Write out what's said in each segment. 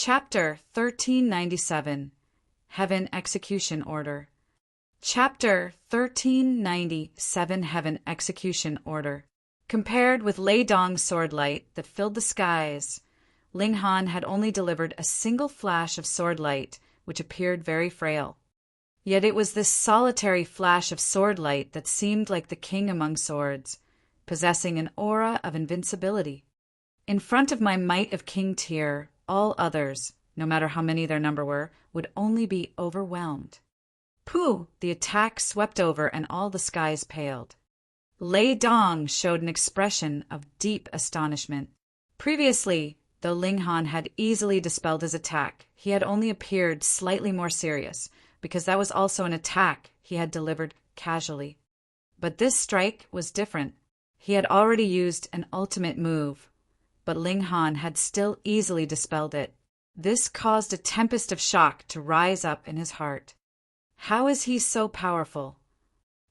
Chapter 1397 Heaven Execution Order. Chapter 1397 Heaven Execution Order. Compared with Lei Dong's sword light that filled the skies, Ling Han had only delivered a single flash of sword light, which appeared very frail. Yet it was this solitary flash of sword light that seemed like the king among swords, possessing an aura of invincibility. In front of my might of King Tyr, all others, no matter how many their number were, would only be overwhelmed. Pooh! The attack swept over and all the skies paled. Lei Dong showed an expression of deep astonishment. Previously, though Ling Han had easily dispelled his attack, he had only appeared slightly more serious, because that was also an attack he had delivered casually. But this strike was different. He had already used an ultimate move, but Ling Han had still easily dispelled it. This caused a tempest of shock to rise up in his heart. How is he so powerful?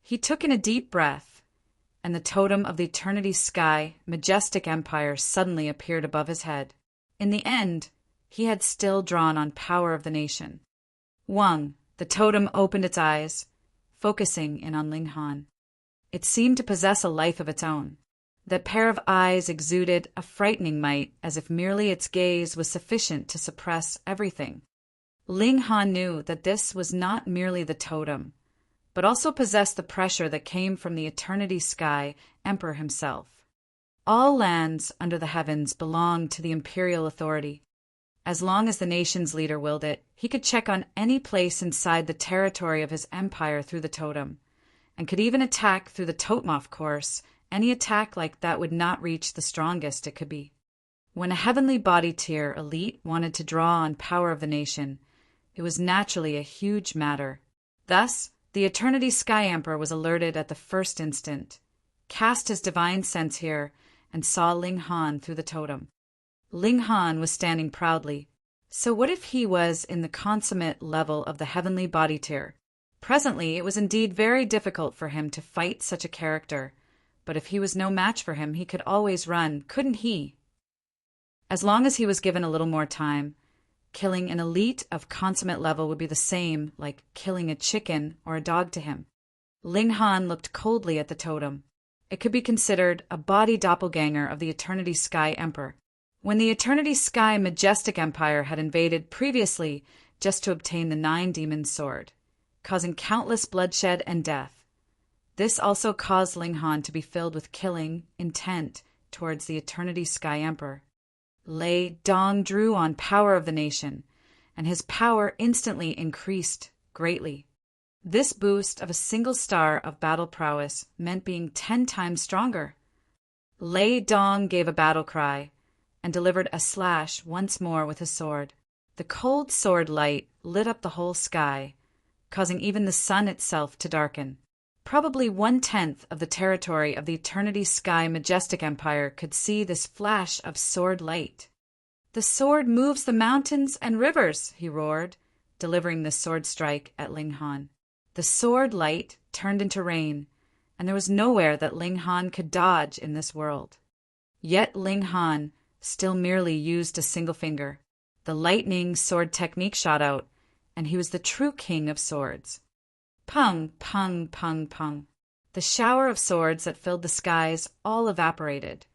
He took in a deep breath, and the totem of the eternity sky, majestic empire, suddenly appeared above his head. In the end, he had still drawn on power of the nation. Wang, the totem, opened its eyes, focusing in on Ling Han. It seemed to possess a life of its own. That pair of eyes exuded a frightening might, as if merely its gaze was sufficient to suppress everything. Ling Han knew that this was not merely the totem, but also possessed the pressure that came from the eternity sky emperor himself. All lands under the heavens belonged to the imperial authority. As long as the nation's leader willed it, he could check on any place inside the territory of his empire through the totem, and could even attack through the totem, of course. Any attack like that would not reach the strongest it could be. When a heavenly body tier elite wanted to draw on power of the nation, it was naturally a huge matter. Thus, the Eternity Sky Emperor was alerted at the first instant, cast his divine sense here, and saw Ling Han through the totem. Ling Han was standing proudly. So what if he was in the consummate level of the heavenly body tier? Presently, it was indeed very difficult for him to fight such a character. But if he was no match for him, he could always run, couldn't he? As long as he was given a little more time, killing an elite of consummate level would be the same like killing a chicken or a dog to him. Ling Han looked coldly at the totem. It could be considered a body doppelganger of the Eternity Sky Emperor. When the Eternity Sky Majestic Empire had invaded previously just to obtain the 9 Demon Sword, causing countless bloodshed and death, this also caused Ling Han to be filled with killing intent towards the Eternity Sky Emperor. Lei Dong drew on power of the nation, and his power instantly increased greatly. This boost of a single star of battle prowess meant being 10 times stronger. Lei Dong gave a battle cry and delivered a slash once more with his sword. The cold sword light lit up the whole sky, causing even the sun itself to darken. Probably 1/10 of the territory of the Eternity Sky Majestic Empire could see this flash of sword light. The sword moves the mountains and rivers, he roared, delivering the sword strike at Ling Han. The sword light turned into rain, and there was nowhere that Ling Han could dodge in this world. Yet Ling Han still merely used a single finger. The lightning sword technique shot out, and he was the true king of swords. Pung, pung, pung, pung. The shower of swords that filled the skies all evaporated.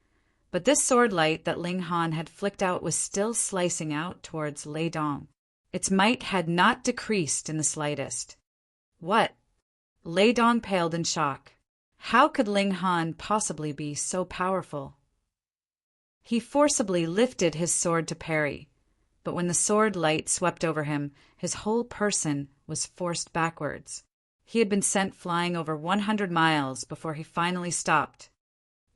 But this sword light that Ling Han had flicked out was still slicing out towards Lei Dong. Its might had not decreased in the slightest. What? Lei Dong paled in shock. How could Ling Han possibly be so powerful? He forcibly lifted his sword to parry, but when the sword light swept over him, his whole person was forced backwards. He had been sent flying over 100 miles before he finally stopped.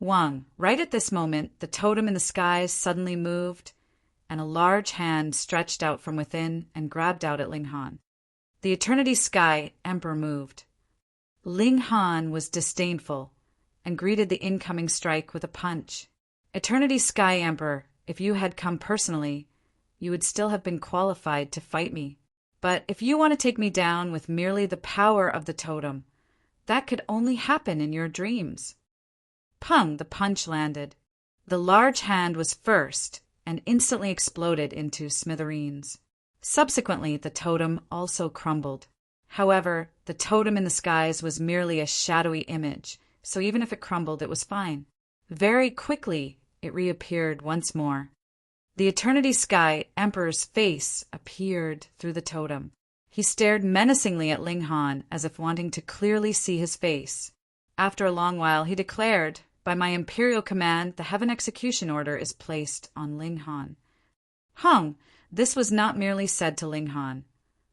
Wang, right at this moment, the totem in the skies suddenly moved, and a large hand stretched out from within and grabbed out at Ling Han. The Eternity Sky Emperor moved. Ling Han was disdainful and greeted the incoming strike with a punch. Eternity Sky Emperor, if you had come personally, you would still have been qualified to fight me. But if you want to take me down with merely the power of the totem, that could only happen in your dreams. Pung, the punch landed. The large hand was first, and instantly exploded into smithereens. Subsequently, the totem also crumbled. However, the totem in the skies was merely a shadowy image, so even if it crumbled, it was fine. Very quickly, it reappeared once more. The Eternity Sky Emperor's face appeared through the totem. He stared menacingly at Ling Han as if wanting to clearly see his face. After a long while, he declared, "By my imperial command, the Heaven Execution Order is placed on Ling Han." This was not merely said to Ling Han,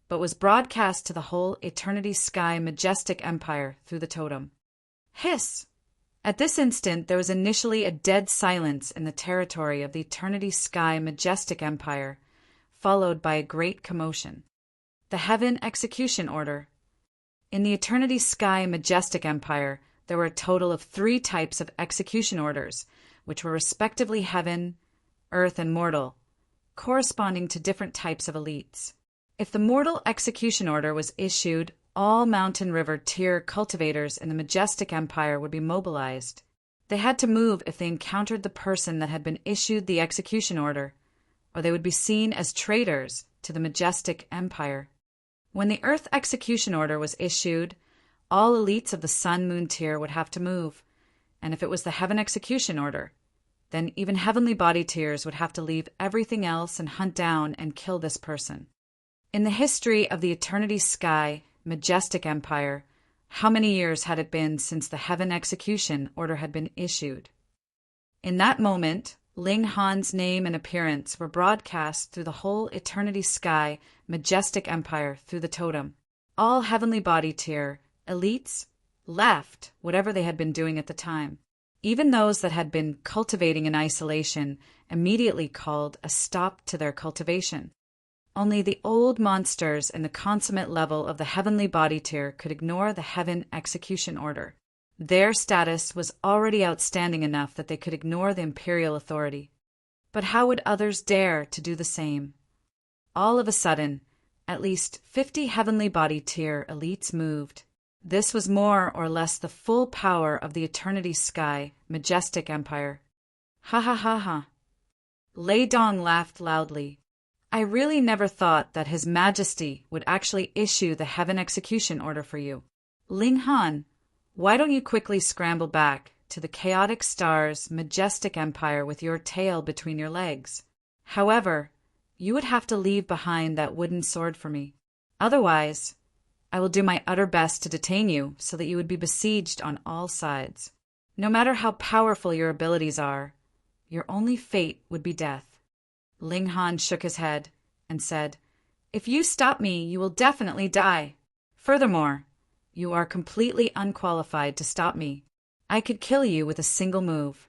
but was broadcast to the whole Eternity Sky Majestic Empire through the totem. Hiss! At this instant, there was initially a dead silence in the territory of the Eternity Sky Majestic Empire, followed by a great commotion. The Heaven Execution Order. In the Eternity Sky Majestic Empire, there were a total of 3 types of execution orders, which were respectively Heaven, Earth, and Mortal, corresponding to different types of elites. If the Mortal Execution Order was issued, all Mountain River tier cultivators in the Majestic Empire would be mobilized. They had to move if they encountered the person that had been issued the execution order, or they would be seen as traitors to the Majestic Empire. When the Earth Execution Order was issued, all elites of the Sun-Moon tier would have to move, and if it was the Heaven Execution Order, then even Heavenly Body tiers would have to leave everything else and hunt down and kill this person. In the history of the Eternity Sky Majestic Empire, how many years had it been since the Heaven Execution Order had been issued? In that moment, Ling Han's name and appearance were broadcast through the whole Eternity Sky Majestic Empire through the totem. All Heavenly Body tier elites left whatever they had been doing at the time. Even those that had been cultivating in isolation immediately called a stop to their cultivation. Only the old monsters in the consummate level of the Heavenly Body tier could ignore the Heaven Execution Order. Their status was already outstanding enough that they could ignore the imperial authority. But how would others dare to do the same? All of a sudden, at least 50 Heavenly Body tier elites moved. This was more or less the full power of the Eternity Sky Majestic Empire. Ha ha ha ha. Lei Dong laughed loudly. I really never thought that His Majesty would actually issue the Heaven Execution Order for you. Ling Han, why don't you quickly scramble back to the Chaotic Star's Majestic Empire with your tail between your legs? However, you would have to leave behind that wooden sword for me. Otherwise, I will do my utter best to detain you so that you would be besieged on all sides. No matter how powerful your abilities are, your only fate would be death. Ling Han shook his head and said, If you stop me, you will definitely die. Furthermore, you are completely unqualified to stop me. I could kill you with a single move.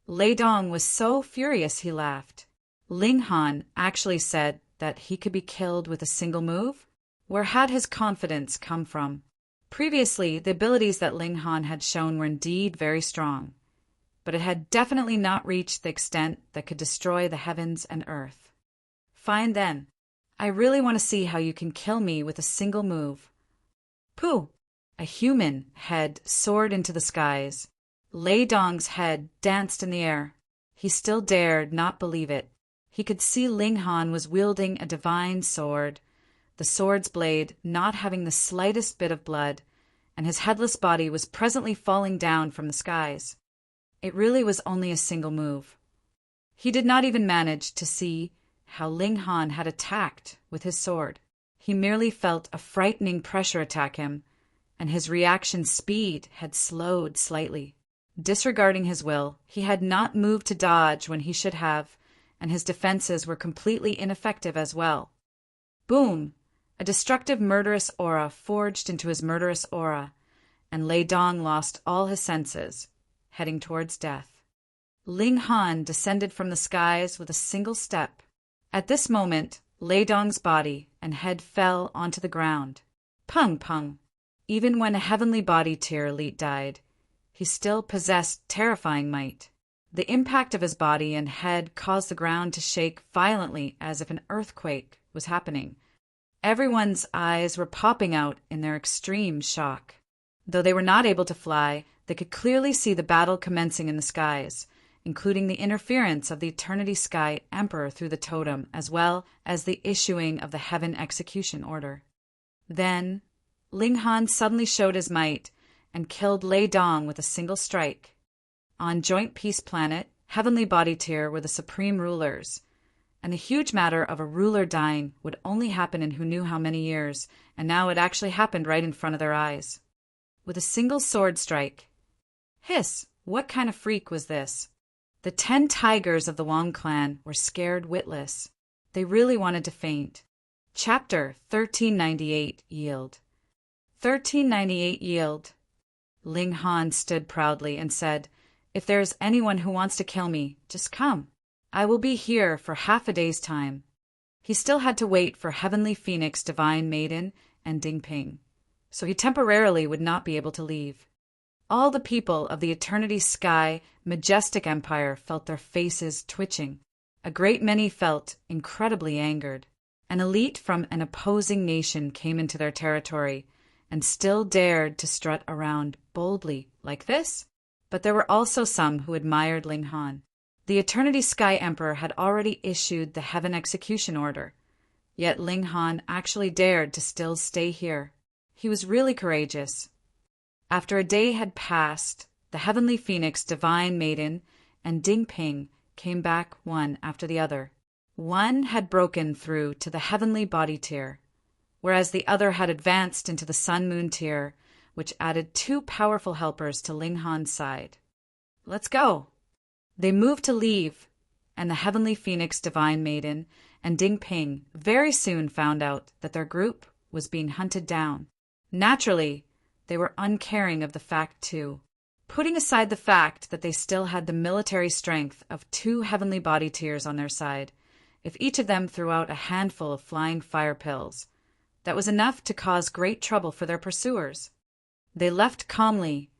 Lei Dong was so furious he laughed. Ling Han actually said that he could be killed with a single move? Where had his confidence come from? Previously, the abilities that Ling Han had shown were indeed very strong, but it had definitely not reached the extent that could destroy the heavens and earth. Fine then. I really want to see how you can kill me with a single move. Pooh! A human head soared into the skies. Lei Dong's head danced in the air. He still dared not believe it. He could see Ling Han was wielding a divine sword, the sword's blade not having the slightest bit of blood, and his headless body was presently falling down from the skies. It really was only a single move. He did not even manage to see how Ling Han had attacked with his sword. He merely felt a frightening pressure attack him, and his reaction speed had slowed slightly. Disregarding his will, he had not moved to dodge when he should have, and his defenses were completely ineffective as well. Boom! A destructive murderous aura forged into his murderous aura, and Lei Dong lost all his senses, heading towards death. Ling Han descended from the skies with a single step. At this moment, Lei Dong's body and head fell onto the ground. Pung pung! Even when a Heavenly Body tier elite died, he still possessed terrifying might. The impact of his body and head caused the ground to shake violently as if an earthquake was happening. Everyone's eyes were popping out in their extreme shock. Though they were not able to fly, they could clearly see the battle commencing in the skies, including the interference of the Eternity Sky Emperor through the totem, as well as the issuing of the Heaven Execution Order. Then, Ling Han suddenly showed his might and killed Lei Dong with a single strike. On Joint Peace Planet, Heavenly Body Tier were the supreme rulers, and the huge matter of a ruler dying would only happen in who knew how many years, and now it actually happened right in front of their eyes. With a single sword strike. Hiss! What kind of freak was this? The 10 tigers of the Wang clan were scared witless. They really wanted to faint. Chapter 1398 Yield. 1398 Yield. Ling Han stood proudly and said, "If there is anyone who wants to kill me, just come. I will be here for half a day's time." He still had to wait for Heavenly Phoenix, Divine Maiden, and Ding Ping, so he temporarily would not be able to leave. All the people of the Eternity Sky Majestic Empire felt their faces twitching. A great many felt incredibly angered. An elite from an opposing nation came into their territory and still dared to strut around boldly like this. But there were also some who admired Ling Han. The Eternity Sky Emperor had already issued the Heaven Execution Order, yet Ling Han actually dared to still stay here. He was really courageous. After a day had passed, the Heavenly Phoenix, Divine Maiden, and Ding Ping came back one after the other. One had broken through to the Heavenly Body Tier, whereas the other had advanced into the Sun Moon Tier, which added 2 powerful helpers to Ling Han's side. "Let's go!" They moved to leave, and the Heavenly Phoenix, Divine Maiden, and Ding Ping very soon found out that their group was being hunted down. Naturally, they were uncaring of the fact too. Putting aside the fact that they still had the military strength of 2 Heavenly Body Tiers on their side, if each of them threw out a handful of flying fire pills, that was enough to cause great trouble for their pursuers. They left calmly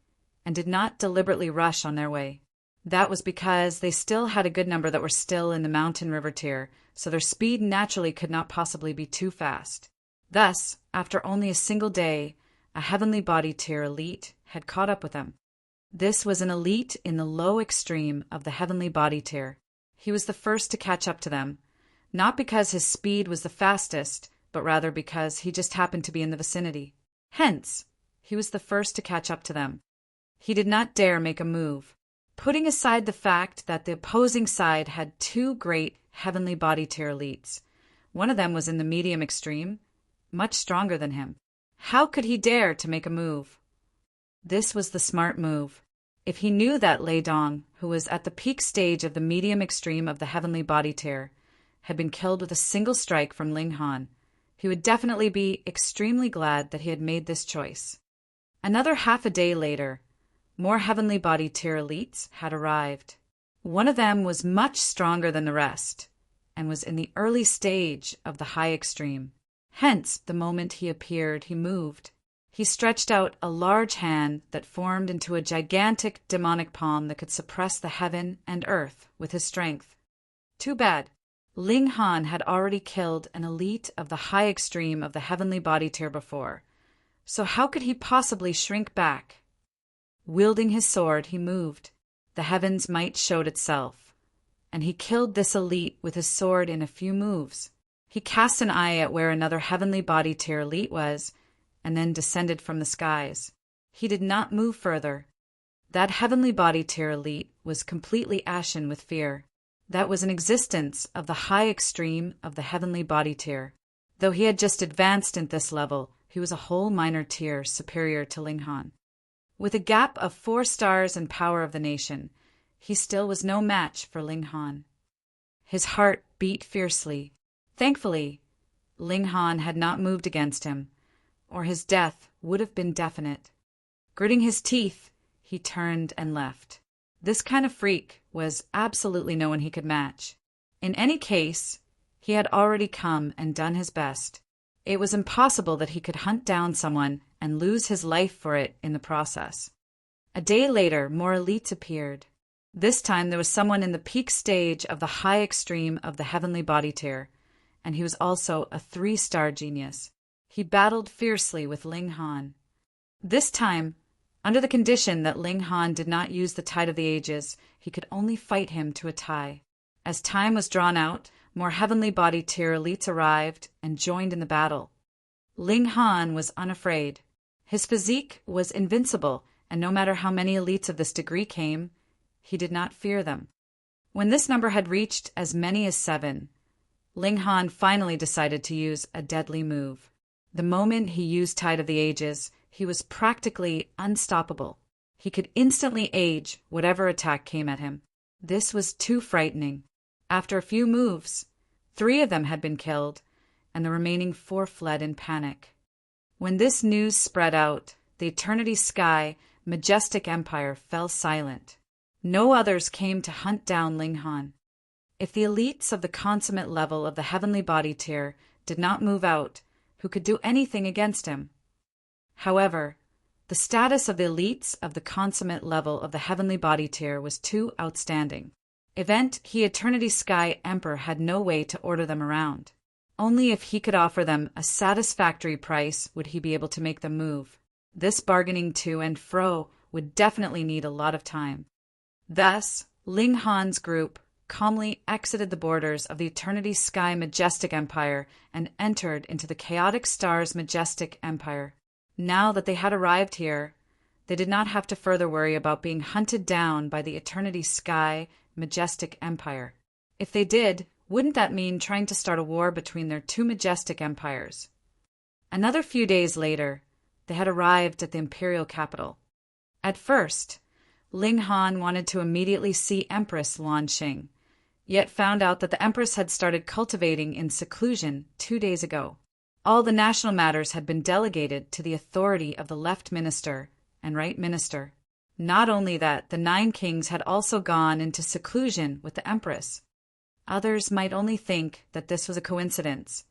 and did not deliberately rush on their way. That was because they still had a good number that were still in the Mountain River Tier, so their speed naturally could not possibly be too fast. Thus, after only a single day, a Heavenly Body Tier elite had caught up with them. This was an elite in the low extreme of the Heavenly Body Tier. He was the first to catch up to them, not because his speed was the fastest, but rather because he just happened to be in the vicinity. Hence, he was the first to catch up to them. He did not dare make a move. Putting aside the fact that the opposing side had 2 great Heavenly Body Tier elites, one of them was in the medium extreme, much stronger than him. How could he dare to make a move? This was the smart move. If he knew that Lei Dong, who was at the peak stage of the medium extreme of the Heavenly Body Tier, had been killed with a single strike from Ling Han, he would definitely be extremely glad that he had made this choice. Another half a day later, more Heavenly Body Tier elites had arrived. One of them was much stronger than the rest, and was in the early stage of the high extreme. Hence, the moment he appeared, he moved. He stretched out a large hand that formed into a gigantic demonic palm that could suppress the heaven and earth with his strength. Too bad. Ling Han had already killed an elite of the high extreme of the Heavenly Body Tier before, so how could he possibly shrink back? Wielding his sword, he moved. The heaven's might showed itself, and he killed this elite with his sword in a few moves. He cast an eye at where another Heavenly Body Tier elite was, and then descended from the skies. He did not move further. That Heavenly Body Tier elite was completely ashen with fear. That was an existence of the high extreme of the Heavenly Body Tier. Though he had just advanced in this level, he was a whole minor tier superior to Ling Han. With a gap of 4 stars and power of the nation, he still was no match for Ling Han. His heart beat fiercely. Thankfully, Ling Han had not moved against him, or his death would have been definite. Gritting his teeth, he turned and left. This kind of freak was absolutely no one he could match. In any case, he had already come and done his best. It was impossible that he could hunt down someone and lose his life for it in the process. A day later, more elites appeared. This time there was someone in the peak stage of the high extreme of the Heavenly Body Tier, and he was also a 3-star genius. He battled fiercely with Ling Han. This time, Under the condition that Ling Han did not use the Tide of the Ages, he could only fight him to a tie. As time was drawn out, more heavenly body tier elites arrived and joined in the battle. Ling Han was unafraid. His physique was invincible, and no matter how many elites of this degree came, he did not fear them. When this number had reached as many as 7, Ling Han finally decided to use a deadly move. The moment he used Tide of the Ages, he was practically unstoppable. He could instantly age whatever attack came at him. This was too frightening. After a few moves, 3 of them had been killed, and the remaining 4 fled in panic. When this news spread out, the Eternity Sky majestic empire fell silent. No others came to hunt down Ling Han. If the elites of the consummate level of the heavenly body tier did not move out, who could do anything against him? However, the status of the elites of the consummate level of the heavenly body tier was too outstanding. He Eternity Sky Emperor had no way to order them around. Only if he could offer them a satisfactory price would he be able to make them move. This bargaining to and fro would definitely need a lot of time. Thus, Ling Han's group calmly exited the borders of the Eternity Sky Majestic Empire and entered into the Chaotic Stars Majestic Empire. Now that they had arrived here, they did not have to further worry about being hunted down by the Eternity Sky Majestic Empire. If they did, wouldn't that mean trying to start a war between their 2 majestic empires? Another few days later, they had arrived at the imperial capital. At first, Ling Han wanted to immediately see Empress Lan Xing, yet found out that the Empress had started cultivating in seclusion 2 days ago. All the national matters had been delegated to the authority of the Left Minister and Right Minister. Not only that, the 9 kings had also gone into seclusion with the Empress. Others might only think that this was a coincidence,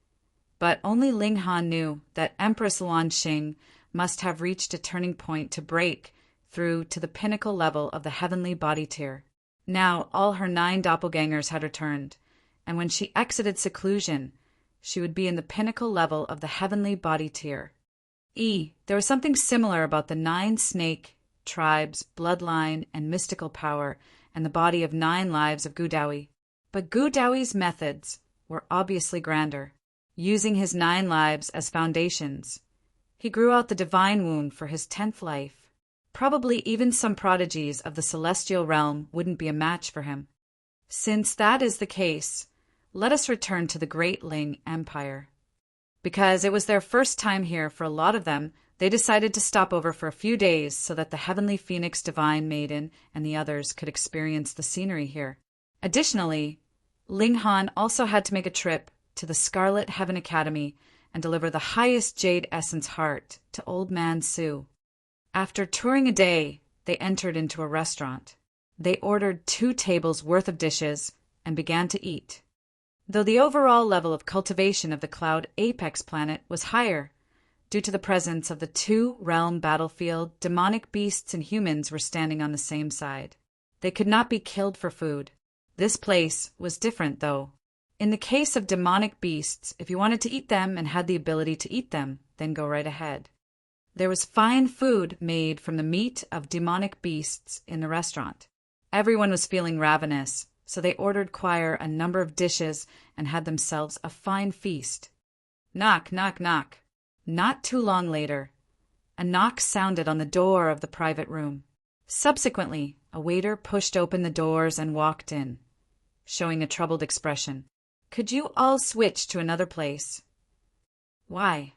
but only Ling Han knew that Empress Lan Xing must have reached a turning point to break through to the pinnacle level of the heavenly body tier. Now all her 9 doppelgangers had returned, and when she exited seclusion, she would be in the pinnacle level of the heavenly body tier. There was something similar about the 9 snake tribes, bloodline, and mystical power, and the body of 9 lives of Gu Dawi. But Gu Dawi's methods were obviously grander. Using his 9 lives as foundations, he grew out the divine wound for his 10th life. Probably even some prodigies of the celestial realm wouldn't be a match for him. Since that is the case, let us return to the Great Ling Empire. Because it was their first time here for a lot of them, they decided to stop over for a few days so that the Heavenly Phoenix Divine Maiden and the others could experience the scenery here. Additionally, Ling Han also had to make a trip to the Scarlet Heaven Academy and deliver the highest Jade Essence Heart to Old Man Su. After touring a day, they entered into a restaurant. They ordered 2 tables worth of dishes and began to eat. Though the overall level of cultivation of the Cloud Apex planet was higher, due to the presence of the 2-realm battlefield, demonic beasts and humans were standing on the same side. They could not be killed for food. This place was different, though. In the case of demonic beasts, if you wanted to eat them and had the ability to eat them, then go right ahead. There was fine food made from the meat of demonic beasts in the restaurant. Everyone was feeling ravenous, so they ordered Choir a number of dishes and had themselves a fine feast. Knock, knock, knock. Not too long later, a knock sounded on the door of the private room. Subsequently, a waiter pushed open the doors and walked in, showing a troubled expression. Could you all switch to another place? Why?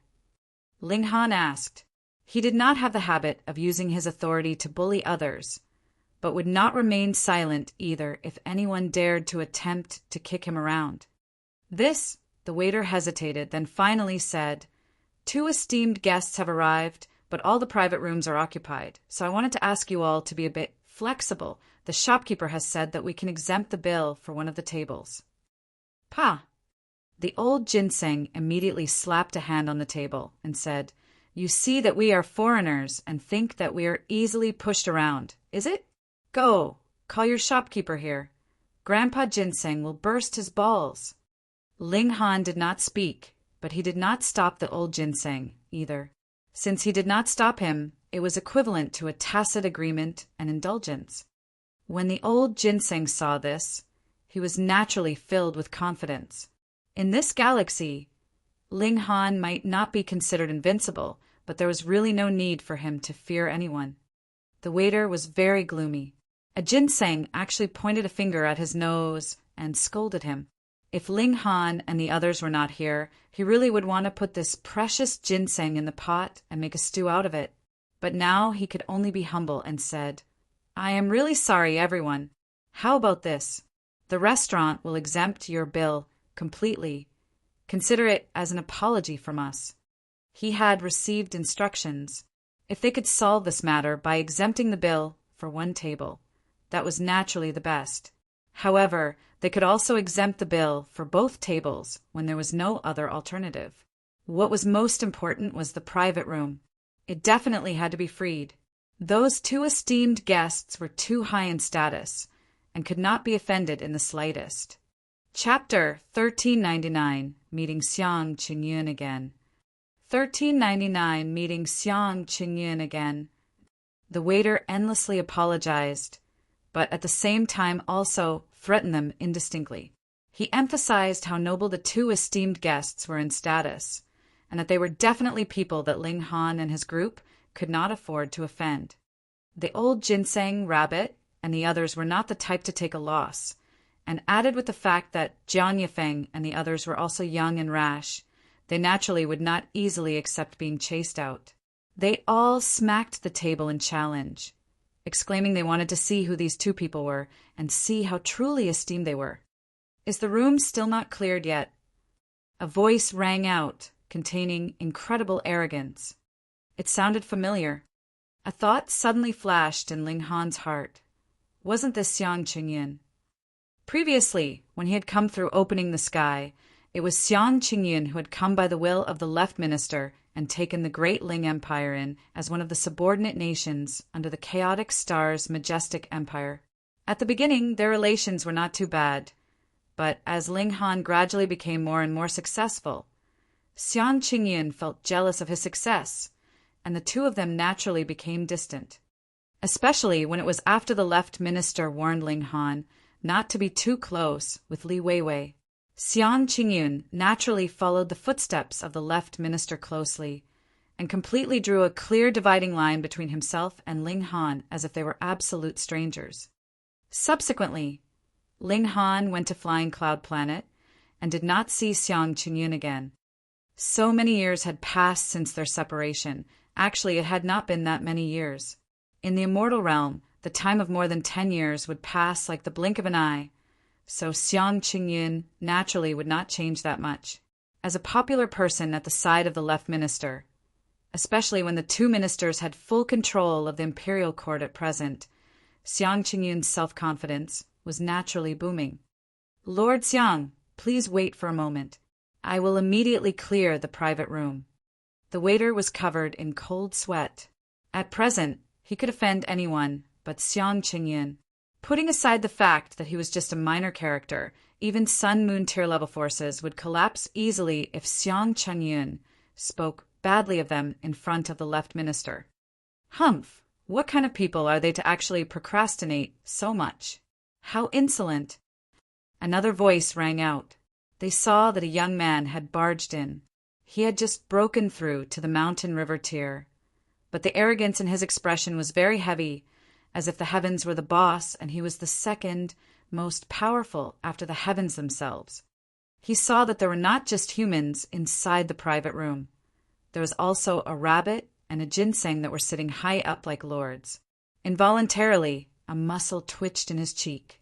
Ling Han asked. He did not have the habit of using his authority to bully others, but would not remain silent either if anyone dared to attempt to kick him around. The waiter hesitated, then finally said, 2 esteemed guests have arrived, but all the private rooms are occupied, so I wanted to ask you all to be a bit flexible. The shopkeeper has said that we can exempt the bill for one of the tables. Pa! The old ginseng immediately slapped a hand on the table and said, You see that we are foreigners and think that we are easily pushed around, is it? Go, call your shopkeeper here. Grandpa Ginseng will burst his balls. Ling Han did not speak, but he did not stop the old ginseng either. Since he did not stop him, it was equivalent to a tacit agreement and indulgence. When the old ginseng saw this, he was naturally filled with confidence. In this galaxy, Ling Han might not be considered invincible, but there was really no need for him to fear anyone. The waiter was very gloomy. A ginseng actually pointed a finger at his nose and scolded him. If Ling Han and the others were not here, he really would want to put this precious ginseng in the pot and make a stew out of it. But now he could only be humble and said, "I am really sorry, everyone. How about this? The restaurant will exempt your bill completely. Consider it as an apology from us." He had received instructions. If they could solve this matter by exempting the bill for one table, that was naturally the best. However, they could also exempt the bill for both tables when there was no other alternative. What was most important was the private room. It definitely had to be freed. Those two esteemed guests were too high in status and could not be offended in the slightest. Chapter 1399, Meeting Xiang Qingyun Again. 1399, Meeting Xiang Qingyun Again. The waiter endlessly apologized, but at the same time also threatened them indistinctly. He emphasized how noble the two esteemed guests were in status, and that they were definitely people that Ling Han and his group could not afford to offend. The old ginseng rabbit and the others were not the type to take a loss, and added with the fact that Jian Yifeng and the others were also young and rash, they naturally would not easily accept being chased out. They all smacked the table in challenge, exclaiming they wanted to see who these two people were and see how truly esteemed they were. "Is the room still not cleared yet?" A voice rang out, containing incredible arrogance. It sounded familiar. A thought suddenly flashed in Ling Han's heart. Wasn't this Xiang Qingyun? Previously, when he had come through opening the sky, it was Xiang Qingyun who had come by the will of the left minister and taken the great Ling Empire in as one of the subordinate nations under the chaotic star's majestic empire. At the beginning, their relations were not too bad, but as Ling Han gradually became more and more successful, Xiang Qingyun felt jealous of his success, and the two of them naturally became distant, especially when it was after the left minister warned Ling Han not to be too close with Li Weiwei. Xiang Qingyun naturally followed the footsteps of the left minister closely, and completely drew a clear dividing line between himself and Ling Han as if they were absolute strangers. Subsequently, Ling Han went to Flying Cloud Planet and did not see Xiang Qingyun again. So many years had passed since their separation. Actually, it had not been that many years. In the immortal realm, the time of more than 10 years would pass like the blink of an eye, so Xiang Qingyun naturally would not change that much. As a popular person at the side of the left minister, especially when the two ministers had full control of the imperial court at present, Xiang Qingyun's self-confidence was naturally booming. "Lord Xiang, please wait for a moment. I will immediately clear the private room." The waiter was covered in cold sweat. At present, he could offend anyone but Xiang Qingyun. Putting aside the fact that he was just a minor character, even Sun-Moon tier level forces would collapse easily if Xiang Qingyun spoke badly of them in front of the left minister. Humph! What kind of people are they to actually procrastinate so much? How insolent! Another voice rang out. They saw that a young man had barged in. He had just broken through to the mountain river tier, but the arrogance in his expression was very heavy, as if the heavens were the boss and he was the second most powerful after the heavens themselves. He saw that there were not just humans inside the private room. There was also a rabbit and a ginseng that were sitting high up like lords. Involuntarily, a muscle twitched in his cheek.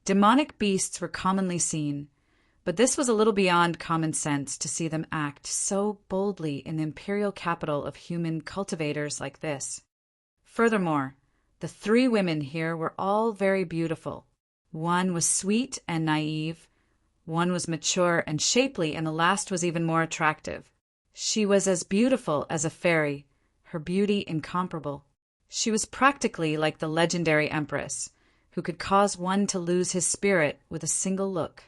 Demonic beasts were commonly seen, but this was a little beyond common sense to see them act so boldly in the imperial capital of human cultivators like this. Furthermore, the three women here were all very beautiful. One was sweet and naive, one was mature and shapely, and the last was even more attractive. She was as beautiful as a fairy, her beauty incomparable. She was practically like the legendary empress, who could cause one to lose his spirit with a single look.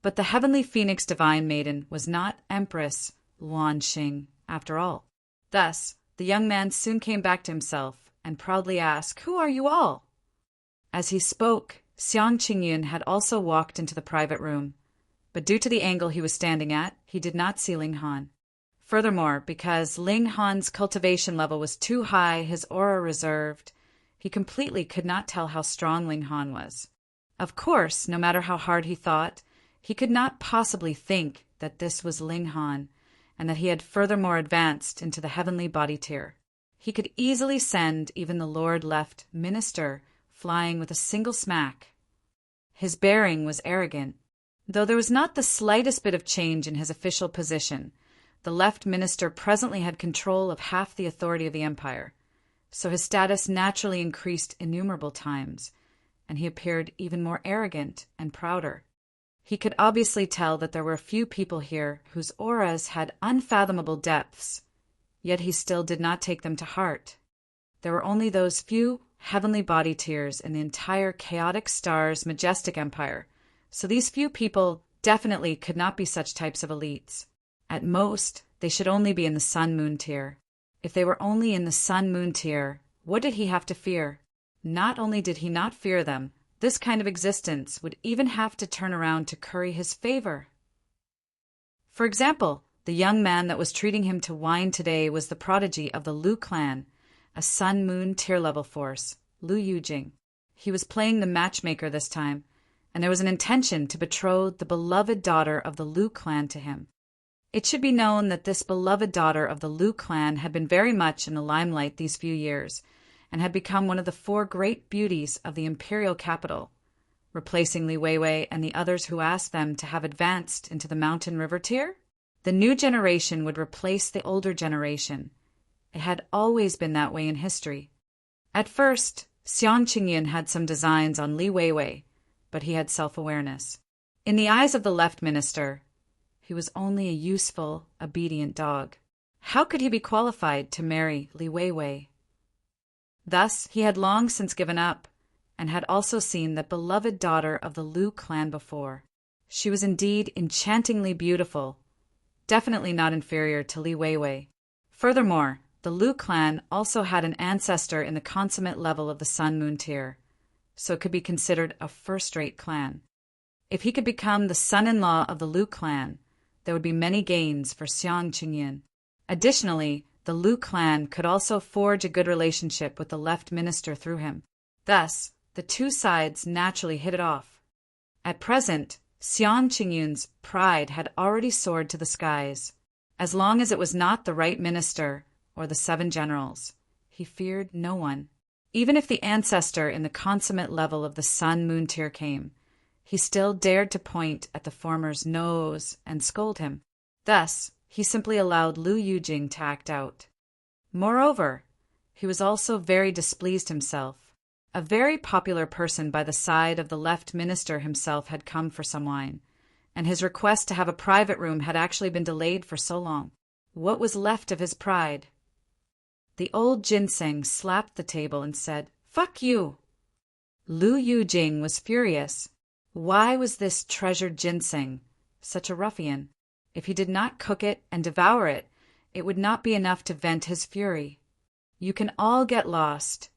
But the heavenly phoenix divine maiden was not Empress Luan Xing, after all. Thus, the the young man soon came back to himself and proudly asked, "Who are you all?" As he spoke, Xiang Qingyun had also walked into the private room, but due to the angle he was standing at, he did not see Ling Han. Furthermore, because Ling Han's cultivation level was too high, his aura reserved, he completely could not tell how strong Ling Han was. Of course, no matter how hard he thought, he could not possibly think that this was Ling Han, and that he had furthermore advanced into the heavenly body tier. He could easily send even the Lord Left Minister flying with a single smack. His bearing was arrogant. Though there was not the slightest bit of change in his official position, the Left Minister presently had control of half the authority of the empire, so his status naturally increased innumerable times, and he appeared even more arrogant and prouder. He could obviously tell that there were a few people here whose auras had unfathomable depths, yet he still did not take them to heart. There were only those few heavenly body tiers in the entire chaotic star's majestic empire, so these few people definitely could not be such types of elites. At most, they should only be in the sun-moon tier. If they were only in the sun-moon tier, what did he have to fear? Not only did he not fear them, this kind of existence would even have to turn around to curry his favor. For example, the young man that was treating him to wine today was the prodigy of the Lu clan, a sun-moon tier-level force, Lu Yujing. He was playing the matchmaker this time, and there was an intention to betroth the beloved daughter of the Lu clan to him. It should be known that this beloved daughter of the Lu clan had been very much in the limelight these few years, and had become one of the 4 great beauties of the imperial capital, replacing Li Weiwei and the others who asked them to have advanced into the mountain river tier. The new generation would replace the older generation. It had always been that way in history. At first, Xiang Qingyun had some designs on Li Weiwei, but he had self-awareness. In the eyes of the Left Minister, he was only a useful, obedient dog. How could he be qualified to marry Li Weiwei? Thus, he had long since given up, and had also seen the beloved daughter of the Lu clan before. She was indeed enchantingly beautiful, definitely not inferior to Li Weiwei. Furthermore, the Lu clan also had an ancestor in the consummate level of the sun-moon tier, so it could be considered a first-rate clan. If he could become the son-in-law of the Lu clan, there would be many gains for Xiang Qingyun. Additionally, the Lu clan could also forge a good relationship with the Left Minister through him. Thus, the two sides naturally hit it off. At present, Xiang Qingyun's pride had already soared to the skies. As long as it was not the right minister or the 7 generals, he feared no one. Even if the ancestor in the consummate level of the sun-moon tier came, he still dared to point at the former's nose and scold him. Thus, he simply allowed Lu Yujing to act out. Moreover, he was also very displeased himself. A very popular person by the side of the Left Minister himself had come for some wine, and his request to have a private room had actually been delayed for so long. What was left of his pride? The old ginseng slapped the table and said, "Fuck you!" Lu Yujing was furious. Why was this treasured ginseng such a ruffian? If he did not cook it and devour it, it would not be enough to vent his fury. You can all get lost,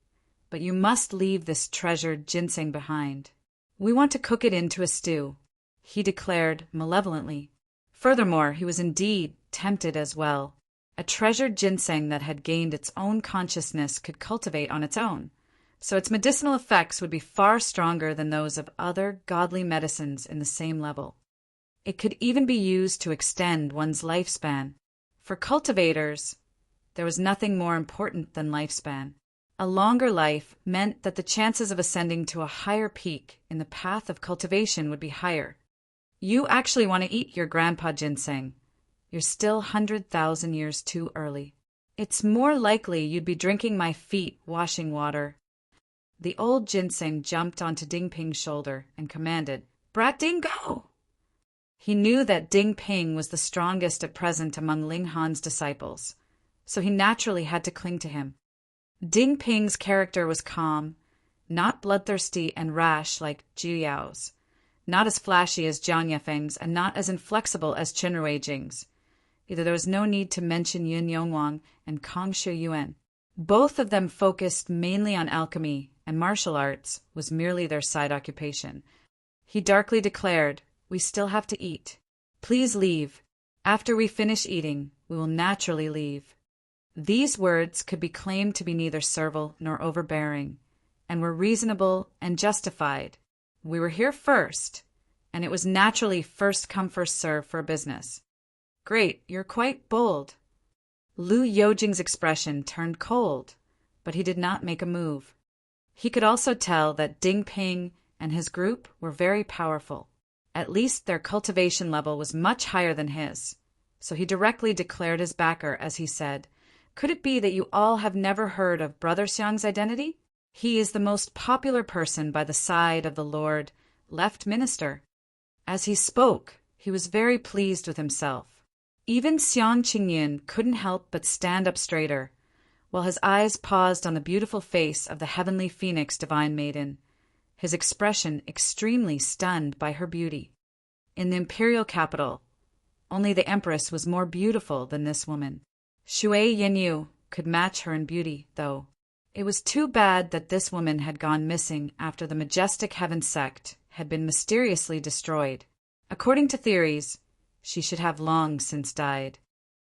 but you must leave this treasured ginseng behind. We want to cook it into a stew, he declared malevolently. Furthermore, he was indeed tempted as well. A treasured ginseng that had gained its own consciousness could cultivate on its own, so its medicinal effects would be far stronger than those of other godly medicines in the same level. It could even be used to extend one's lifespan. For cultivators, there was nothing more important than lifespan. A longer life meant that the chances of ascending to a higher peak in the path of cultivation would be higher. You actually want to eat your grandpa ginseng. You're still 100,000 years too early. It's more likely you'd be drinking my feet washing water. The old ginseng jumped onto Ding Ping's shoulder and commanded, "Brat Ding, go!" He knew that Ding Ping was the strongest at present among Ling Han's disciples, so he naturally had to cling to him. Ding Ping's character was calm, not bloodthirsty and rash like Zhu Yao's, not as flashy as Jiang Yefeng's, and not as inflexible as Qinrui Jing's. Either there was no need to mention Yun Yongwang and Kang Shuyuan. Both of them focused mainly on alchemy, and martial arts was merely their side occupation. He darkly declared, "We still have to eat. Please leave. After we finish eating, we will naturally leave." These words could be claimed to be neither servile nor overbearing, and were reasonable and justified. We were here first, and it was naturally first come first serve for a business. "Great, you're quite bold." Lu Yojing's expression turned cold, but he did not make a move. He could also tell that Ding Ping and his group were very powerful. At least their cultivation level was much higher than his. So he directly declared his backer as he said, "Could it be that you all have never heard of Brother Xiang's identity? He is the most popular person by the side of the Lord Left Minister." As he spoke, he was very pleased with himself. Even Xiang Qingyun couldn't help but stand up straighter, while his eyes paused on the beautiful face of the heavenly phoenix divine maiden, his expression extremely stunned by her beauty. In the imperial capital, only the empress was more beautiful than this woman. Shui Yenyu could match her in beauty, though. It was too bad that this woman had gone missing after the majestic heaven sect had been mysteriously destroyed. According to theories, she should have long since died.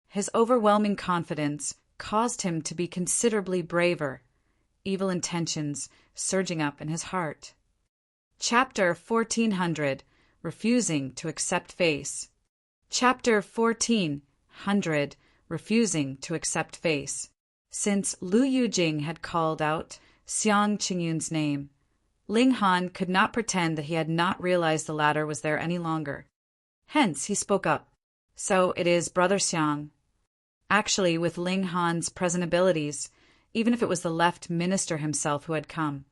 His overwhelming confidence caused him to be considerably braver, evil intentions surging up in his heart. Chapter 1400, Refusing to Accept Face. Chapter 1400, Refusing to Accept Face. Since Lu Yujing had called out Xiang Qingyun's name, Ling Han could not pretend that he had not realized the latter was there any longer. Hence he spoke up. "So it is Brother Xiang." Actually, with Ling Han's present abilities, even if it was the left minister himself who had come,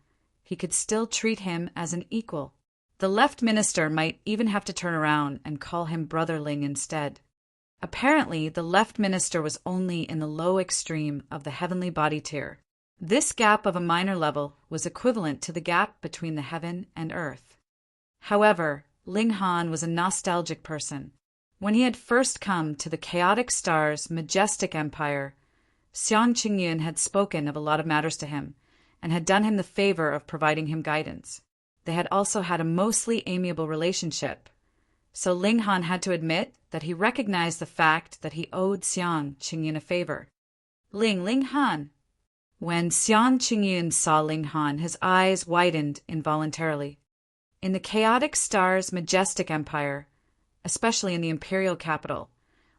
he could still treat him as an equal. The left minister might even have to turn around and call him Brother Ling instead. Apparently, the left minister was only in the low extreme of the heavenly body tier. This gap of a minor level was equivalent to the gap between the heaven and earth. However, Ling Han was a nostalgic person. When he had first come to the chaotic star's majestic empire, Xiang Qingyun had spoken of a lot of matters to him, and had done him the favor of providing him guidance. They had also had a mostly amiable relationship, so Ling Han had to admit that he recognized the fact that he owed Xiang Qingyun a favor. Ling Han." When Xiang Qingyun saw Ling Han, his eyes widened involuntarily. In the chaotic star's majestic empire, especially in the imperial capital,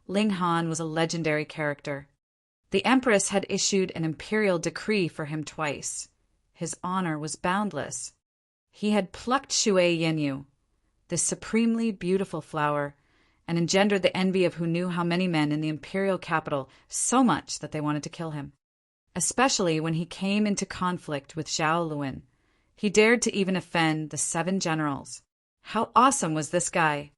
Ling Han was a legendary character. The empress had issued an imperial decree for him twice. His honor was boundless. He had plucked Shui Yenyu, this supremely beautiful flower, and engendered the envy of who knew how many men in the imperial capital so much that they wanted to kill him. Especially when he came into conflict with Zhao Luan. He dared to even offend the 7 generals. How awesome was this guy?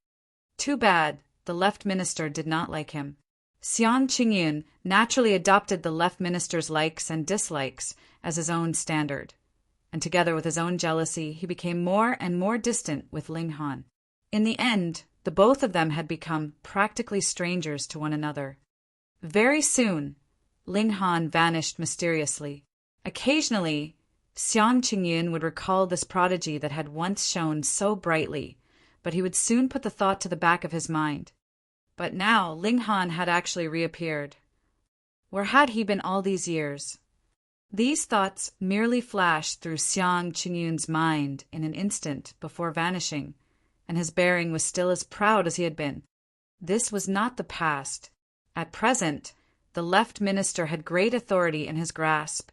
Too bad the left minister did not like him. Xiang Qingyun naturally adopted the left minister's likes and dislikes as his own standard, and together with his own jealousy, he became more and more distant with Ling Han. In the end, the both of them had become practically strangers to one another. Very soon, Ling Han vanished mysteriously. Occasionally, Xiang Qingyun would recall this prodigy that had once shone so brightly, but he would soon put the thought to the back of his mind. But now Ling Han had actually reappeared. Where had he been all these years? These thoughts merely flashed through Xiang Qingyun's mind in an instant before vanishing, and his bearing was still as proud as he had been. This was not the past. At present, the left minister had great authority in his grasp,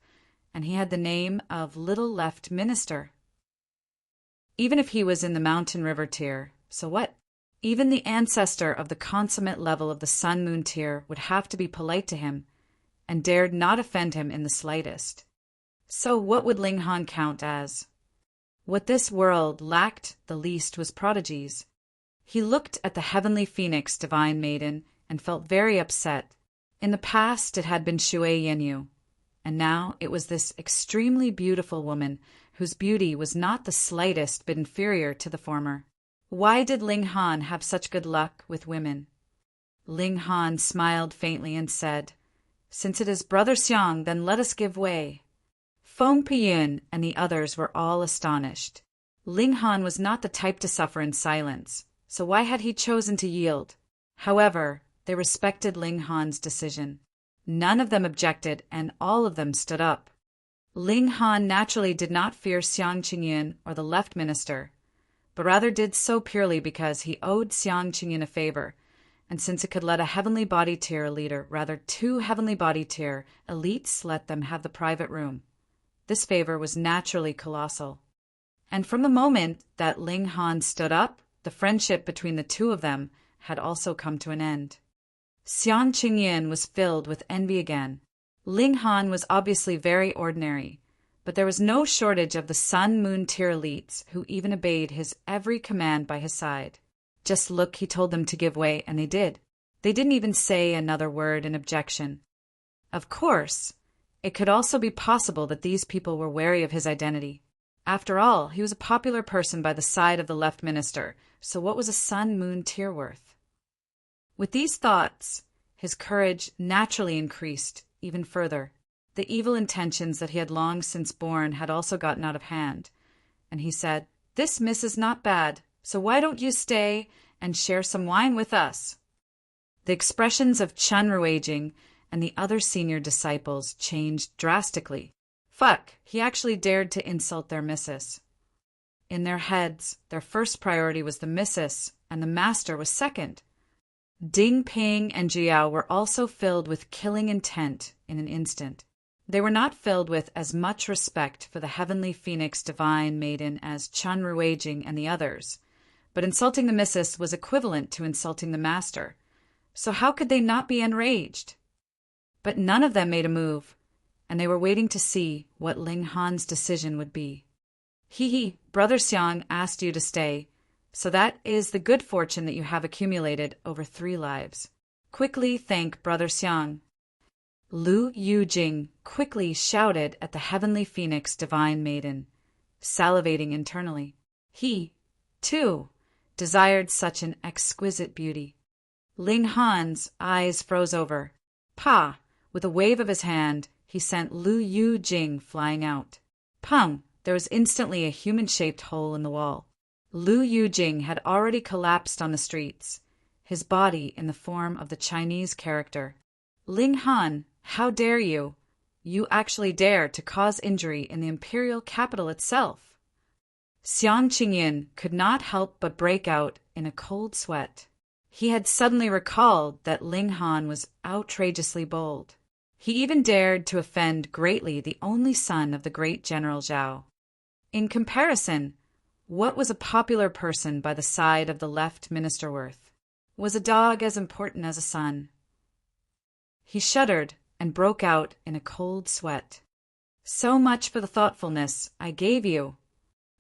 and he had the name of Little Left Minister. Even if he was in the mountain river tier, so what? Even the ancestor of the consummate level of the sun-moon tier would have to be polite to him, and dared not offend him in the slightest. So what would Ling Han count as? What this world lacked the least was prodigies. He looked at the heavenly phoenix divine maiden and felt very upset. In the past it had been Shui Yenyu, and now it was this extremely beautiful woman whose beauty was not the slightest bit inferior to the former. Why did Ling Han have such good luck with women? Ling Han smiled faintly and said, "Since it is Brother Xiang, then let us give way." Feng Piyun and the others were all astonished. Ling Han was not the type to suffer in silence, so why had he chosen to yield? However, they respected Ling Han's decision. None of them objected, and all of them stood up. Ling Han naturally did not fear Xiang Qingyun or the left minister, but rather did so purely because he owed Xiang Qingyun a favor, and since it could let a heavenly body tier leader, rather two heavenly body tier elites let them have the private room. This favor was naturally colossal. And from the moment that Ling Han stood up, the friendship between the two of them had also come to an end. Xiang Qingyun was filled with envy again. Ling Han was obviously very ordinary, but there was no shortage of the Sun-Moon tier elites who even obeyed his every command by his side. Just look, he told them to give way, and they did. They didn't even say another word in objection. Of course, it could also be possible that these people were wary of his identity. After all, he was a popular person by the side of the left minister, so what was a Sun-Moon tier worth? With these thoughts, his courage naturally increased even further. The evil intentions that he had long since borne had also gotten out of hand, and he said, "This miss is not bad, so why don't you stay and share some wine with us?" The expressions of Chun Ruijing and the other senior disciples changed drastically. Fuck, he actually dared to insult their missus. In their heads, their first priority was the missus, and the master was second. Ding Ping and Jiao were also filled with killing intent in an instant. They were not filled with as much respect for the heavenly phoenix divine maiden as Chun Ruijing and the others, but insulting the missus was equivalent to insulting the master, so how could they not be enraged? But none of them made a move, and they were waiting to see what Ling Han's decision would be. "He, Brother Xiang asked you to stay, so that is the good fortune that you have accumulated over 3 lives. Quickly thank Brother Xiang." Lu Yujing quickly shouted at the heavenly phoenix divine maiden, salivating internally. He, too, desired such an exquisite beauty. Ling Han's eyes froze over. Pa! With a wave of his hand, he sent Lu Yujing flying out. Pung! There was instantly a human-shaped hole in the wall. Lu Yujing had already collapsed on the streets, his body in the form of the Chinese character. "Ling Han, how dare you? You actually dare to cause injury in the imperial capital itself." Xiang Qingyun could not help but break out in a cold sweat. He had suddenly recalled that Ling Han was outrageously bold. He even dared to offend greatly the only son of the great General Zhao. In comparison, what was a popular person by the side of the left minister worth? Was a dog as important as a son? He shuddered and broke out in a cold sweat. "So much for the thoughtfulness I gave you."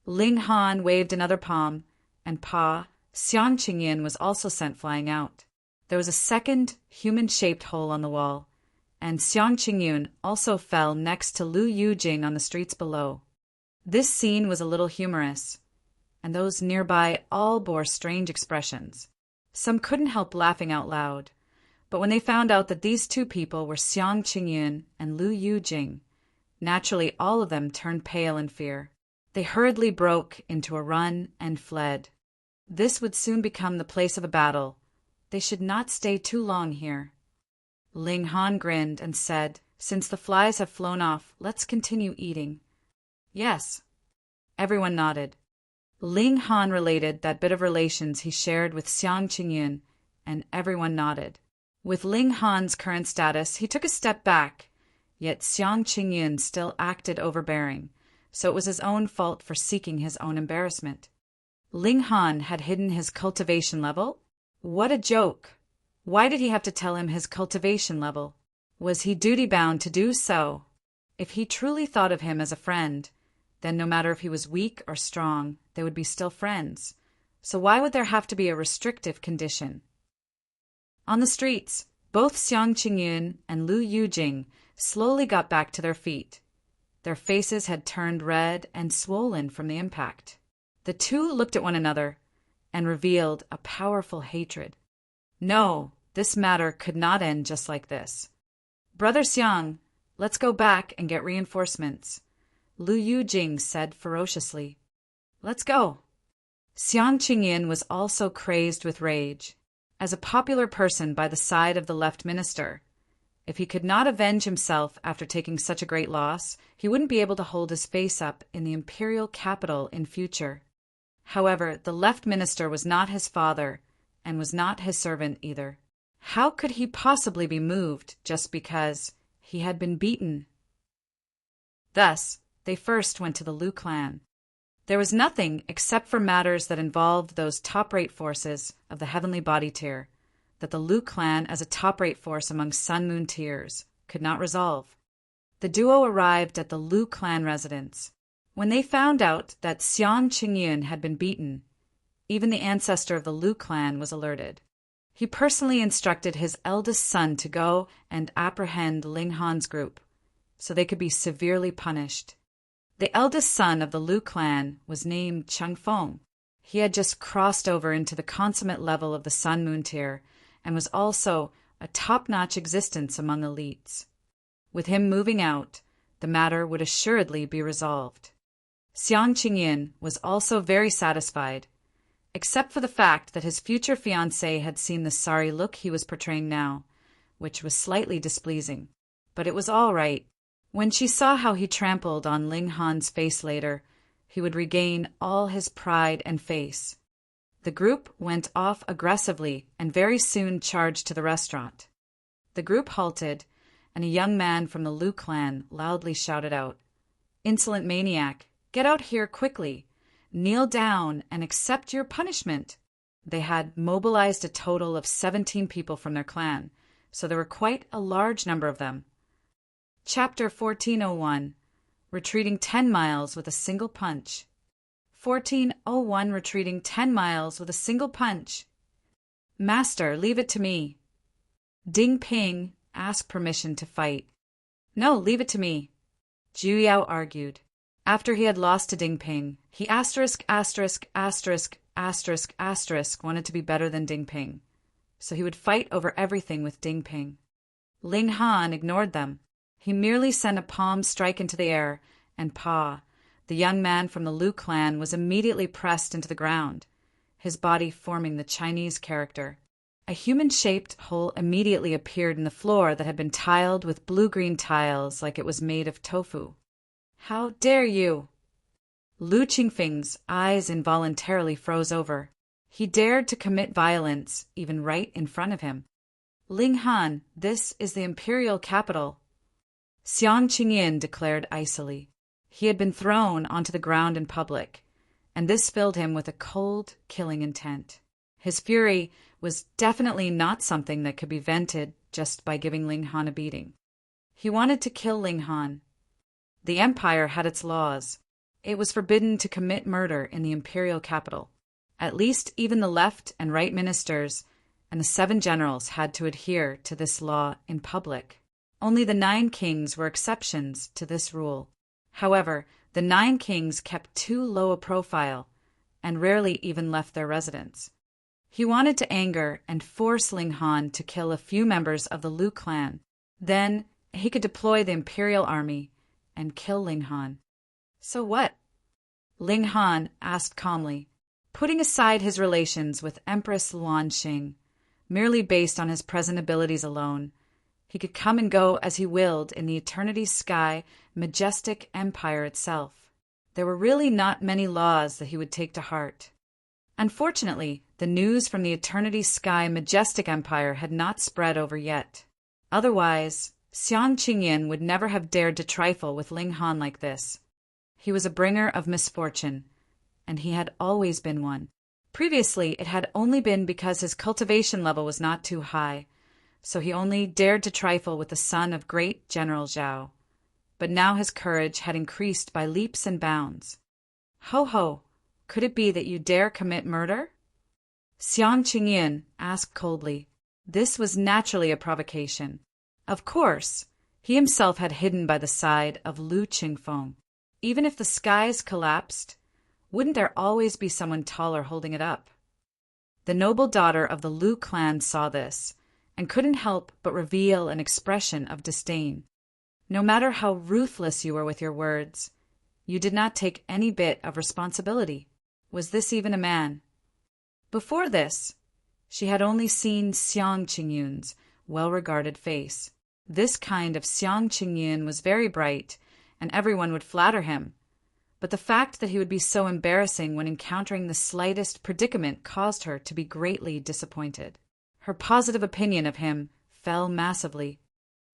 Ling Han waved another palm, and Pa, Xiang Qingyun was also sent flying out. There was a second human-shaped hole on the wall, and Xiang Qingyun also fell next to Lu Yujing on the streets below. This scene was a little humorous, and those nearby all bore strange expressions. Some couldn't help laughing out loud, but when they found out that these two people were Xiang Qingyun and Lu Yujing, naturally all of them turned pale in fear. They hurriedly broke into a run and fled. This would soon become the place of a battle. They should not stay too long here. Ling Han grinned and said, "Since the flies have flown off, let's continue eating." "Yes." Everyone nodded. Ling Han related that bit of relations he shared with Xiang Qingyun, and everyone nodded. With Ling Han's current status, he took a step back, yet Xiang Qingyun still acted overbearing, so it was his own fault for seeking his own embarrassment. Ling Han had hidden his cultivation level? What a joke! Why did he have to tell him his cultivation level? Was he duty-bound to do so? If he truly thought of him as a friend, then no matter if he was weak or strong, they would be still friends. So why would there have to be a restrictive condition? On the streets, both Xiang Qingyun and Lu Yujing slowly got back to their feet. Their faces had turned red and swollen from the impact. The two looked at one another and revealed a powerful hatred. "No, This matter could not end just like this. "Brother Xiang, let's go back and get reinforcements," Lu Yujing said ferociously. "Let's go." Xiang Qingyin was also crazed with rage. As a popular person by the side of the left minister, if he could not avenge himself after taking such a great loss, he wouldn't be able to hold his face up in the imperial capital in future. However, the left minister was not his father and was not his servant either. How could he possibly be moved just because he had been beaten? Thus, they first went to the Lu clan. There was nothing except for matters that involved those top-rate forces of the heavenly body tier that the Lu clan as a top-rate force among Sun Moon tiers could not resolve. The duo arrived at the Lu clan residence. When they found out that Xiang Qingyin had been beaten, even the ancestor of the Lu clan was alerted. He personally instructed his eldest son to go and apprehend Ling Han's group, so they could be severely punished. The eldest son of the Lu clan was named Cheng Feng. He had just crossed over into the consummate level of the Sun Moon tier and was also a top-notch existence among elites. With him moving out, the matter would assuredly be resolved. Xiang Qingyin was also very satisfied, except for the fact that his future fiancée had seen the sorry look he was portraying now, which was slightly displeasing. But it was all right. When she saw how he trampled on Ling Han's face later, he would regain all his pride and face. The group went off aggressively and very soon charged to the restaurant. The group halted, and a young man from the Lu clan loudly shouted out, "Insolent maniac, get out here quickly! Kneel down and accept your punishment." They had mobilized a total of 17 people from their clan, so there were quite a large number of them. Chapter 1401. Retreating 10 miles with a single punch. 1401. Retreating 10 miles with a single punch. "Master, leave it to me." Ding Ping asked permission to fight. "No, leave it to me," Zhu Yao argued. After he had lost to Ding Ping, he wanted to be better than Ding Ping, so he would fight over everything with Ding Ping. Ling Han ignored them. He merely sent a palm strike into the air, and Pa, the young man from the Lu clan, was immediately pressed into the ground, his body forming the Chinese character. A human-shaped hole immediately appeared in the floor that had been tiled with blue-green tiles like it was made of tofu. "How dare you!" Lu Qingfeng's eyes involuntarily froze over. He dared to commit violence, even right in front of him. "Ling Han, this is the imperial capital," Xiang Qingyin declared icily. He had been thrown onto the ground in public, and this filled him with a cold, killing intent. His fury was definitely not something that could be vented just by giving Ling Han a beating. He wanted to kill Ling Han. The empire had its laws. It was forbidden to commit murder in the imperial capital. At least even the left and right ministers and the 7 generals had to adhere to this law in public. Only the 9 kings were exceptions to this rule. However, the 9 kings kept too low a profile and rarely even left their residence. He wanted to anger and force Ling Han to kill a few members of the Lu clan. Then he could deploy the imperial army and kill Ling Han. "So what?" Ling Han asked calmly, putting aside his relations with Empress Luanxing, merely based on his present abilities alone. He could come and go as he willed in the eternity sky majestic empire itself. There were really not many laws that he would take to heart. Unfortunately, the news from the eternity sky majestic empire had not spread over yet. Otherwise, Xiang Qingyin would never have dared to trifle with Ling Han like this. He was a bringer of misfortune, and he had always been one. Previously, it had only been because his cultivation level was not too high, so he only dared to trifle with the son of great General Zhao. But now his courage had increased by leaps and bounds. "Ho ho, could it be that you dare commit murder?" Xiang Qingyin asked coldly. This was naturally a provocation. Of course, he himself had hidden by the side of Lu Qingfeng. Even if the skies collapsed, wouldn't there always be someone taller holding it up? The noble daughter of the Lu clan saw this, and couldn't help but reveal an expression of disdain. No matter how ruthless you were with your words, you did not take any bit of responsibility. Was this even a man? Before this, she had only seen Xiang Qingyun's well-regarded face. This kind of Xiang Qingyun was very bright, and everyone would flatter him. But the fact that he would be so embarrassing when encountering the slightest predicament caused her to be greatly disappointed. Her positive opinion of him fell massively.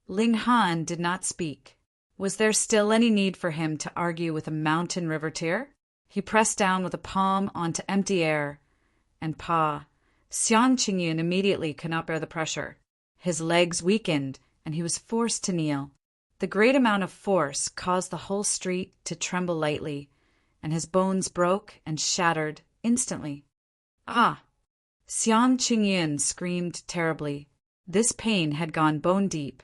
Ling Han did not speak. Was there still any need for him to argue with a mountain riveteer? He pressed down with a palm onto empty air, and Xiang Qingyun immediately could not bear the pressure. His legs weakened, and he was forced to kneel. The great amount of force caused the whole street to tremble lightly, and his bones broke and shattered instantly. Ah! Xiang Qingyun screamed terribly. This pain had gone bone deep.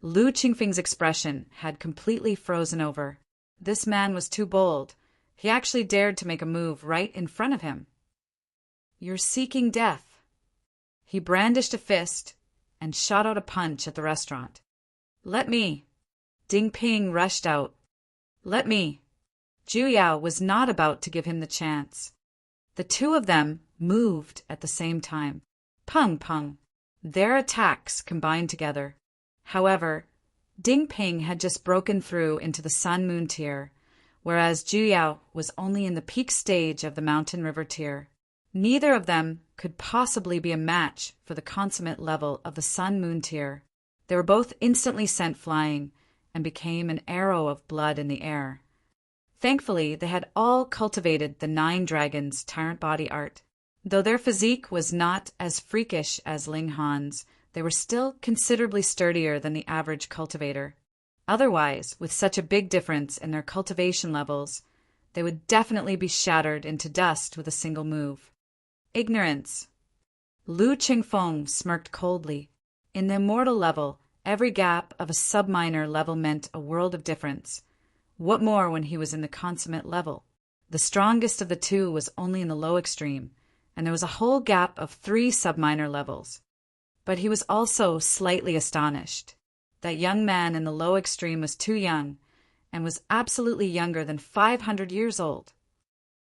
Lu Qingfeng's expression had completely frozen over. This man was too bold. He actually dared to make a move right in front of him. "You're seeking death." He brandished a fist and shot out a punch at the restaurant. "Let me." Ding Ping rushed out. "Let me." Zhu Yao was not about to give him the chance. The two of them moved at the same time. Pung pung. Their attacks combined together. However, Ding Ping had just broken through into the Sun Moon tier, whereas Zhu Yao was only in the peak stage of the Mountain River tier. Neither of them could possibly be a match for the consummate level of the Sun Moon tier. They were both instantly sent flying, and became an arrow of blood in the air. Thankfully, they had all cultivated the 9 Dragons Tyrant Body art. Though their physique was not as freakish as Ling Han's, they were still considerably sturdier than the average cultivator. Otherwise, with such a big difference in their cultivation levels, they would definitely be shattered into dust with a single move. Ignorance. Lu Qingfeng smirked coldly. In the immortal level, every gap of a sub-minor level meant a world of difference. What more when he was in the consummate level? The strongest of the two was only in the low extreme, and there was a whole gap of 3 sub-minor levels. But he was also slightly astonished. That young man in the low extreme was too young, and was absolutely younger than 500 years old.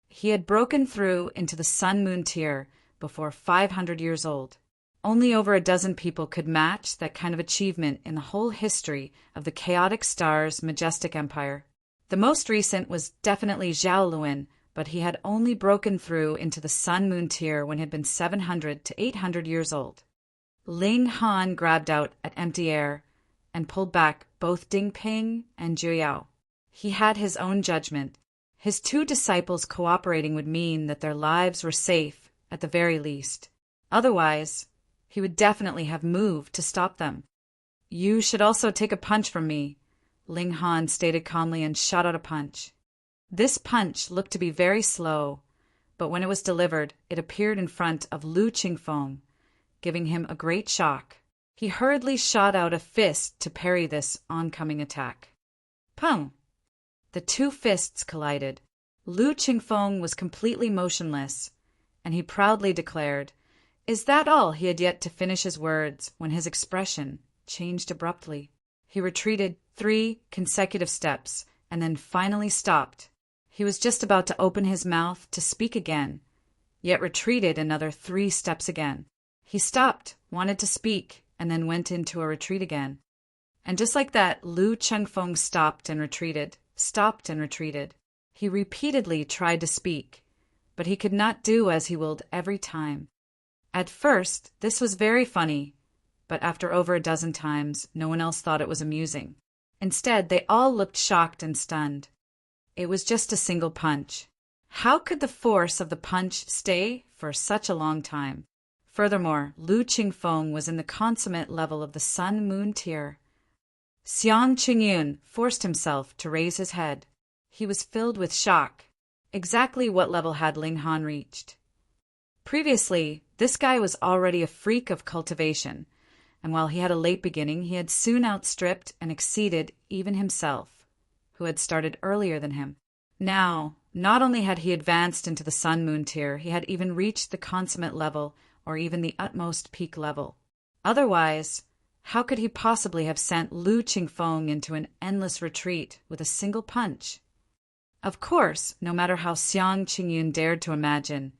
He had broken through into the Sun Moon tier before 500 years old. Only over a dozen people could match that kind of achievement in the whole history of the Chaotic Star's majestic empire. The most recent was definitely Zhao Luan, but he had only broken through into the Sun Moon tier when he had been 700 to 800 years old. Ling Han grabbed out at empty air and pulled back both Ding Ping and Zhu Yao. He had his own judgment. His 2 disciples cooperating would mean that their lives were safe, at the very least. Otherwise, he would definitely have moved to stop them. "You should also take a punch from me," Ling Han stated calmly and shot out a punch. This punch looked to be very slow, but when it was delivered, it appeared in front of Lu Qingfeng, giving him a great shock. He hurriedly shot out a fist to parry this oncoming attack. Pung! The 2 fists collided. Lu Qingfeng was completely motionless, and he proudly declared, "Is that all?" He had yet to finish his words when his expression changed abruptly. He retreated 3 consecutive steps and then finally stopped. He was just about to open his mouth to speak again, yet retreated another 3 steps again. He stopped, wanted to speak, and then went into a retreat again. And just like that, Lu Qingfeng stopped and retreated, stopped and retreated. He repeatedly tried to speak, but he could not do as he willed every time. At first, this was very funny, but after over a dozen times, no one else thought it was amusing. Instead, they all looked shocked and stunned. It was just a single punch. How could the force of the punch stay for such a long time? Furthermore, Lu Qingfeng was in the consummate level of the Sun Moon tier. Xiang Qingyun forced himself to raise his head. He was filled with shock. Exactly what level had Ling Han reached? Previously, this guy was already a freak of cultivation, and while he had a late beginning, he had soon outstripped and exceeded even himself, who had started earlier than him. Now, not only had he advanced into the Sun Moon tier, he had even reached the consummate level, or even the utmost peak level. Otherwise, how could he possibly have sent Lu Qingfeng into an endless retreat with a single punch? Of course, no matter how Xiang Qingyun dared to imagine,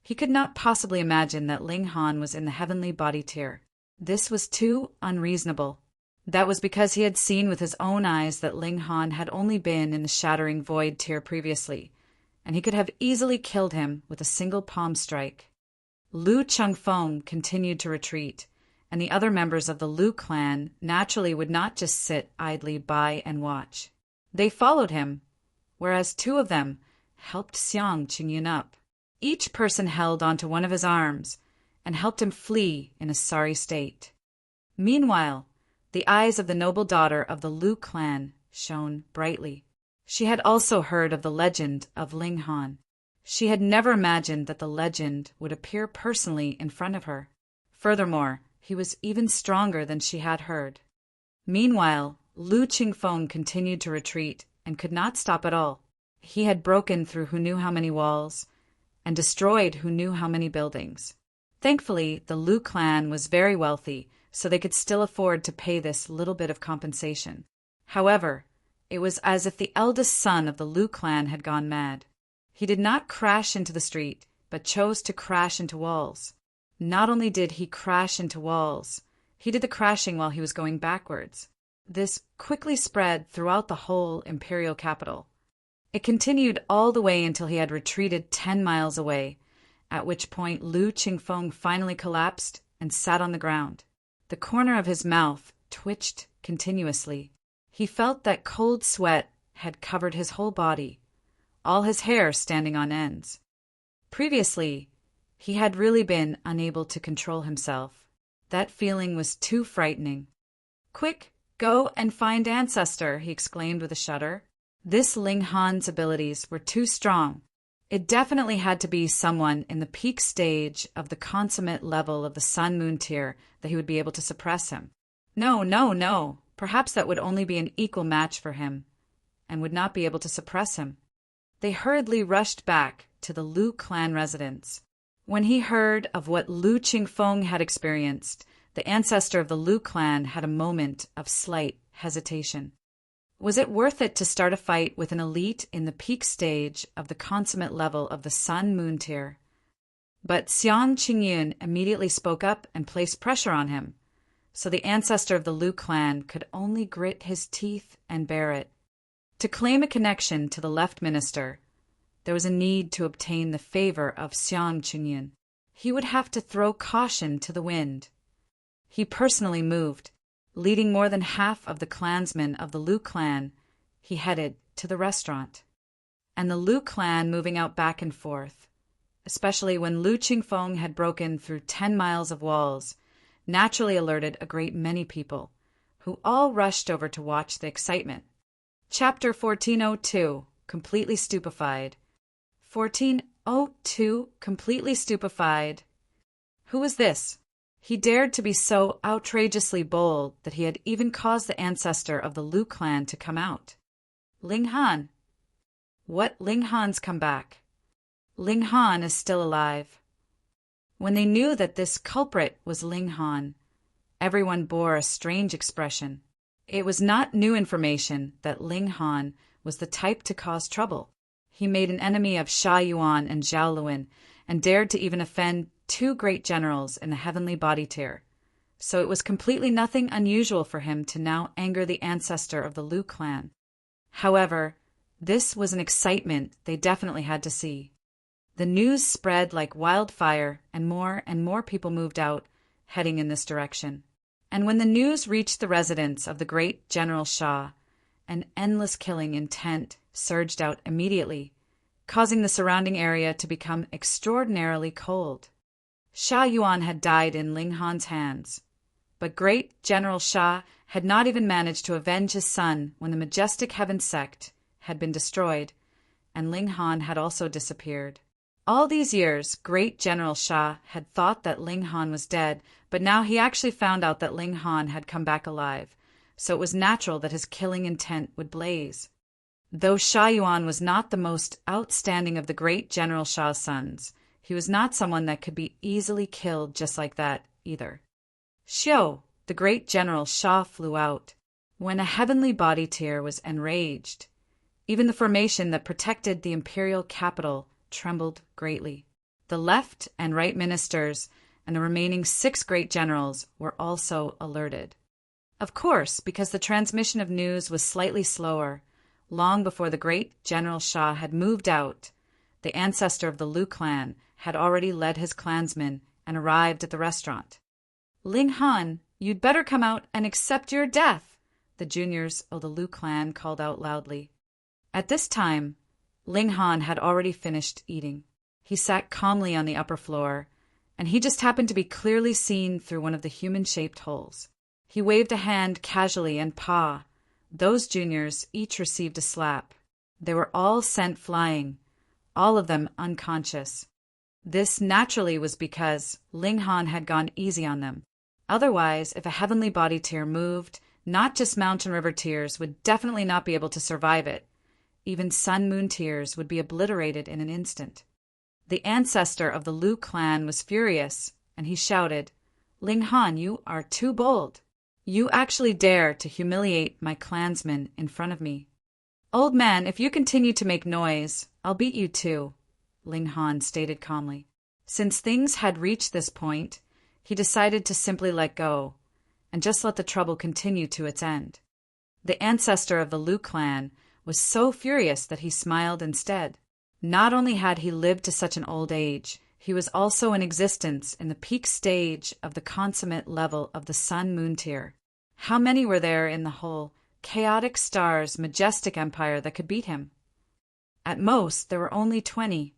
he could not possibly imagine that Ling Han was in the heavenly body tier. This was too unreasonable. That was because he had seen with his own eyes that Ling Han had only been in the shattering void tier previously, and he could have easily killed him with a single palm strike. Lu Chengfeng continued to retreat, and the other members of the Lu clan naturally would not just sit idly by and watch. They followed him, whereas two of them helped Xiang Qingyun up. Each person held onto one of his arms and helped him flee in a sorry state. Meanwhile, the eyes of the noble daughter of the Lu clan shone brightly. She had also heard of the legend of Ling Han. She had never imagined that the legend would appear personally in front of her. Furthermore, he was even stronger than she had heard. Meanwhile, Lu Qingfeng continued to retreat and could not stop at all. He had broken through who knew how many walls and destroyed who knew how many buildings. Thankfully, the Lu clan was very wealthy, so they could still afford to pay this little bit of compensation. However, it was as if the eldest son of the Lu clan had gone mad. He did not crash into the street, but chose to crash into walls. Not only did he crash into walls, he did the crashing while he was going backwards. This quickly spread throughout the whole imperial capital. It continued all the way until he had retreated 10 miles away, at which point Lu Qingfeng finally collapsed and sat on the ground. The corner of his mouth twitched continuously. He felt that cold sweat had covered his whole body, all his hair standing on ends. Previously, he had really been unable to control himself. That feeling was too frightening. "Quick, go and find Ancestor," he exclaimed with a shudder. This Ling Han's abilities were too strong. It definitely had to be someone in the peak stage of the consummate level of the Sun-Moon tier that he would be able to suppress him. No. Perhaps that would only be an equal match for him, and would not be able to suppress him. They hurriedly rushed back to the Lu clan residence. When he heard of what Lu Qingfeng had experienced, the ancestor of the Lu clan had a moment of slight hesitation. Was it worth it to start a fight with an elite in the peak stage of the consummate level of the Sun-Moon tier? But Xiang Qingyun immediately spoke up and placed pressure on him, so the ancestor of the Lu clan could only grit his teeth and bear it. To claim a connection to the left minister, there was a need to obtain the favor of Xiang Qingyun. He would have to throw caution to the wind. He personally moved. Leading more than half of the clansmen of the Lu clan, he headed to the restaurant. And the Lu clan moving out back and forth, especially when Lu Qingfeng had broken through 10 miles of walls, naturally alerted a great many people, who all rushed over to watch the excitement. Chapter 1402, Completely Stupefied. 1402, Completely Stupefied. Who was this? He dared to be so outrageously bold that he had even caused the ancestor of the Lu clan to come out. Ling Han. What? Ling Han's come back. Ling Han is still alive. When they knew that this culprit was Ling Han, everyone bore a strange expression. It was not new information that Ling Han was the type to cause trouble. He made an enemy of Sha Yuan and Zhao Luan, and dared to even offend 2 great generals in the heavenly body tier. So it was completely nothing unusual for him to now anger the ancestor of the Lu clan. However, this was an excitement they definitely had to see. The news spread like wildfire, and more people moved out, heading in this direction. And when the news reached the residence of the great General Sha, an endless killing intent surged out immediately, causing the surrounding area to become extraordinarily cold. Sha Yuan had died in Ling Han's hands, but great General Sha had not even managed to avenge his son when the majestic heaven sect had been destroyed, and Ling Han had also disappeared. All these years, great General Sha had thought that Ling Han was dead, but now he actually found out that Ling Han had come back alive, so it was natural that his killing intent would blaze. Though Sha Yuan was not the most outstanding of the great General Sha's sons, he was not someone that could be easily killed just like that, either. Xiao, the great general Sha, flew out. When a heavenly body tier was enraged, even the formation that protected the imperial capital trembled greatly. The left and right ministers and the remaining 6 great generals were also alerted. Of course, because the transmission of news was slightly slower, long before the great General Sha had moved out, the ancestor of the Liu clan had already led his clansmen and arrived at the restaurant. "Ling Han, you'd better come out and accept your death," the juniors of the Liu clan called out loudly. At this time, Ling Han had already finished eating. He sat calmly on the upper floor, and he just happened to be clearly seen through one of the human-shaped holes. He waved a hand casually, and those juniors each received a slap. They were all sent flying, all of them unconscious. This naturally was because Ling Han had gone easy on them. Otherwise, if a heavenly body tier moved, not just mountain river tiers would definitely not be able to survive it. Even sun moon tiers would be obliterated in an instant. The ancestor of the Liu clan was furious, and he shouted, "Ling Han, you are too bold. You actually dare to humiliate my clansmen in front of me." "Old man, if you continue to make noise, I'll beat you too," Ling Han stated calmly. Since things had reached this point, he decided to simply let go, and just let the trouble continue to its end. The ancestor of the Liu clan was so furious that he smiled instead. Not only had he lived to such an old age, he was also in existence in the peak stage of the consummate level of the sun-moon tier. How many were there in the whole chaotic stars majestic empire that could beat him? At most, there were only 20.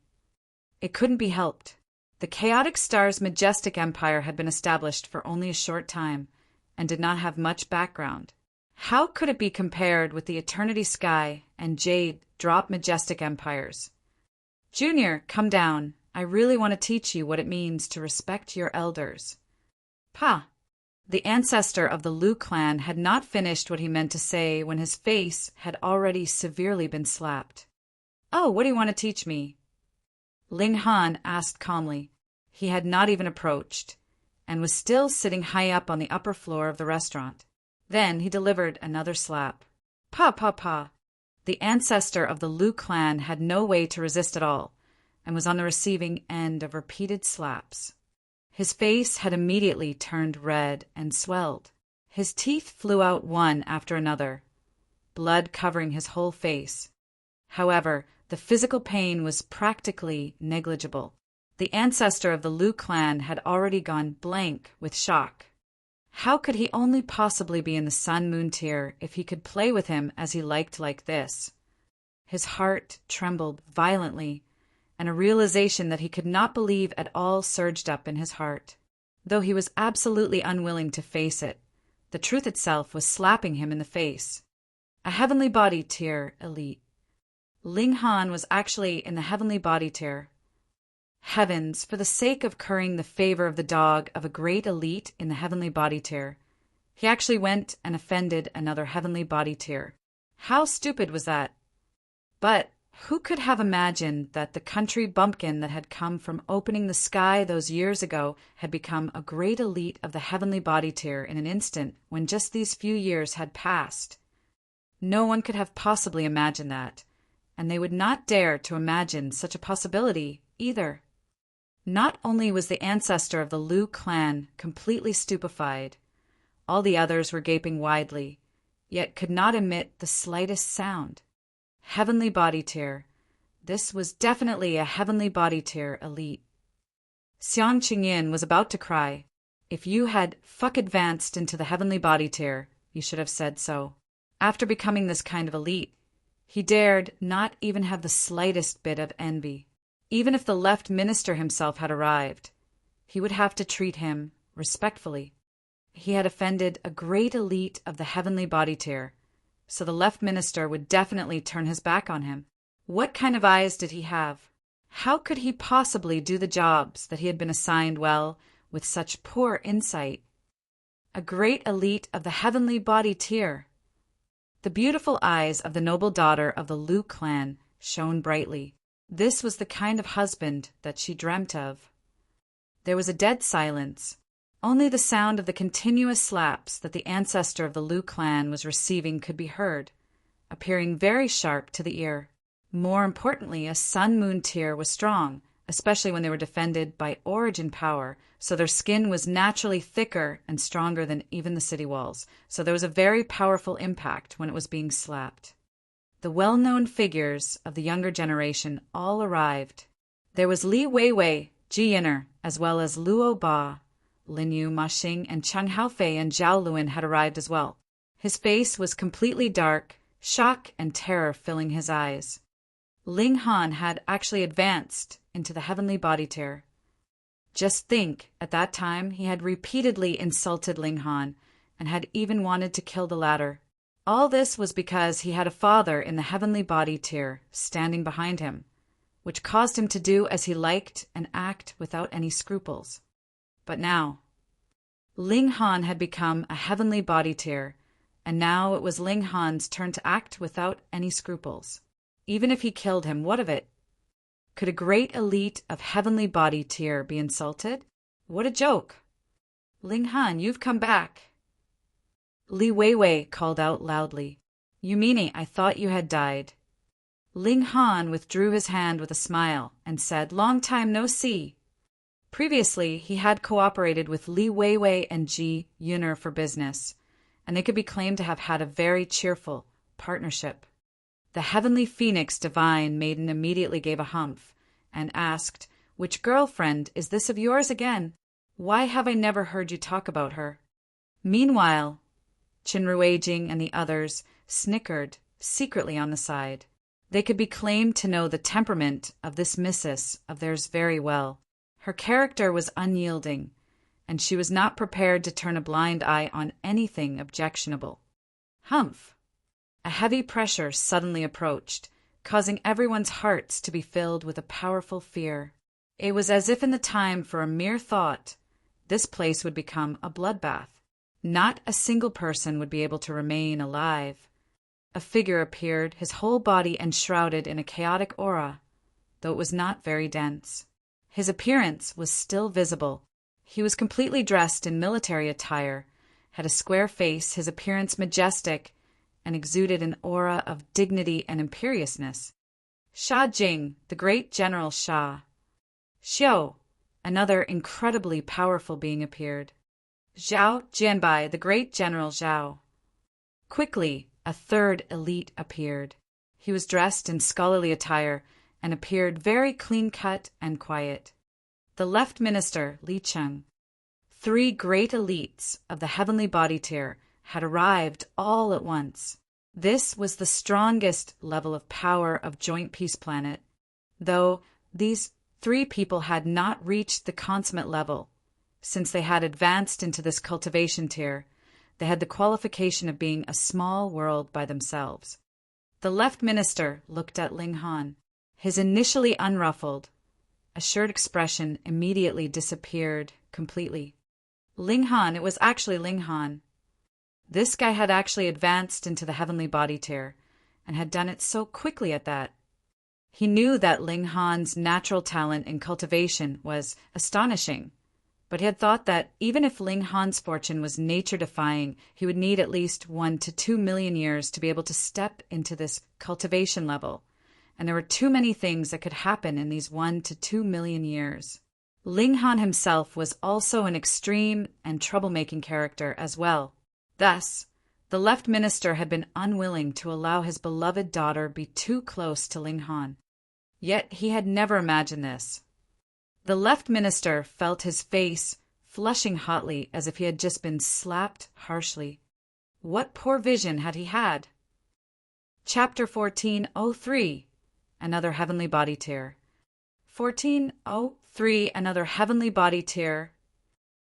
It couldn't be helped. The chaotic stars majestic empire had been established for only a short time and did not have much background. How could it be compared with the Eternity Sky and Jade Drop majestic empires? "Junior, come down. I really want to teach you what it means to respect your elders." The ancestor of the Liu clan had not finished what he meant to say when his face had already severely been slapped. "Oh, what do you want to teach me?" Ling Han asked calmly. He had not even approached, and was still sitting high up on the upper floor of the restaurant. Then he delivered another slap. Pa. The ancestor of the Liu clan had no way to resist at all, and was on the receiving end of repeated slaps. His face had immediately turned red and swelled. His teeth flew out one after another, blood covering his whole face. However, the physical pain was practically negligible. The ancestor of the Liu clan had already gone blank with shock. How could he only possibly be in the sun-moon tier if he could play with him as he liked like this? His heart trembled violently, and a realization that he could not believe at all surged up in his heart. Though he was absolutely unwilling to face it, the truth itself was slapping him in the face. A heavenly body tier elite. Ling Han was actually in the heavenly body tier. Heavens, for the sake of currying the favor of the dog of a great elite in the heavenly body tier, he actually went and offended another heavenly body tier. How stupid was that? But who could have imagined that the country bumpkin that had come from opening the sky those years ago had become a great elite of the heavenly body tier in an instant when just these few years had passed? No one could have possibly imagined that, and they would not dare to imagine such a possibility either. Not only was the ancestor of the Liu clan completely stupefied, all the others were gaping widely, yet could not emit the slightest sound. Heavenly body tier. This was definitely a heavenly body tier elite. Xiang Qingyin was about to cry. If you had advanced into the heavenly body tier, you should have said so. After becoming this kind of elite, he dared not even have the slightest bit of envy. Even if the left minister himself had arrived, he would have to treat him respectfully. He had offended a great elite of the heavenly body tier, so the left minister would definitely turn his back on him. What kind of eyes did he have? How could he possibly do the jobs that he had been assigned well with such poor insight? A great elite of the heavenly body tier. The beautiful eyes of the noble daughter of the Liu clan shone brightly. This was the kind of husband that she dreamt of. There was a dead silence. Only the sound of the continuous slaps that the ancestor of the Liu clan was receiving could be heard, appearing very sharp to the ear. More importantly, a sun-moon tier was strong, especially when they were defended by origin power, so their skin was naturally thicker and stronger than even the city walls, so there was a very powerful impact when it was being slapped. The well-known figures of the younger generation all arrived. There was Li Weiwei, Ji Yin'er, as well as Luo Ba. Lin Yu, Ma Xing, and Cheng Haofei and Zhao Luan had arrived as well. His face was completely dark, shock and terror filling his eyes. Ling Han had actually advanced into the heavenly body tier. Just think, at that time he had repeatedly insulted Ling Han and had even wanted to kill the latter. All this was because he had a father in the heavenly body tier standing behind him, which caused him to do as he liked and act without any scruples. But now, Ling Han had become a heavenly body tier, and now it was Ling Han's turn to act without any scruples. Even if he killed him, what of it? Could a great elite of heavenly body tier be insulted? What a joke! Ling Han, you've come back. Li Weiwei called out loudly. You meanie, I thought you had died. Ling Han withdrew his hand with a smile and said, Long time no see. Previously, he had cooperated with Li Weiwei and Ji Yin'er for business, and they could be claimed to have had a very cheerful partnership. The heavenly phoenix divine maiden immediately gave a humph and asked, Which girlfriend is this of yours again? Why have I never heard you talk about her? Meanwhile, Qinrui Jing and the others snickered secretly on the side. They could be claimed to know the temperament of this missus of theirs very well. Her character was unyielding, and she was not prepared to turn a blind eye on anything objectionable. Humph! A heavy pressure suddenly approached, causing everyone's hearts to be filled with a powerful fear. It was as if in the time for a mere thought, this place would become a bloodbath. Not a single person would be able to remain alive. A figure appeared, his whole body enshrouded in a chaotic aura, though it was not very dense. His appearance was still visible. He was completely dressed in military attire, had a square face, his appearance majestic, and exuded an aura of dignity and imperiousness. Sha Jing, the great General Sha. Xiao, another incredibly powerful being appeared. Zhao Jianbai, the great General Zhao. Quickly, a third elite appeared. He was dressed in scholarly attire and appeared very clean-cut and quiet. The left minister, Li Cheng. 3 great elites of the heavenly body tier had arrived all at once. This was the strongest level of power of Joint Peace Planet, though these 3 people had not reached the consummate level. Since they had advanced into this cultivation tier, they had the qualification of being a small world by themselves. The left minister looked at Ling Han. His initially unruffled, assured expression immediately disappeared completely. Ling Han, it was actually Ling Han. This guy had actually advanced into the heavenly body tier, and had done it so quickly at that. He knew that Ling Han's natural talent in cultivation was astonishing, but he had thought that even if Ling Han's fortune was nature-defying, he would need at least 1 to 2 million years to be able to step into this cultivation level, and there were too many things that could happen in these 1 to 2 million years. Ling Han himself was also an extreme and troublemaking character as well. Thus, the left minister had been unwilling to allow his beloved daughter be too close to Ling Han. Yet he had never imagined this. The left minister felt his face flushing hotly as if he had just been slapped harshly. What poor vision had he had? Chapter 1403. Another heavenly body tier. 1403. Another heavenly body tier.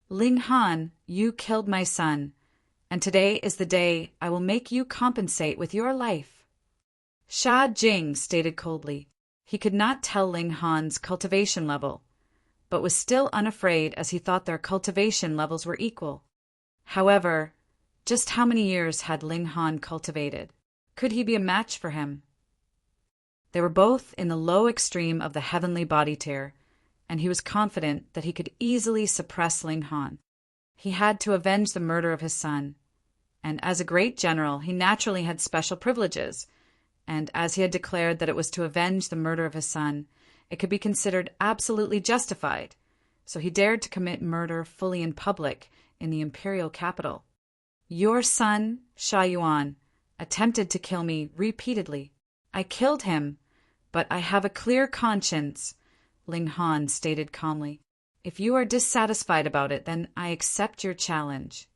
Ling Han, you killed my son, and today is the day I will make you compensate with your life. Sha Jing stated coldly. He could not tell Ling Han's cultivation level, but was still unafraid as he thought their cultivation levels were equal. However, just how many years had Ling Han cultivated? Could he be a match for him? They were both in the low extreme of the heavenly body tier, and he was confident that he could easily suppress Ling Han. He had to avenge the murder of his son. And as a great general, he naturally had special privileges. And as he had declared that it was to avenge the murder of his son, it could be considered absolutely justified. So he dared to commit murder fully in public in the imperial capital. Your son, Sha Yuan, attempted to kill me repeatedly. I killed him, but I have a clear conscience, Ling Han stated calmly. If you are dissatisfied about it, then I accept your challenge.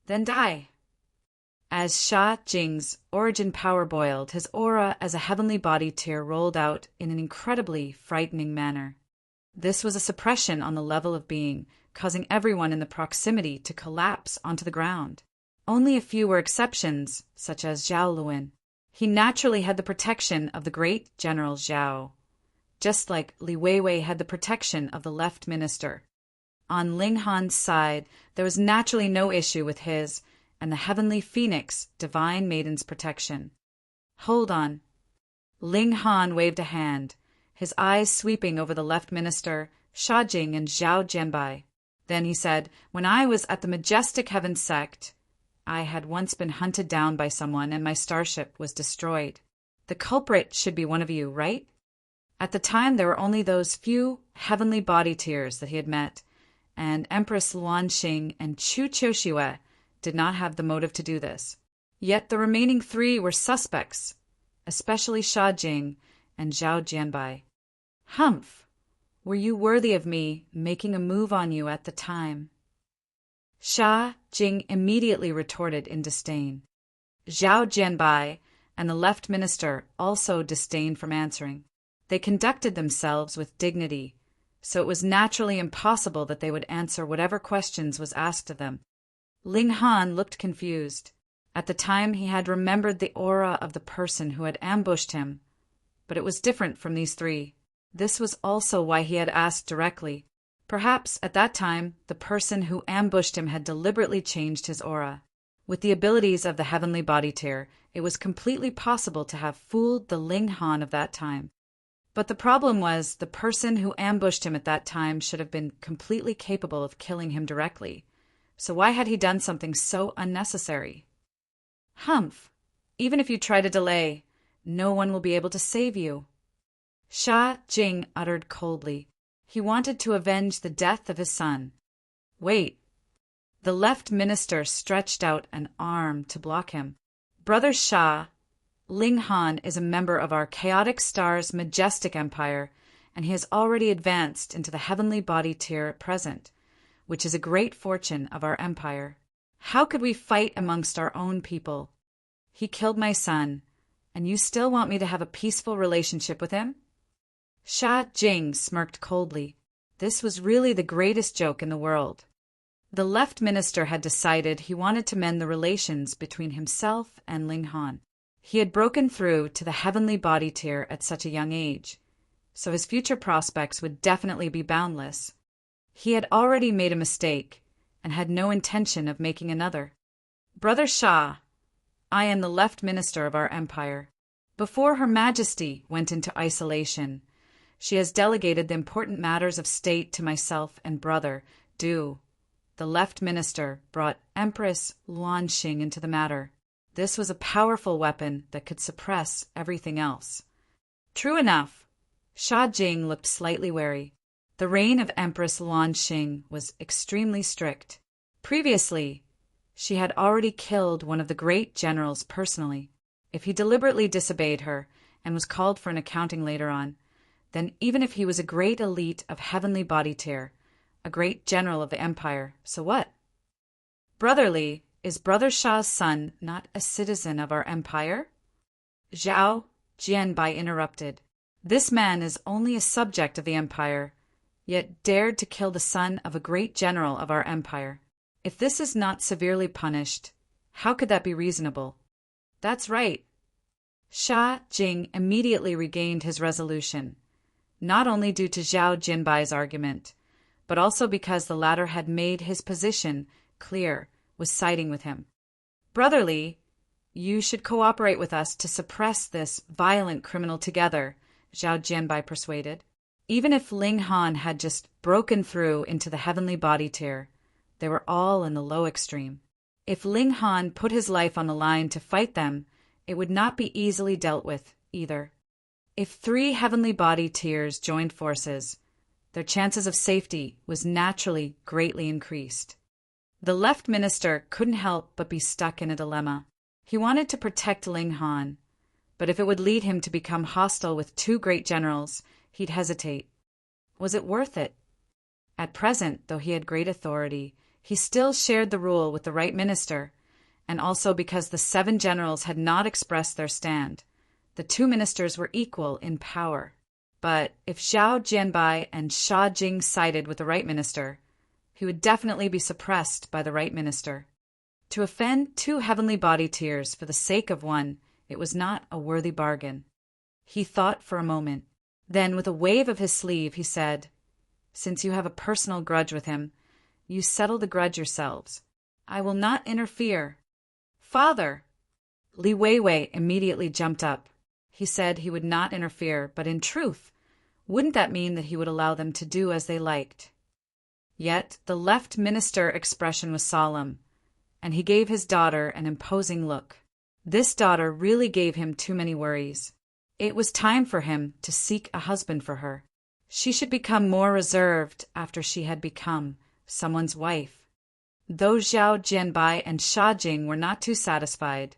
Then die. As Sha Jing's origin power boiled, his aura as a heavenly body tear rolled out in an incredibly frightening manner. This was a suppression on the level of being, causing everyone in the proximity to collapse onto the ground. Only a few were exceptions, such as Zhao Luan. He naturally had the protection of the great General Zhao, just like Li Weiwei had the protection of the left minister. On Ling Han's side, there was naturally no issue with his and the heavenly phoenix, divine maiden's protection. Hold on. Ling Han waved a hand, his eyes sweeping over the left minister, Sha Jing and Zhao Jianbai. Then he said, when I was at the majestic heaven sect, I had once been hunted down by someone and my starship was destroyed. The culprit should be one of you, right? At the time, there were only those few heavenly body tears that he had met, and Empress Luan Xing and Chu Qiuxue did not have the motive to do this. Yet the remaining three were suspects, especially Sha Jing and Zhao Jianbai. Humph! Were you worthy of me making a move on you at the time? Sha Jing immediately retorted in disdain. Zhao Jianbai and the left minister also disdained from answering. They conducted themselves with dignity, so it was naturally impossible that they would answer whatever questions was asked of them. Ling Han looked confused. At the time, he had remembered the aura of the person who had ambushed him, but it was different from these three. This was also why he had asked directly. Perhaps, at that time, the person who ambushed him had deliberately changed his aura. With the abilities of the heavenly body tear, it was completely possible to have fooled the Ling Han of that time. But the problem was, the person who ambushed him at that time should have been completely capable of killing him directly. So why had he done something so unnecessary? Humph! Even if you try to delay, no one will be able to save you. Sha Jing uttered coldly. He wanted to avenge the death of his son. Wait. The left minister stretched out an arm to block him. Brother Sha, Ling Han is a member of our chaotic star's majestic empire, and he has already advanced into the heavenly body tier at present, which is a great fortune of our empire. How could we fight amongst our own people? He killed my son, and you still want me to have a peaceful relationship with him? Sha Jing smirked coldly. This was really the greatest joke in the world. The left minister had decided he wanted to mend the relations between himself and Ling Han. He had broken through to the heavenly body tier at such a young age, so his future prospects would definitely be boundless. He had already made a mistake and had no intention of making another. Brother Sha, I am the left minister of our empire. Before Her Majesty went into isolation, she has delegated the important matters of state to myself and brother, Du. The left minister brought Empress Luan Xing into the matter. This was a powerful weapon that could suppress everything else. True enough. Sha Jing looked slightly wary. The reign of Empress Luan Xing was extremely strict. Previously, she had already killed one of the great generals personally. If he deliberately disobeyed her and was called for an accounting later on, then even if he was a great elite of heavenly body tier, a great general of the empire, so what? Brotherly, is Brother Sha's son not a citizen of our empire? Zhao Jianbai interrupted. This man is only a subject of the empire, yet dared to kill the son of a great general of our empire. If this is not severely punished, how could that be reasonable? That's right. Sha Jing immediately regained his resolution, not only due to Zhao Jianbai's argument, but also because the latter had made his position clear, was siding with him. Brotherly, you should cooperate with us to suppress this violent criminal together, Zhao Jianbai persuaded. Even if Ling Han had just broken through into the heavenly body tier, They were all in the low extreme. If Ling Han put his life on the line to fight them, it would not be easily dealt with, either. If 3 heavenly body tiers joined forces, their chances of safety was naturally greatly increased. The left minister couldn't help but be stuck in a dilemma. He wanted to protect Ling Han, but if it would lead him to become hostile with 2 great generals, he'd hesitate. Was it worth it? At present, though he had great authority, he still shared the rule with the right minister, and also because the 7 generals had not expressed their stand. The 2 ministers were equal in power. But if Zhao Jianbai and Sha Jing sided with the right minister, he would definitely be suppressed by the right minister. To offend 2 heavenly body tiers for the sake of one, it was not a worthy bargain. He thought for a moment. Then, with a wave of his sleeve, he said, "Since you have a personal grudge with him, you settle the grudge yourselves. I will not interfere." "Father!" Li Weiwei immediately jumped up. He said he would not interfere, but in truth, wouldn't that mean that he would allow them to do as they liked? Yet the left minister expression was solemn, and he gave his daughter an imposing look. This daughter really gave him too many worries. It was time for him to seek a husband for her. She should become more reserved after she had become someone's wife. Though Zhao Jianbai and Sha Jing were not too satisfied,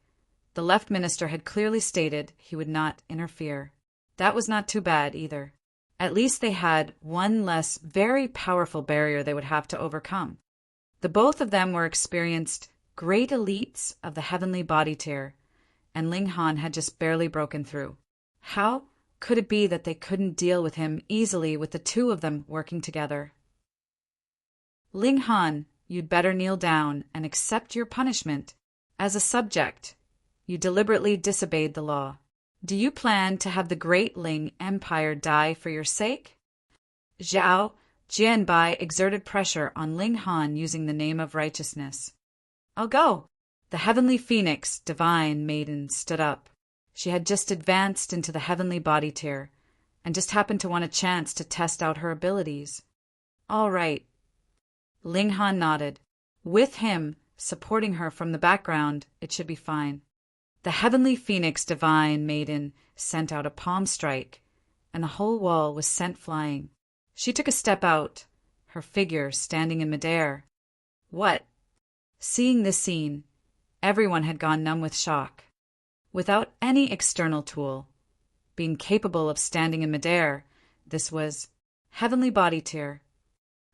the left minister had clearly stated he would not interfere. That was not too bad either. At least they had one less very powerful barrier they would have to overcome. The both of them were experienced great elites of the heavenly body tier, and Ling Han had just barely broken through. How could it be that they couldn't deal with him easily with the 2 of them working together? "Ling Han, you'd better kneel down and accept your punishment. As a subject, you deliberately disobeyed the law. Do you plan to have the great Ling Empire die for your sake?" Zhao Jianbai exerted pressure on Ling Han using the name of righteousness. "I'll go." The heavenly phoenix, divine maiden, stood up. She had just advanced into the heavenly body tier, and just happened to want a chance to test out her abilities. "All right." Ling Han nodded. With him supporting her from the background, it should be fine. The heavenly phoenix divine maiden sent out a palm strike, and the whole wall was sent flying. She took a step out, her figure standing in midair. What? Seeing this scene, everyone had gone numb with shock. Without any external tool, being capable of standing in midair, this was heavenly body tier.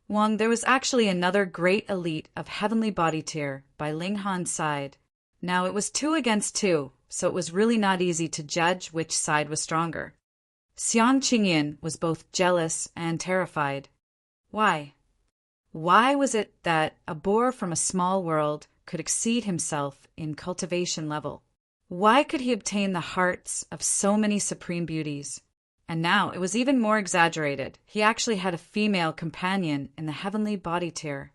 Wang, there was actually another great elite of heavenly body tier by Ling Han's side. Now it was 2 against 2, so it was really not easy to judge which side was stronger. Xiang Qingyan was both jealous and terrified. Why? Why was it that a boar from a small world could exceed himself in cultivation level? Why could he obtain the hearts of so many supreme beauties? And now it was even more exaggerated. He actually had a female companion in the heavenly body tier.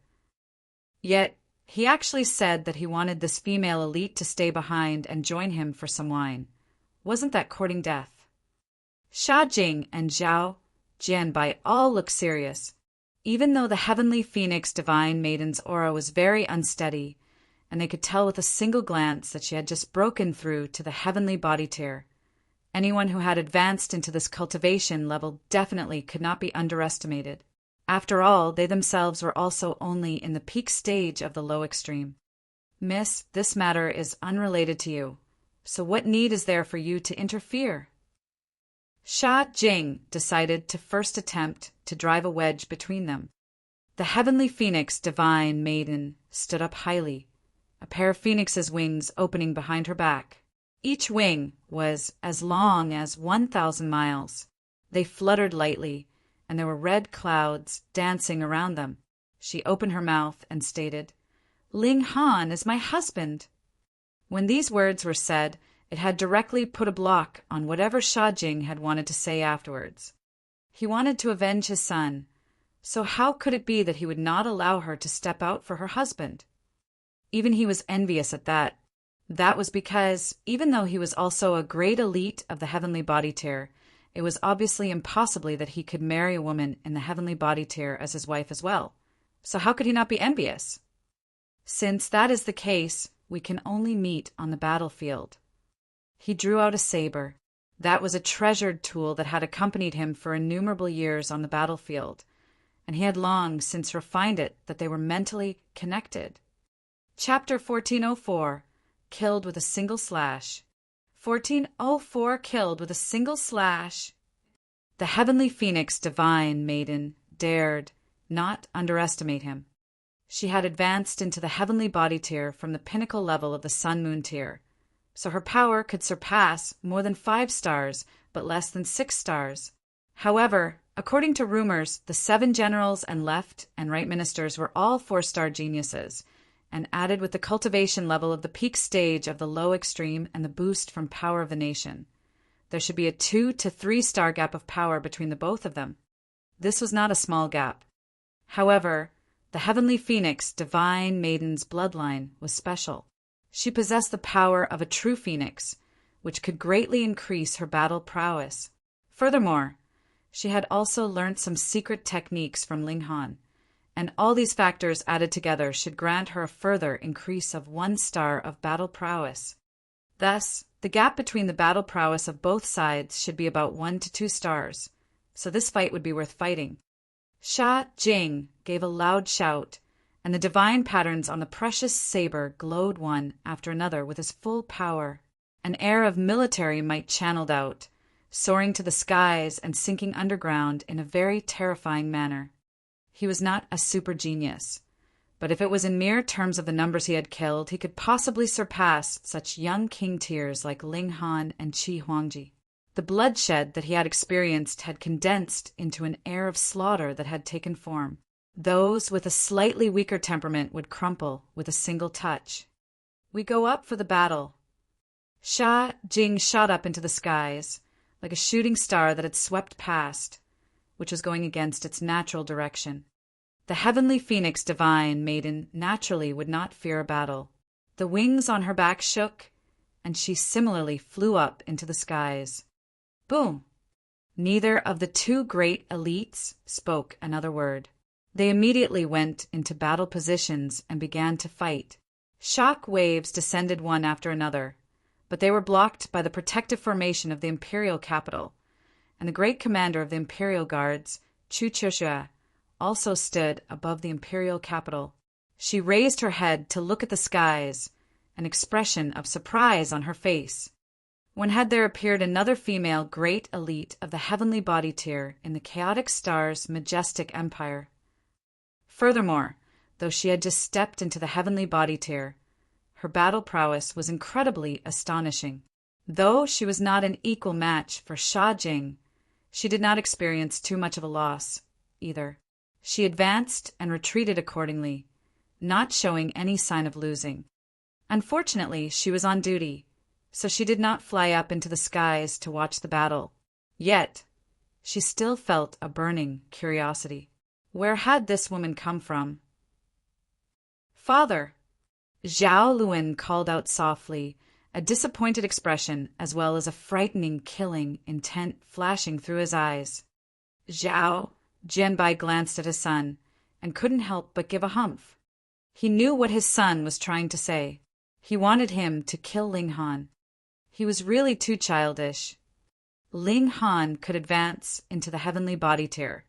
Yet he actually said that he wanted this female elite to stay behind and join him for some wine. Wasn't that courting death? Sha Jing and Zhao Jianbai all looked serious, even though the heavenly phoenix divine maiden's aura was very unsteady, and they could tell with a single glance that she had just broken through to the heavenly body tier. Anyone who had advanced into this cultivation level definitely could not be underestimated. After all, they themselves were also only in the peak stage of the low extreme. Miss, this matter is unrelated to you, so what need is there for you to interfere? Sha Jing decided to first attempt to drive a wedge between them. The heavenly phoenix divine maiden stood up highly, a pair of phoenix's wings opening behind her back. Each wing was as long as 1,000 miles. They fluttered lightly, and there were red clouds dancing around them. She opened her mouth and stated, "Ling Han is my husband." When these words were said, it had directly put a block on whatever Sha Jing had wanted to say afterwards. He wanted to avenge his son, so how could it be that he would not allow her to step out for her husband? Even he was envious at that. That was because, even though he was also a great elite of the heavenly body tier, it was obviously impossible that he could marry a woman in the heavenly body tier as his wife as well. so how could he not be envious? Since that is the case, we can only meet on the battlefield. He drew out a saber. That was a treasured tool that had accompanied him for innumerable years on the battlefield, and he had long since refined it that they were mentally connected. Chapter 1404. Killed with a single slash. 1404. Killed with a single slash. The heavenly phoenix, divine maiden, dared not underestimate him. She had advanced into the heavenly body tier from the pinnacle level of the sun-moon tier, so her power could surpass more than 5 stars, but less than 6 stars. However, according to rumors, the 7 generals and left and right ministers were all 4-star geniuses, and added with the cultivation level of the peak stage of the low extreme and the boost from power of the nation. There should be a 2 to 3 star gap of power between the both of them. This was not a small gap. However, the heavenly phoenix, divine maiden's bloodline, was special. She possessed the power of a true phoenix, which could greatly increase her battle prowess. Furthermore, she had also learnt some secret techniques from Ling Han, and all these factors added together should grant her a further increase of 1 star of battle prowess. Thus, the gap between the battle prowess of both sides should be about 1 to 2 stars, so this fight would be worth fighting. Sha Jing gave a loud shout, and the divine patterns on the precious saber glowed one after another with his full power. An air of military might channeled out, soaring to the skies and sinking underground in a very terrifying manner. He was not a super genius, but if it was in mere terms of the numbers he had killed, he could possibly surpass such young king tiers like Ling Han and Qi Huangji. The bloodshed that he had experienced had condensed into an air of slaughter that had taken form. Those with a slightly weaker temperament would crumple with a single touch. We go up for the battle. Sha Jing shot up into the skies, like a shooting star that had swept past, which was going against its natural direction. The heavenly phoenix, divine maiden, naturally would not fear a battle. The wings on her back shook, and she similarly flew up into the skies. Boom! Neither of the 2 great elites spoke another word. They immediately went into battle positions and began to fight. Shock waves descended one after another, but they were blocked by the protective formation of the imperial capital, and the great commander of the imperial guards, Chu Chishua, also stood above the imperial capital. She raised her head to look at the skies, an expression of surprise on her face. When had there appeared another female great elite of the heavenly body tier in the chaotic star's majestic empire? Furthermore, though she had just stepped into the heavenly body tier, her battle prowess was incredibly astonishing. Though she was not an equal match for Sha Jing, she did not experience too much of a loss, either. She advanced and retreated accordingly, not showing any sign of losing. Unfortunately, she was on duty, so she did not fly up into the skies to watch the battle. Yet, she still felt a burning curiosity. Where had this woman come from? Father! Zhao Luan called out softly, a disappointed expression as well as a frightening, killing intent flashing through his eyes. Zhao! Jianbai glanced at his son and couldn't help but give a humph. He knew what his son was trying to say. He wanted him to kill Ling Han. He was really too childish. Ling Han could advance into the heavenly body tier.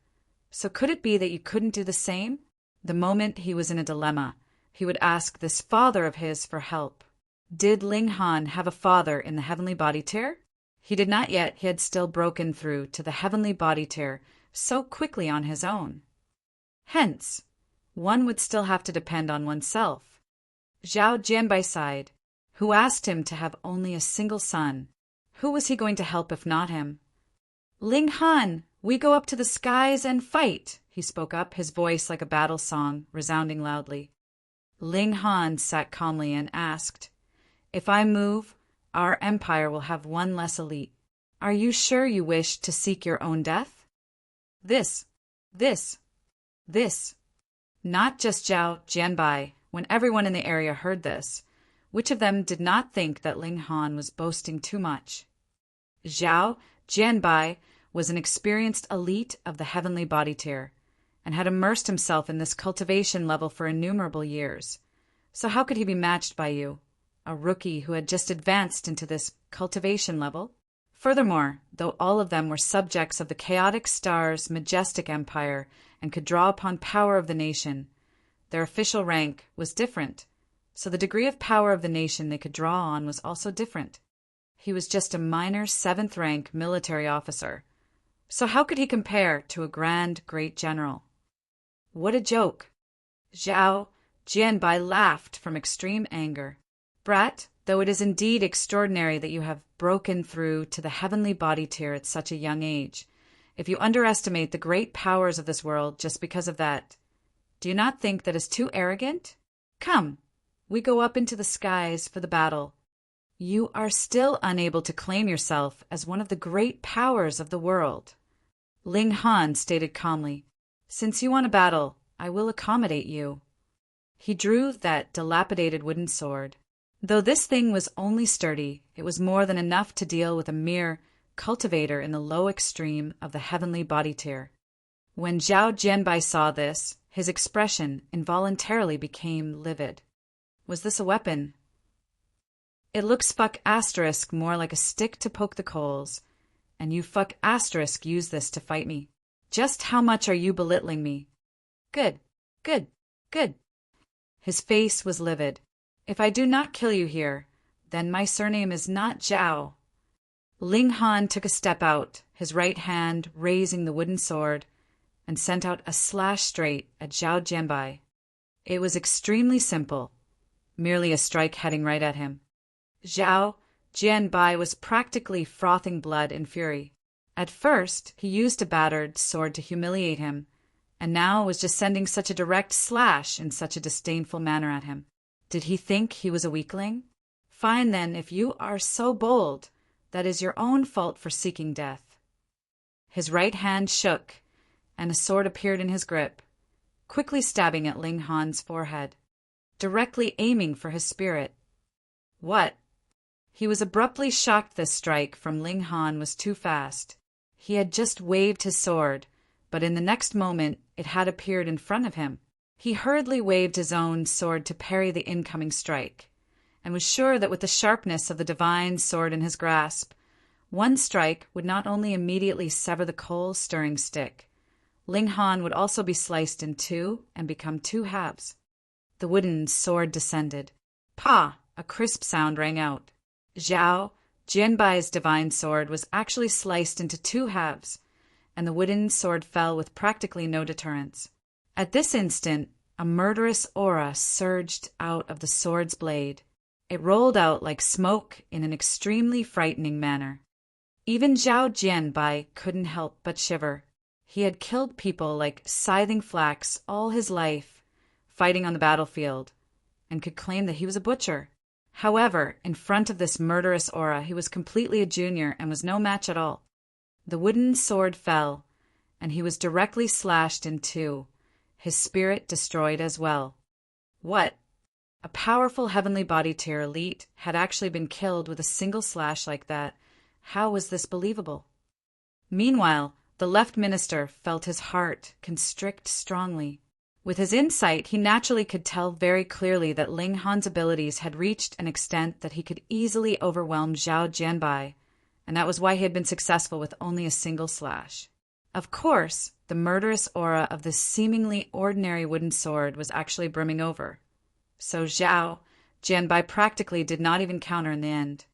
So could it be that you couldn't do the same? The moment he was in a dilemma, he would ask this father of his for help. Did Ling Han have a father in the heavenly body tier? He did not yet. He had still broken through to the heavenly body tier so quickly on his own. Hence, one would still have to depend on oneself. Zhao Jianbai sighed. Who asked him to have only a single son? Who was he going to help if not him? Ling Han, we go up to the skies and fight, he spoke up, his voice like a battle song, resounding loudly. Ling Han sat calmly and asked, If I move, our empire will have 1 less elite. Are you sure you wish to seek your own death? This. Not just Zhao Jianbai. When everyone in the area heard this, which of them did not think that Ling Han was boasting too much? Zhao Jianbai was an experienced elite of the heavenly body tier, and had immersed himself in this cultivation level for innumerable years. So how could he be matched by you, a rookie who had just advanced into this cultivation level? Furthermore, though all of them were subjects of the chaotic star's majestic empire and could draw upon power of the nation, their official rank was different, so the degree of power of the nation they could draw on was also different. He was just a minor 7th-rank military officer, so how could he compare to a grand, great general? What a joke! Zhao Jianbai laughed from extreme anger. Brat, though it is indeed extraordinary that you have broken through to the heavenly body tier at such a young age, if you underestimate the great powers of this world just because of that, do you not think that is too arrogant? Come, we go up into the skies for the battle. You are still unable to claim yourself as one of the great powers of the world. Ling Han stated calmly, Since you want a battle, I will accommodate you. He drew that dilapidated wooden sword. Though this thing was only sturdy, it was more than enough to deal with a mere cultivator in the low extreme of the heavenly body tier. When Zhao Jianbai saw this, his expression involuntarily became livid. Was this a weapon? It looks fuck asterisk more like a stick to poke the coals, and you fuck asterisk use this to fight me. Just how much are you belittling me? Good, good, good. His face was livid. If I do not kill you here, then my surname is not Zhao. Ling Han took a step out, his right hand raising the wooden sword, and sent out a slash straight at Zhao Jianbai. It was extremely simple, merely a strike heading right at him. Zhao Jianbai was practically frothing blood in fury. At first, he used a battered sword to humiliate him, and now was just sending such a direct slash in such a disdainful manner at him. Did he think he was a weakling? Fine then, if you are so bold, that is your own fault for seeking death. His right hand shook, and a sword appeared in his grip, quickly stabbing at Ling Han's forehead, directly aiming for his spirit. What? He was abruptly shocked this strike from Ling Han was too fast. He had just waved his sword, but in the next moment it had appeared in front of him. He hurriedly waved his own sword to parry the incoming strike, and was sure that with the sharpness of the divine sword in his grasp, one strike would not only immediately sever the coal-stirring stick, Ling Han would also be sliced in two and become two halves. The wooden sword descended. Pa! A crisp sound rang out. Zhao Jianbai's divine sword was actually sliced into two halves, and the wooden sword fell with practically no deterrence. At this instant, a murderous aura surged out of the sword's blade. It rolled out like smoke in an extremely frightening manner. Even Zhao Jianbai couldn't help but shiver. He had killed people like scything flax all his life, fighting on the battlefield, and could claim that he was a butcher. However, in front of this murderous aura, he was completely a junior and was no match at all. The wooden sword fell, and he was directly slashed in two, his spirit destroyed as well. What? A powerful heavenly body tier elite had actually been killed with a single slash like that. How was this believable? Meanwhile, the left minister felt his heart constrict strongly. With his insight, he naturally could tell very clearly that Ling Han's abilities had reached an extent that he could easily overwhelm Zhao Jianbai, and that was why he had been successful with only a single slash. Of course, the murderous aura of this seemingly ordinary wooden sword was actually brimming over, so Zhao Jianbai practically did not even counter in the end.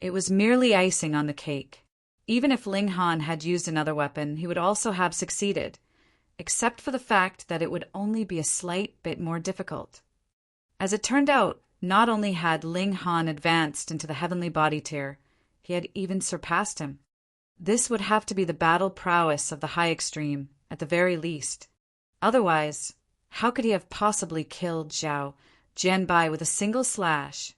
It was merely icing on the cake. Even if Ling Han had used another weapon, he would also have succeeded, except for the fact that it would only be a slight bit more difficult. As it turned out, not only had Ling Han advanced into the heavenly body tier, he had even surpassed him. This would have to be the battle prowess of the high extreme, at the very least. Otherwise, how could he have possibly killed Zhao Jianbai with a single slash?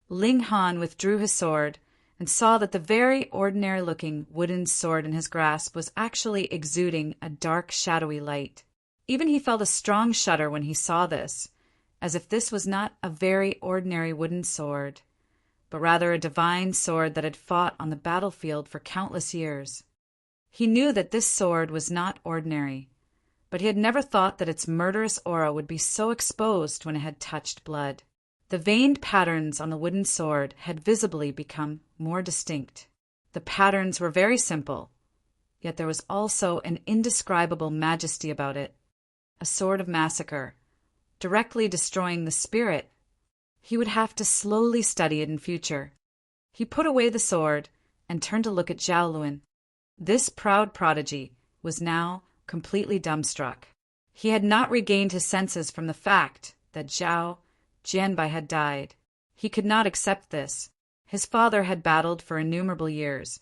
Ling Han withdrew his sword and saw that the very ordinary-looking wooden sword in his grasp was actually exuding a dark, shadowy light. Even he felt a strong shudder when he saw this, as if this was not a very ordinary wooden sword, but rather a divine sword that had fought on the battlefield for countless years. He knew that this sword was not ordinary, but he had never thought that its murderous aura would be so exposed when it had touched blood. The veined patterns on the wooden sword had visibly become more distinct. The patterns were very simple, yet there was also an indescribable majesty about it, a sword of massacre, directly destroying the spirit. He would have to slowly study it in future. He put away the sword and turned to look at Zhao Luan. This proud prodigy was now completely dumbstruck. He had not regained his senses from the fact that Zhao Jianbai had died. He could not accept this. His father had battled for innumerable years,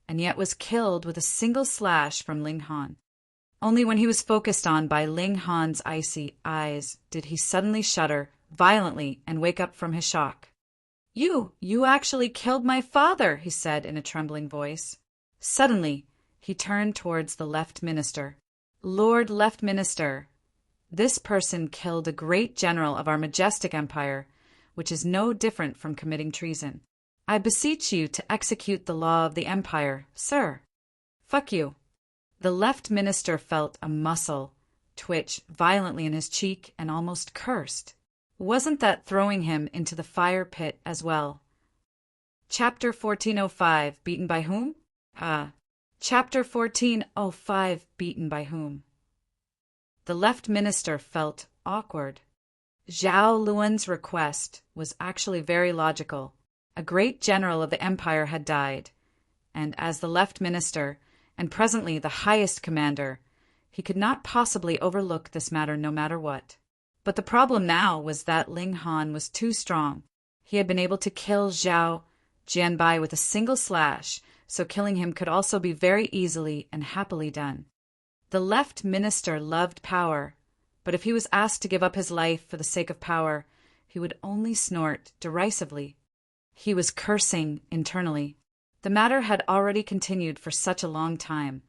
and yet was killed with a single slash from Ling Han. Only when he was focused on by Ling Han's icy eyes did he suddenly shudder violently and wake up from his shock. You actually killed my father," he said in a trembling voice. Suddenly, he turned towards the Left Minister. "Lord Left Minister, this person killed a great general of our majestic empire, which is no different from committing treason. I beseech you to execute the law of the empire, sir." "Fuck you." The Left Minister felt a muscle twitch violently in his cheek and almost cursed. Wasn't that throwing him into the fire pit as well? Chapter 1405, Beaten by whom? Chapter 1405, Beaten by whom? The Left Minister felt awkward. Zhao Luan's request was actually very logical. A great general of the empire had died, and as the Left Minister, and presently the highest commander, he could not possibly overlook this matter no matter what. But the problem now was that Ling Han was too strong. He had been able to kill Zhao Jianbai with a single slash, so killing him could also be very easily and happily done. The Left Minister loved power, but if he was asked to give up his life for the sake of power, he would only snort derisively. He was cursing internally. The matter had already continued for such a long time.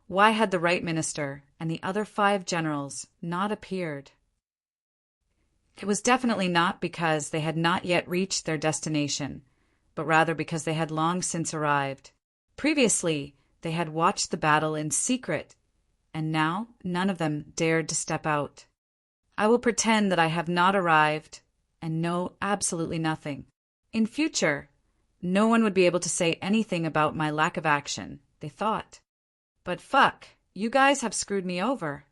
Why had the Right Minister and the other 5 generals not appeared? It was definitely not because they had not yet reached their destination, but rather because they had long since arrived. Previously, they had watched the battle in secret, and now none of them dared to step out. I will pretend that I have not arrived and know absolutely nothing. In future, no one would be able to say anything about my lack of action, they thought. But fuck, you guys have screwed me over.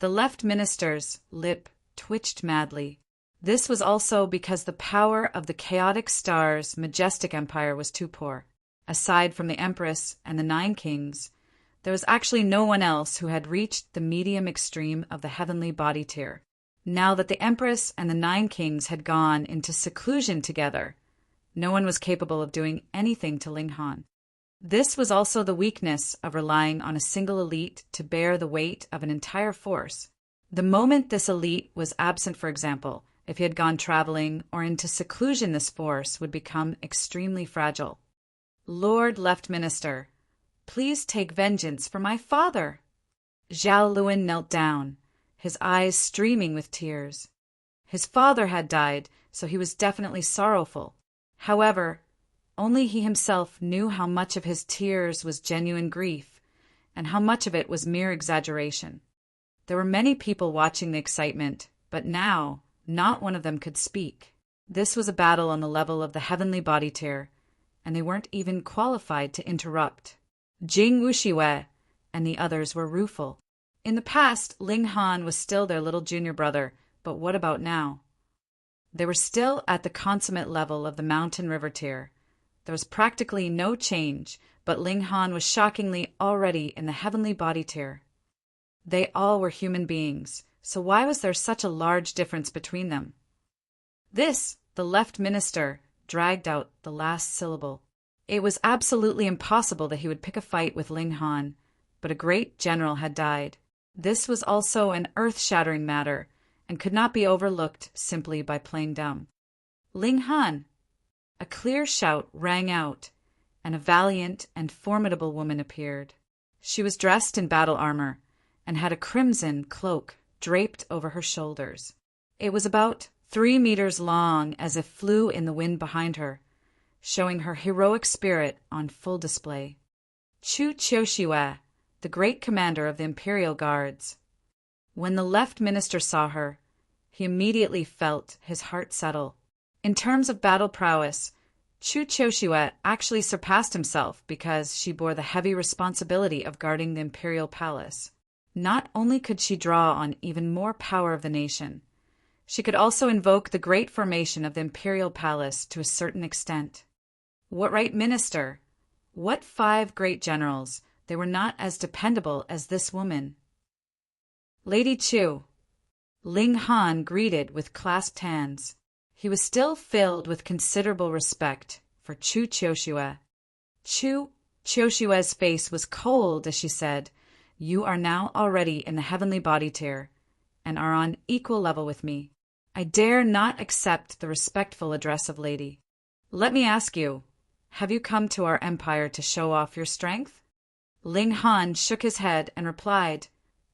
The Left Minister's lip twitched madly. This was also because the power of the chaotic star's majestic empire was too poor. Aside from the Empress and the 9 kings, there was actually no one else who had reached the medium extreme of the heavenly body tier. Now that the Empress and the 9 kings had gone into seclusion together, no one was capable of doing anything to Ling Han. This was also the weakness of relying on a single elite to bear the weight of an entire force. The moment this elite was absent, for example, if he had gone traveling or into seclusion, this force would become extremely fragile. "Lord Left Minister, please take vengeance for my father." Zhao Luan knelt down, his eyes streaming with tears. His father had died, so he was definitely sorrowful. However, only he himself knew how much of his tears was genuine grief, and how much of it was mere exaggeration. There were many people watching the excitement, but now not one of them could speak. This was a battle on the level of the heavenly body tier, and they weren't even qualified to interrupt. Jing Wuxiwei and the others were rueful. In the past, Ling Han was still their little junior brother, but what about now? They were still at the consummate level of the mountain river tier. There was practically no change, but Ling Han was shockingly already in the heavenly body tier. They all were human beings, so why was there such a large difference between them? The Left Minister dragged out the last syllable. It was absolutely impossible that he would pick a fight with Ling Han, but a great general had died. This was also an earth-shattering matter, and could not be overlooked simply by playing dumb. "Ling Han!" A clear shout rang out, and a valiant and formidable woman appeared. She was dressed in battle armor, and had a crimson cloak draped over her shoulders. It was about 3 meters long, as if flew in the wind behind her, showing her heroic spirit on full display. Chu Qiuxiwei, the great commander of the Imperial Guards. When the left minister saw her, he immediately felt his heart settle. In terms of battle prowess, Chu Choshue actually surpassed himself because she bore the heavy responsibility of guarding the imperial palace. Not only could she draw on even more power of the nation, she could also invoke the great formation of the imperial palace to a certain extent. What right minister? What 5 great generals? They were not as dependable as this woman. Lady Chu. Ling Han greeted with clasped hands. He was still filled with considerable respect for Chu Choshue. Chu Choshue's face was cold as she said, "You are now already in the heavenly body tier, and are on equal level with me. I dare not accept the respectful address of lady. Let me ask you, have you come to our empire to show off your strength?" Ling Han shook his head and replied,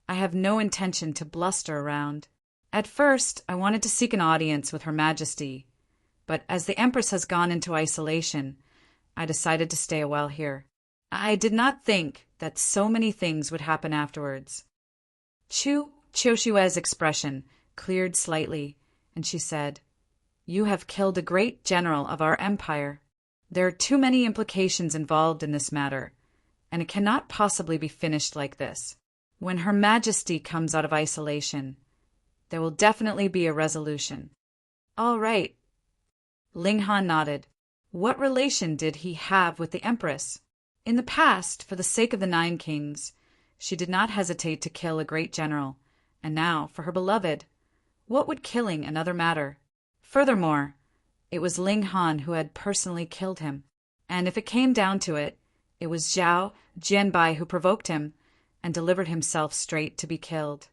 "I have no intention to bluster around. At first, I wanted to seek an audience with Her Majesty, but as the Empress has gone into isolation, I decided to stay a while here. I did not think that so many things would happen afterwards." Chu Choshue's expression cleared slightly, and she said, "You have killed a great general of our empire. There are too many implications involved in this matter, and it cannot possibly be finished like this. When Her Majesty comes out of isolation, there will definitely be a resolution." "All right." Ling Han nodded. What relation did he have with the Empress? In the past, for the sake of the 9 kings, she did not hesitate to kill a great general, and now, for her beloved, what would killing another matter? Furthermore, it was Ling Han who had personally killed him, and if it came down to it, it was Zhao Jianbai who provoked him and delivered himself straight to be killed.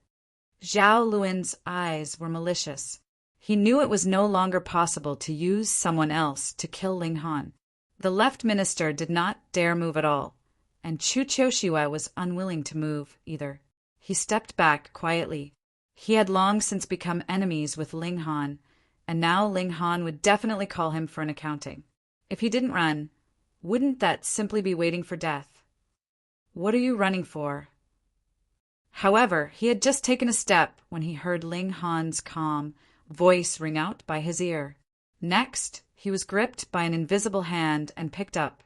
Zhao Luan's eyes were malicious. He knew it was no longer possible to use someone else to kill Ling Han. The left minister did not dare move at all, and Chu Choshue was unwilling to move either. He stepped back quietly. He had long since become enemies with Ling Han, and now Ling Han would definitely call him for an accounting. If he didn't run, wouldn't that simply be waiting for death? "What are you running for?" However, he had just taken a step when he heard Ling Han's calm voice ring out by his ear. Next, he was gripped by an invisible hand and picked up.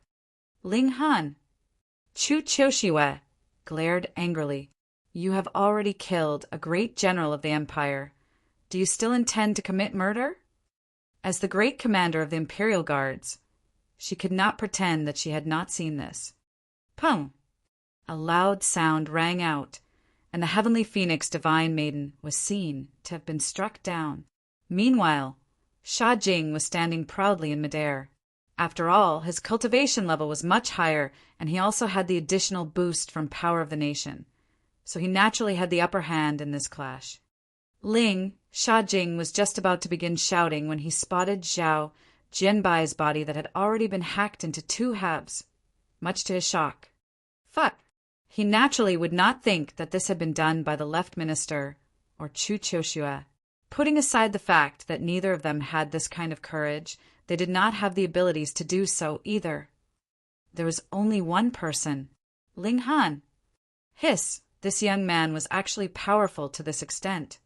"Ling Han!" Chu Choshue glared angrily. "You have already killed a great general of the empire. Do you still intend to commit murder?" As the great commander of the Imperial Guards, she could not pretend that she had not seen this. Pum! A loud sound rang out, and the heavenly phoenix divine maiden was seen to have been struck down. Meanwhile, Sha Jing was standing proudly in midair. After all, his cultivation level was much higher, and he also had the additional boost from power of the nation, so he naturally had the upper hand in this clash. Sha Jing was just about to begin shouting when he spotted Zhao Jianbai's body that had already been hacked into 2 halves, much to his shock. Fuck! He naturally would not think that this had been done by the left minister or Chu Choshue. Putting aside the fact that neither of them had this kind of courage, they did not have the abilities to do so either. There was only one person, Ling Han. Hiss, this young man was actually powerful to this extent.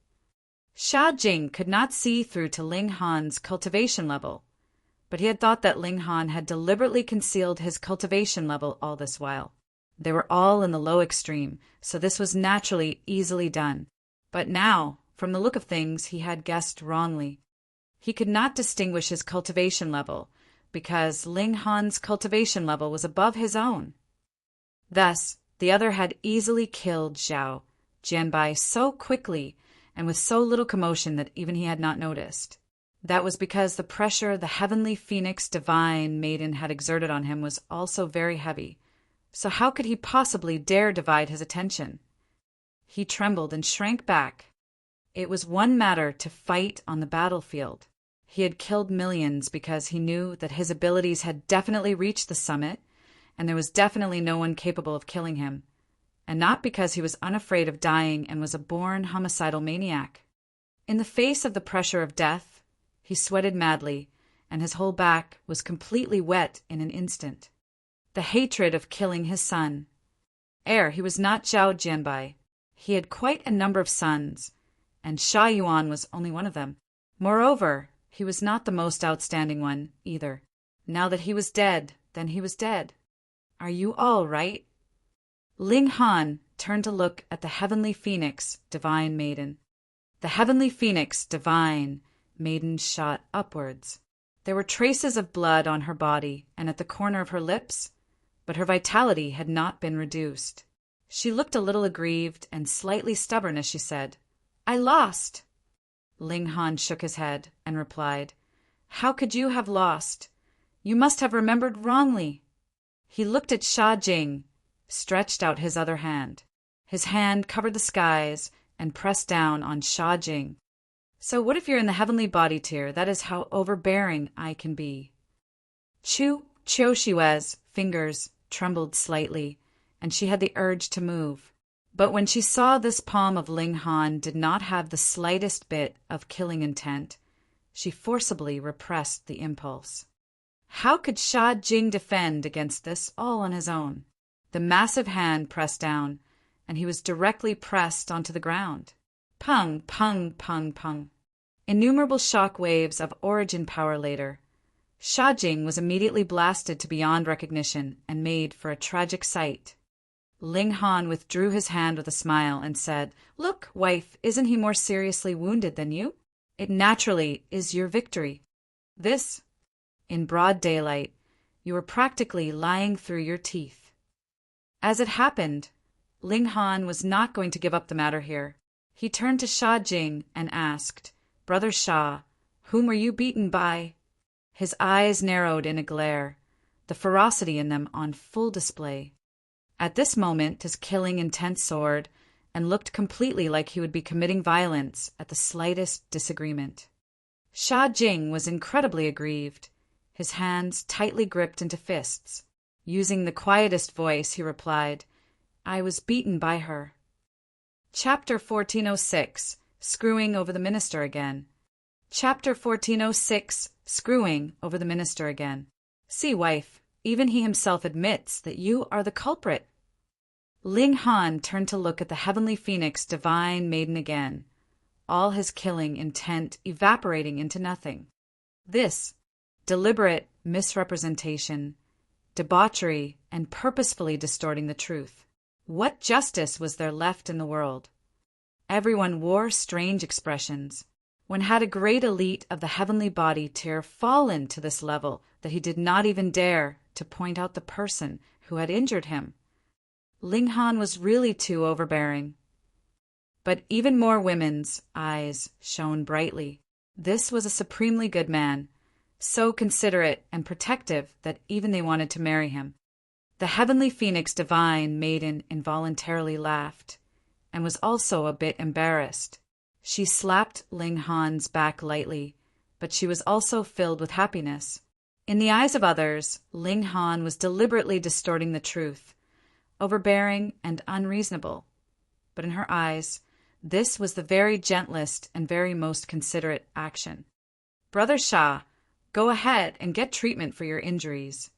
Sha Jing could not see through to Ling Han's cultivation level, but he had thought that Ling Han had deliberately concealed his cultivation level all this while. They were all in the low extreme, so this was naturally easily done. But now, from the look of things, he had guessed wrongly. He could not distinguish his cultivation level, because Ling Han's cultivation level was above his own. Thus, the other had easily killed Zhao Jianbai so quickly and with so little commotion that even he had not noticed. That was because the pressure the heavenly phoenix divine maiden had exerted on him was also very heavy. So how could he possibly dare divide his attention? He trembled and shrank back. It was one matter to fight on the battlefield. He had killed millions because he knew that his abilities had definitely reached the summit, and there was definitely no one capable of killing him, and not because he was unafraid of dying and was a born homicidal maniac. In the face of the pressure of death, he sweated madly, and his whole back was completely wet in an instant. The hatred of killing his son. He was not Zhao Jianbai. He had quite a number of sons, and Sha Yuan was only one of them. Moreover, he was not the most outstanding one, either. Now that he was dead, then he was dead. Are you all right? Ling Han turned to look at the heavenly phoenix, divine maiden. The heavenly phoenix, divine maiden, shot upwards. There were traces of blood on her body and at the corner of her lips, but her vitality had not been reduced. She looked a little aggrieved and slightly stubborn as she said, "I lost." Ling Han shook his head and replied, "How could you have lost? You must have remembered wrongly." He looked at Sha Jing, stretched out his other hand. His hand covered the skies and pressed down on Sha Jing. "So what if you're in the heavenly body tier? That is how overbearing I can be." Chu Qiushui's fingers trembled slightly, and she had the urge to move. But when she saw this palm of Ling Han did not have the slightest bit of killing intent, she forcibly repressed the impulse. How could Sha Jing defend against this all on his own? The massive hand pressed down, and he was directly pressed onto the ground. Pung, pung, pung, pung. Innumerable shock waves of origin power later. Sha Jing was immediately blasted to beyond recognition and made for a tragic sight. Ling Han withdrew his hand with a smile and said, "Look, wife, isn't he more seriously wounded than you? It naturally is your victory. This, in broad daylight, you were practically lying through your teeth." As it happened, Ling Han was not going to give up the matter here. He turned to Sha Jing and asked, "Brother Sha, whom were you beaten by?" His eyes narrowed in a glare, the ferocity in them on full display. At this moment his killing intent soared and looked completely like he would be committing violence at the slightest disagreement. Sha Jing was incredibly aggrieved, his hands tightly gripped into fists. Using the quietest voice, he replied, "I was beaten by her." Chapter 1406, Screwing over the Minister Again. Chapter 1406, Screwing over the Minister Again. "See, wife, even he himself admits that you are the culprit." Ling Han turned to look at the heavenly phoenix, divine maiden again, all his killing intent evaporating into nothing. This deliberate misrepresentation, debauchery, and purposefully distorting the truth. What justice was there left in the world? Everyone wore strange expressions. When had a great elite of the heavenly body tier fallen to this level that he did not even dare to point out the person who had injured him? Ling Han was really too overbearing. But even more women's eyes shone brightly. This was a supremely good man, so considerate and protective that even they wanted to marry him. The heavenly phoenix divine maiden involuntarily laughed, and was also a bit embarrassed. She slapped Ling Han's back lightly, but she was also filled with happiness. In the eyes of others, Ling Han was deliberately distorting the truth, overbearing and unreasonable. But in her eyes, this was the very gentlest and very most considerate action. "Brother Sha, go ahead and get treatment for your injuries."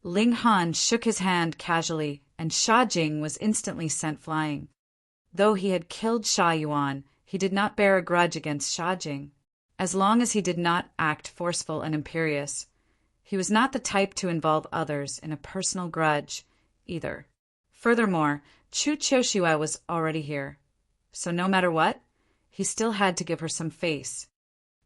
Ling Han shook his hand casually, and Sha Jing was instantly sent flying. Though he had killed Sha Yuan, he did not bear a grudge against Sha Jing. As long as he did not act forceful and imperious, he was not the type to involve others in a personal grudge, either. Furthermore, Chu Qiushui was already here, so no matter what, he still had to give her some face.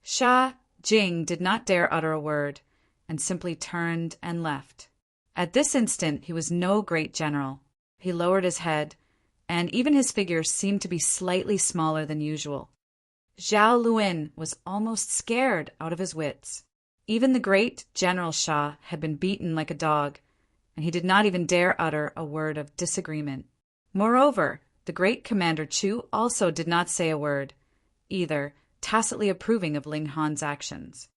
Sha Jing did not dare utter a word, and simply turned and left. At this instant he was no great general. He lowered his head, and even his figure seemed to be slightly smaller than usual. Zhao Luin was almost scared out of his wits. Even the great General Sha had been beaten like a dog, and he did not even dare utter a word of disagreement. Moreover, the great Commander Chu also did not say a word, either, tacitly approving of Ling Han's actions.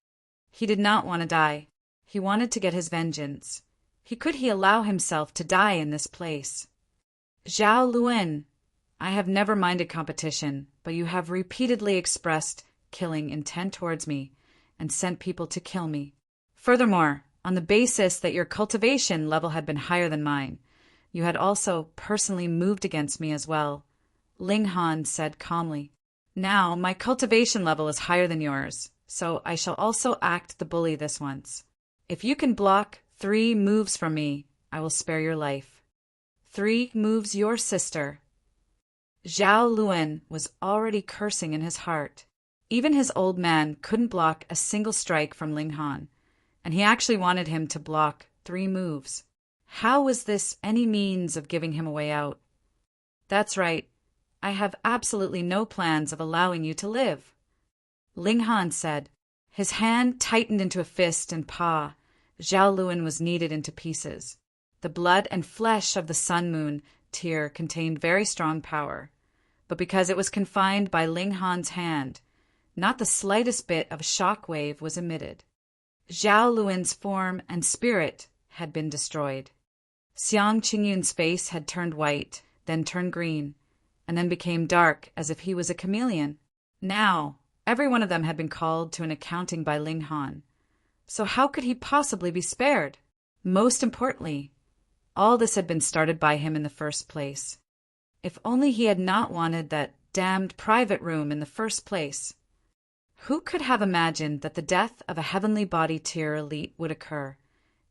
He did not want to die. He wanted to get his vengeance. Could he allow himself to die in this place? "Zhao Luin, I have never minded competition, but you have repeatedly expressed killing intent towards me and sent people to kill me. Furthermore, on the basis that your cultivation level had been higher than mine, you had also personally moved against me as well, Ling Han said calmly. Now, my cultivation level is higher than yours, so I shall also act the bully this once. If you can block 3 moves from me, I will spare your life. 3 moves your sister. Zhao Luan was already cursing in his heart. Even his old man couldn't block a single strike from Ling Han, and he actually wanted him to block 3 moves. How was this any means of giving him a way out? That's right. I have absolutely no plans of allowing you to live, Ling Han said. His hand tightened into a fist and paw. Zhao Luan was kneaded into pieces. The blood and flesh of the Sun Moon tear contained very strong power, but because it was confined by Ling Han's hand, not the slightest bit of shock wave was emitted. Zhao Luan's form and spirit had been destroyed. Xiang Qingyun's face had turned white, then turned green, and then became dark as if he was a chameleon. Now, every one of them had been called to an accounting by Ling Han. So how could he possibly be spared? Most importantly, all this had been started by him in the first place. If only he had not wanted that damned private room in the first place. Who could have imagined that the death of a heavenly body tier elite would occur,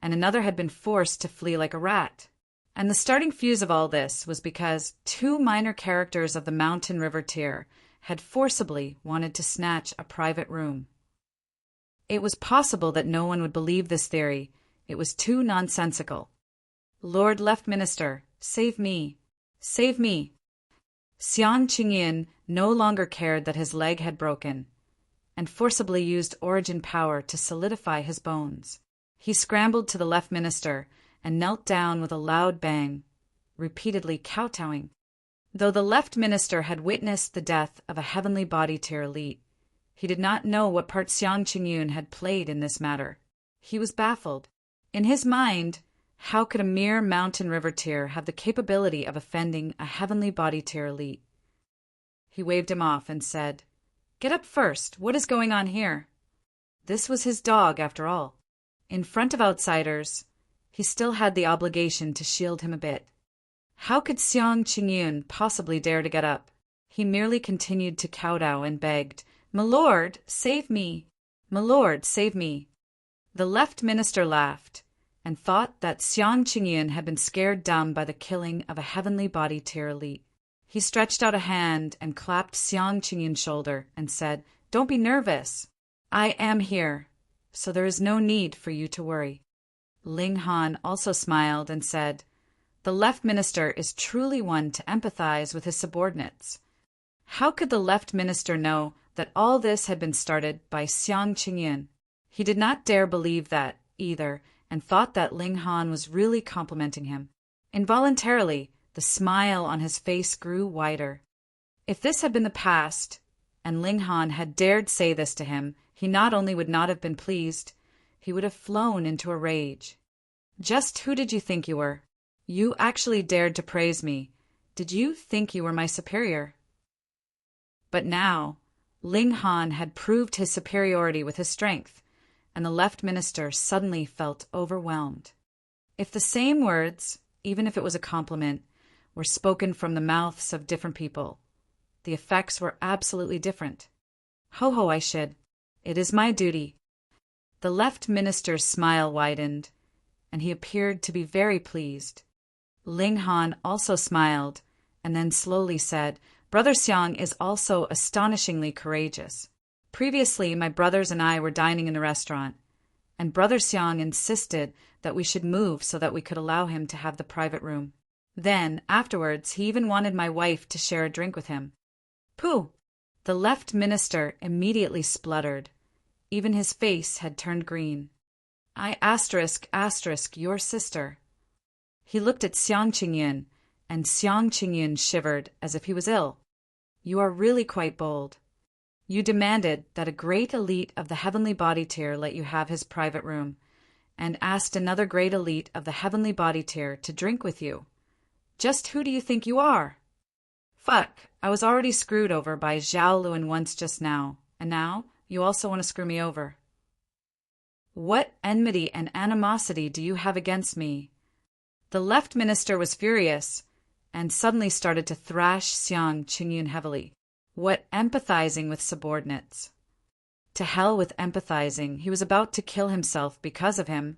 and another had been forced to flee like a rat? And the starting fuse of all this was because 2 minor characters of the Mountain River tier had forcibly wanted to snatch a private room. It was possible that no one would believe this theory. It was too nonsensical. Lord Left Minister, save me. Save me. Xiang Qingyun no longer cared that his leg had broken, and forcibly used origin power to solidify his bones. He scrambled to the Left Minister and knelt down with a loud bang, repeatedly kowtowing. Though the Left Minister had witnessed the death of a heavenly body tier elite, he did not know what part Xiang Qingyun had played in this matter. He was baffled. In his mind, how could a mere Mountain River tier have the capability of offending a heavenly body tier elite? He waved him off and said, "Get up first. What is going on here?" This was his dog, after all. In front of outsiders, he still had the obligation to shield him a bit. How could Xiang Qingyun possibly dare to get up? He merely continued to kowtow and begged, "My lord, save me! My lord, save me!" The Left Minister laughed and thought that Xiang Qingyun had been scared dumb by the killing of a heavenly body tier elite. He stretched out a hand and clapped Xiang Qingyun's shoulder and said, "Don't be nervous. I am here, so there is no need for you to worry." Ling Han also smiled and said, "The Left Minister is truly one to empathize with his subordinates." How could the Left Minister know that all this had been started by Xiang Qingyun? He did not dare believe that, either, and thought that Ling Han was really complimenting him. Involuntarily, the smile on his face grew wider. If this had been the past, and Ling Han had dared say this to him, he not only would not have been pleased, he would have flown into a rage. "Just who did you think you were? You actually dared to praise me. Did you think you were my superior?" But now, Ling Han had proved his superiority with his strength, and the Left Minister suddenly felt overwhelmed. If the same words, even if it was a compliment, were spoken from the mouths of different people, the effects were absolutely different. "Ho ho, I should. It is my duty." The Left Minister's smile widened, and he appeared to be very pleased. Ling Han also smiled, and then slowly said, "Brother Xiang is also astonishingly courageous. Previously, my brothers and I were dining in the restaurant, and Brother Xiang insisted that we should move so that we could allow him to have the private room. Then, afterwards, he even wanted my wife to share a drink with him." "Pooh!" The Left Minister immediately spluttered. Even his face had turned green. "I *** your sister." He looked at Xiang Qingyun, and Xiang Qingyun shivered as if he was ill. "You are really quite bold. You demanded that a great elite of the heavenly body tier let you have his private room, and asked another great elite of the heavenly body tier to drink with you. Just who do you think you are?" "Fuck, I was already screwed over by Zhao Luan once just now, and now you also want to screw me over. What enmity and animosity do you have against me?" The Left Minister was furious, and suddenly started to thrash Xiang Qingyun heavily. What empathizing with subordinates? To hell with empathizing. He was about to kill himself because of him,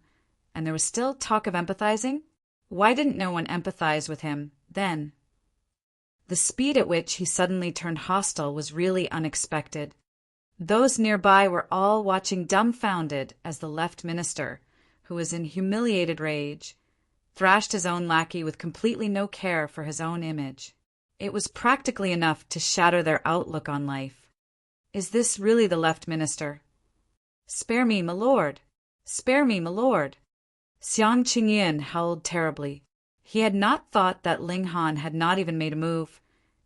and there was still talk of empathizing? Why didn't no one empathize with him then? The speed at which he suddenly turned hostile was really unexpected. Those nearby were all watching dumbfounded as the left minister, who was in humiliated rage, thrashed his own lackey with completely no care for his own image. It was practically enough to shatter their outlook on life. Is this really the left minister? Spare me, my lord! Spare me, my lord! Xiang Qingyun howled terribly. He had not thought that Ling Han had not even made a move,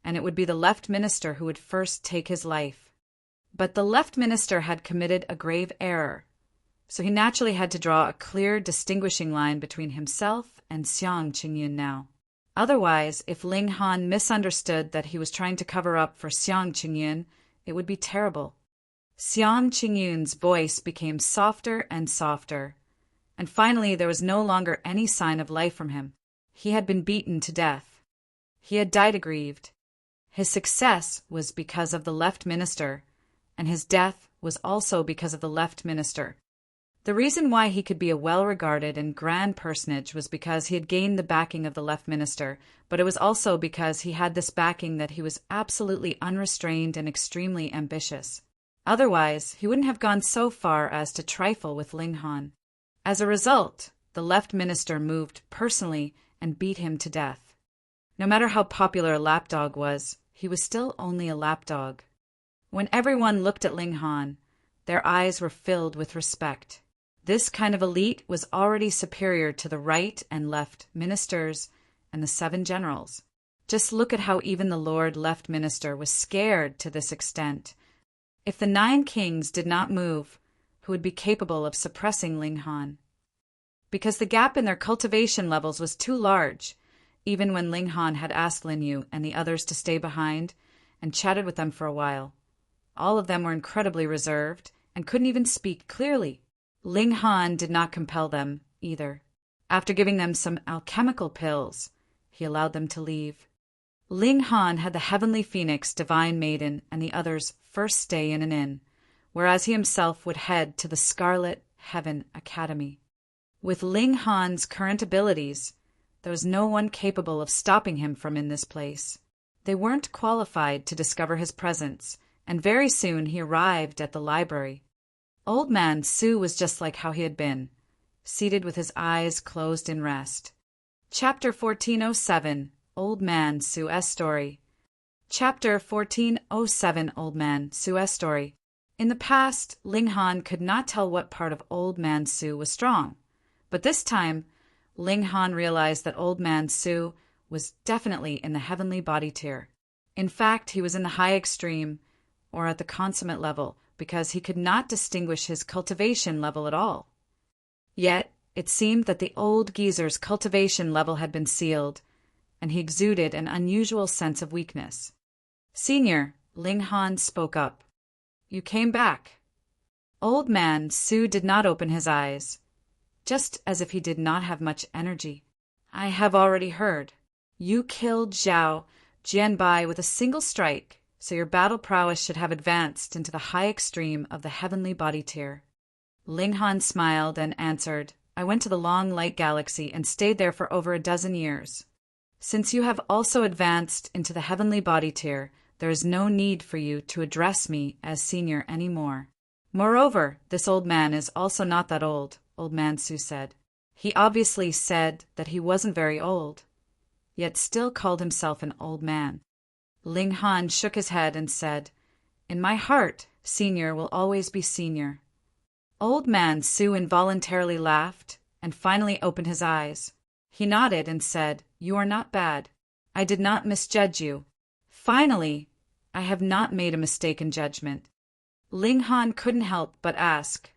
and it would be the left minister who would first take his life. But the left minister had committed a grave error, so he naturally had to draw a clear distinguishing line between himself and Xiang Qingyun now. Otherwise, if Ling Han misunderstood that he was trying to cover up for Xiang Qingyun, it would be terrible. Xiang Qingyun's voice became softer and softer, and finally there was no longer any sign of life from him. He had been beaten to death. He had died aggrieved. His success was because of the left minister, and his death was also because of the left minister. The reason why he could be a well-regarded and grand personage was because he had gained the backing of the left minister, but it was also because he had this backing that he was absolutely unrestrained and extremely ambitious. Otherwise, he wouldn't have gone so far as to trifle with Ling Han. As a result, the left minister moved personally and beat him to death. No matter how popular a lapdog was, he was still only a lapdog. When everyone looked at Ling Han, their eyes were filled with respect. This kind of elite was already superior to the right and left ministers and the 7 generals. Just look at how even the Lord Left Minister was scared to this extent. If the 9 kings did not move, who would be capable of suppressing Ling Han? Because the gap in their cultivation levels was too large, even when Ling Han had asked Lin Yu and the others to stay behind and chatted with them for a while. All of them were incredibly reserved and couldn't even speak clearly. Ling Han did not compel them, either. After giving them some alchemical pills, he allowed them to leave. Ling Han had the Heavenly Phoenix, Divine Maiden, and the others first stay in an inn, whereas he himself would head to the Scarlet Heaven Academy. With Ling Han's current abilities, there was no one capable of stopping him from in this place. They weren't qualified to discover his presence, and very soon he arrived at the library. Old Man Su was just like how he had been, seated with his eyes closed in rest. Chapter 1407, Old Man Su's Story. Chapter 1407, Old Man Su's Story. In the past, Ling Han could not tell what part of Old Man Su was strong, but this time, Ling Han realized that Old Man Su was definitely in the heavenly body tier. In fact, he was in the high extreme, or at the consummate level, because he could not distinguish his cultivation level at all. Yet, it seemed that the old geezer's cultivation level had been sealed, and he exuded an unusual sense of weakness. "Senior," Ling Han spoke up. "You came back." Old Man Su did not open his eyes, just as if he did not have much energy. "I have already heard. You killed Zhao Jianbai with a single strike, so your battle prowess should have advanced into the high extreme of the heavenly body tier." Ling Han smiled and answered, "I went to the long light galaxy and stayed there for over a dozen years. Since you have also advanced into the heavenly body tier, there is no need for you to address me as senior anymore. Moreover, this old man is also not that old," Old Man Su said. He obviously said that he wasn't very old, yet still called himself an old man. Ling Han shook his head and said, "In my heart, senior will always be senior." Old Man Su involuntarily laughed and finally opened his eyes. He nodded and said, "You are not bad. I did not misjudge you. Finally, I have not made a mistake in judgment." Ling Han couldn't help but ask,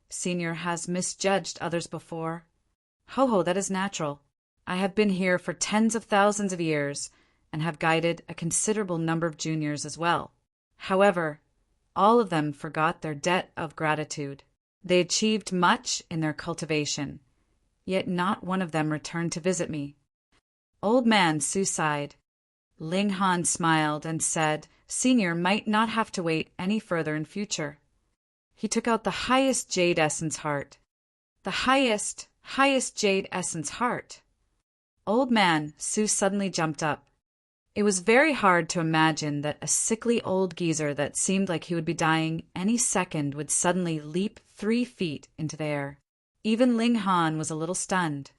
"Senior has misjudged others before?" "Ho, that is natural. I have been here for tens of thousands of years, and have guided a considerable number of juniors as well. However, all of them forgot their debt of gratitude. They achieved much in their cultivation, yet not one of them returned to visit me. Old Man Su sighed. Ling Han smiled and said Senior might not have to wait any further in future. He took out the highest jade essence heart. The highest jade essence heart. Old Man Su suddenly jumped up. It was very hard to imagine that a sickly old geezer that seemed like he would be dying any second would suddenly leap 3 feet into the air. Even Ling Han was a little stunned.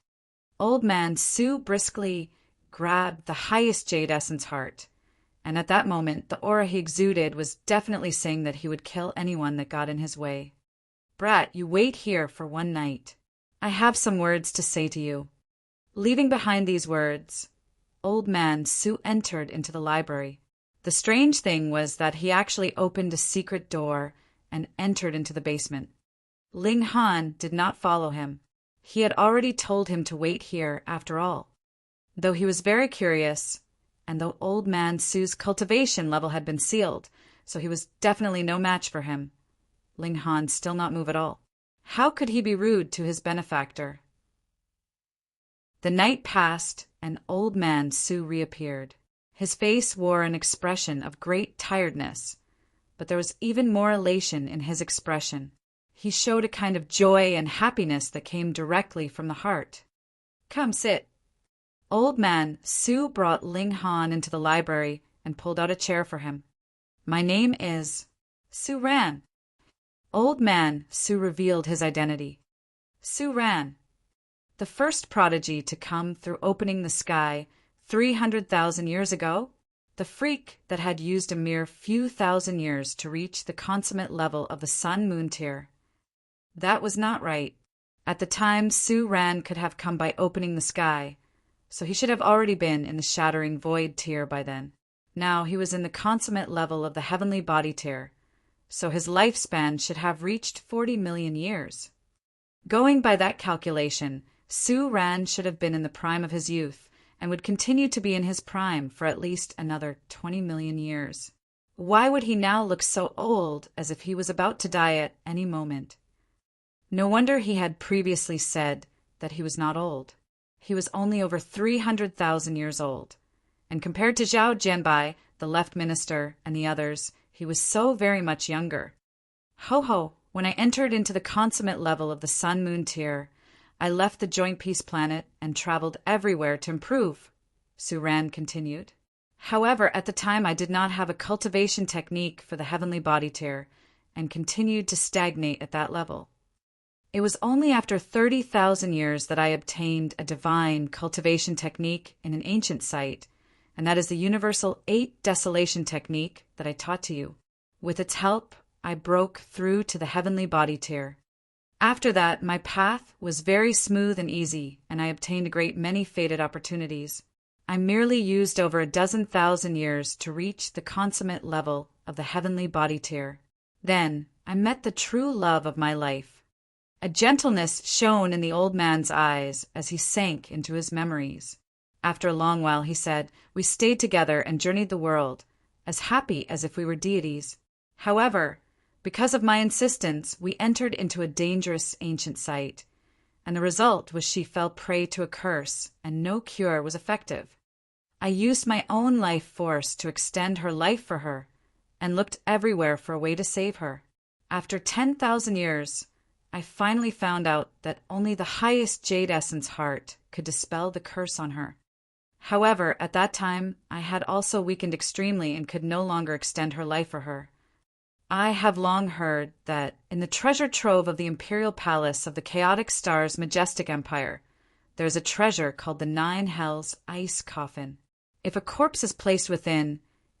Old Man Su briskly grabbed the highest jade essence heart, and at that moment the aura he exuded was definitely saying that he would kill anyone that got in his way. Brat, you wait here for 1 night. I have some words to say to you. Leaving behind these words, Old Man Su entered into the library. The strange thing was that he actually opened a secret door and entered into the basement. Ling Han did not follow him. He had already told him to wait here after all. Though he was very curious, and though Old Man Su's cultivation level had been sealed, so he was definitely no match for him, Ling Han still not move at all. How could he be rude to his benefactor? The night passed, and Old Man Su reappeared. His face wore an expression of great tiredness, but there was even more elation in his expression. He showed a kind of joy and happiness that came directly from the heart. Come, sit. Old Man Su brought Ling Han into the library and pulled out a chair for him. My name is Su Ran. Old Man Su revealed his identity. Su Ran, the first prodigy to come through opening the sky 300,000 years ago, the freak that had used a mere few thousand years to reach the consummate level of the Sun-Moon tier. That was not right. At the time, Su Ran could have come by opening the sky, so he should have already been in the shattering void tier by then. Now he was in the consummate level of the heavenly body tier, so his lifespan should have reached 40 million years. Going by that calculation, Su Ran should have been in the prime of his youth and would continue to be in his prime for at least another 20 million years. Why would he now look so old, as if he was about to die at any moment? No wonder he had previously said that he was not old. He was only over 300,000 years old, and compared to Zhao Jianbai, the left minister, and the others, he was so very much younger. Ho-ho, when I entered into the consummate level of the Sun-Moon tier, I left the Joint Peace planet and traveled everywhere to improve, Su Ran continued. However, at the time I did not have a cultivation technique for the heavenly body tier, and continued to stagnate at that level. It was only after 30,000 years that I obtained a divine cultivation technique in an ancient site, and that is the universal 8 desolation technique that I taught to you. With its help, I broke through to the heavenly body tier. After that, my path was very smooth and easy, and I obtained a great many fated opportunities. I merely used over a dozen thousand years to reach the consummate level of the heavenly body tier. Then, I met the true love of my life. A gentleness shone in the old man's eyes as he sank into his memories. After a long while, he said, we stayed together and journeyed the world, as happy as if we were deities. However, because of my insistence, we entered into a dangerous ancient site, and the result was she fell prey to a curse, and no cure was effective. I used my own life force to extend her life for her, and looked everywhere for a way to save her. After 10,000 years, I finally found out that only the highest jade essence heart could dispel the curse on her. However, at that time, I had also weakened extremely and could no longer extend her life for her. I have long heard that in the treasure trove of the imperial palace of the chaotic star's majestic empire, there is a treasure called the 9 Hells ice coffin. If a corpse is placed within,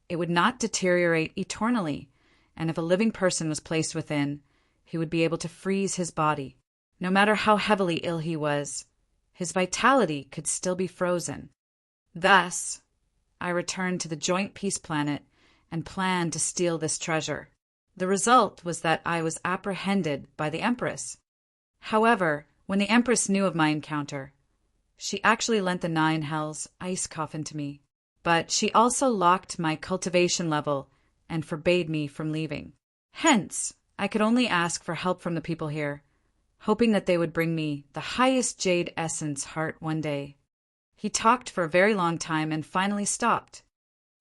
it would not deteriorate eternally, and if a living person was placed within, he would be able to freeze his body. No matter how heavily ill he was, his vitality could still be frozen. Thus, I returned to the Joint Peace planet and planned to steal this treasure. The result was that I was apprehended by the Empress. However, when the Empress knew of my encounter, she actually lent the 9 Hells ice coffin to me, but she also locked my cultivation level and forbade me from leaving. Hence, I could only ask for help from the people here, hoping that they would bring me the highest jade essence heart one day. He talked for a very long time and finally stopped.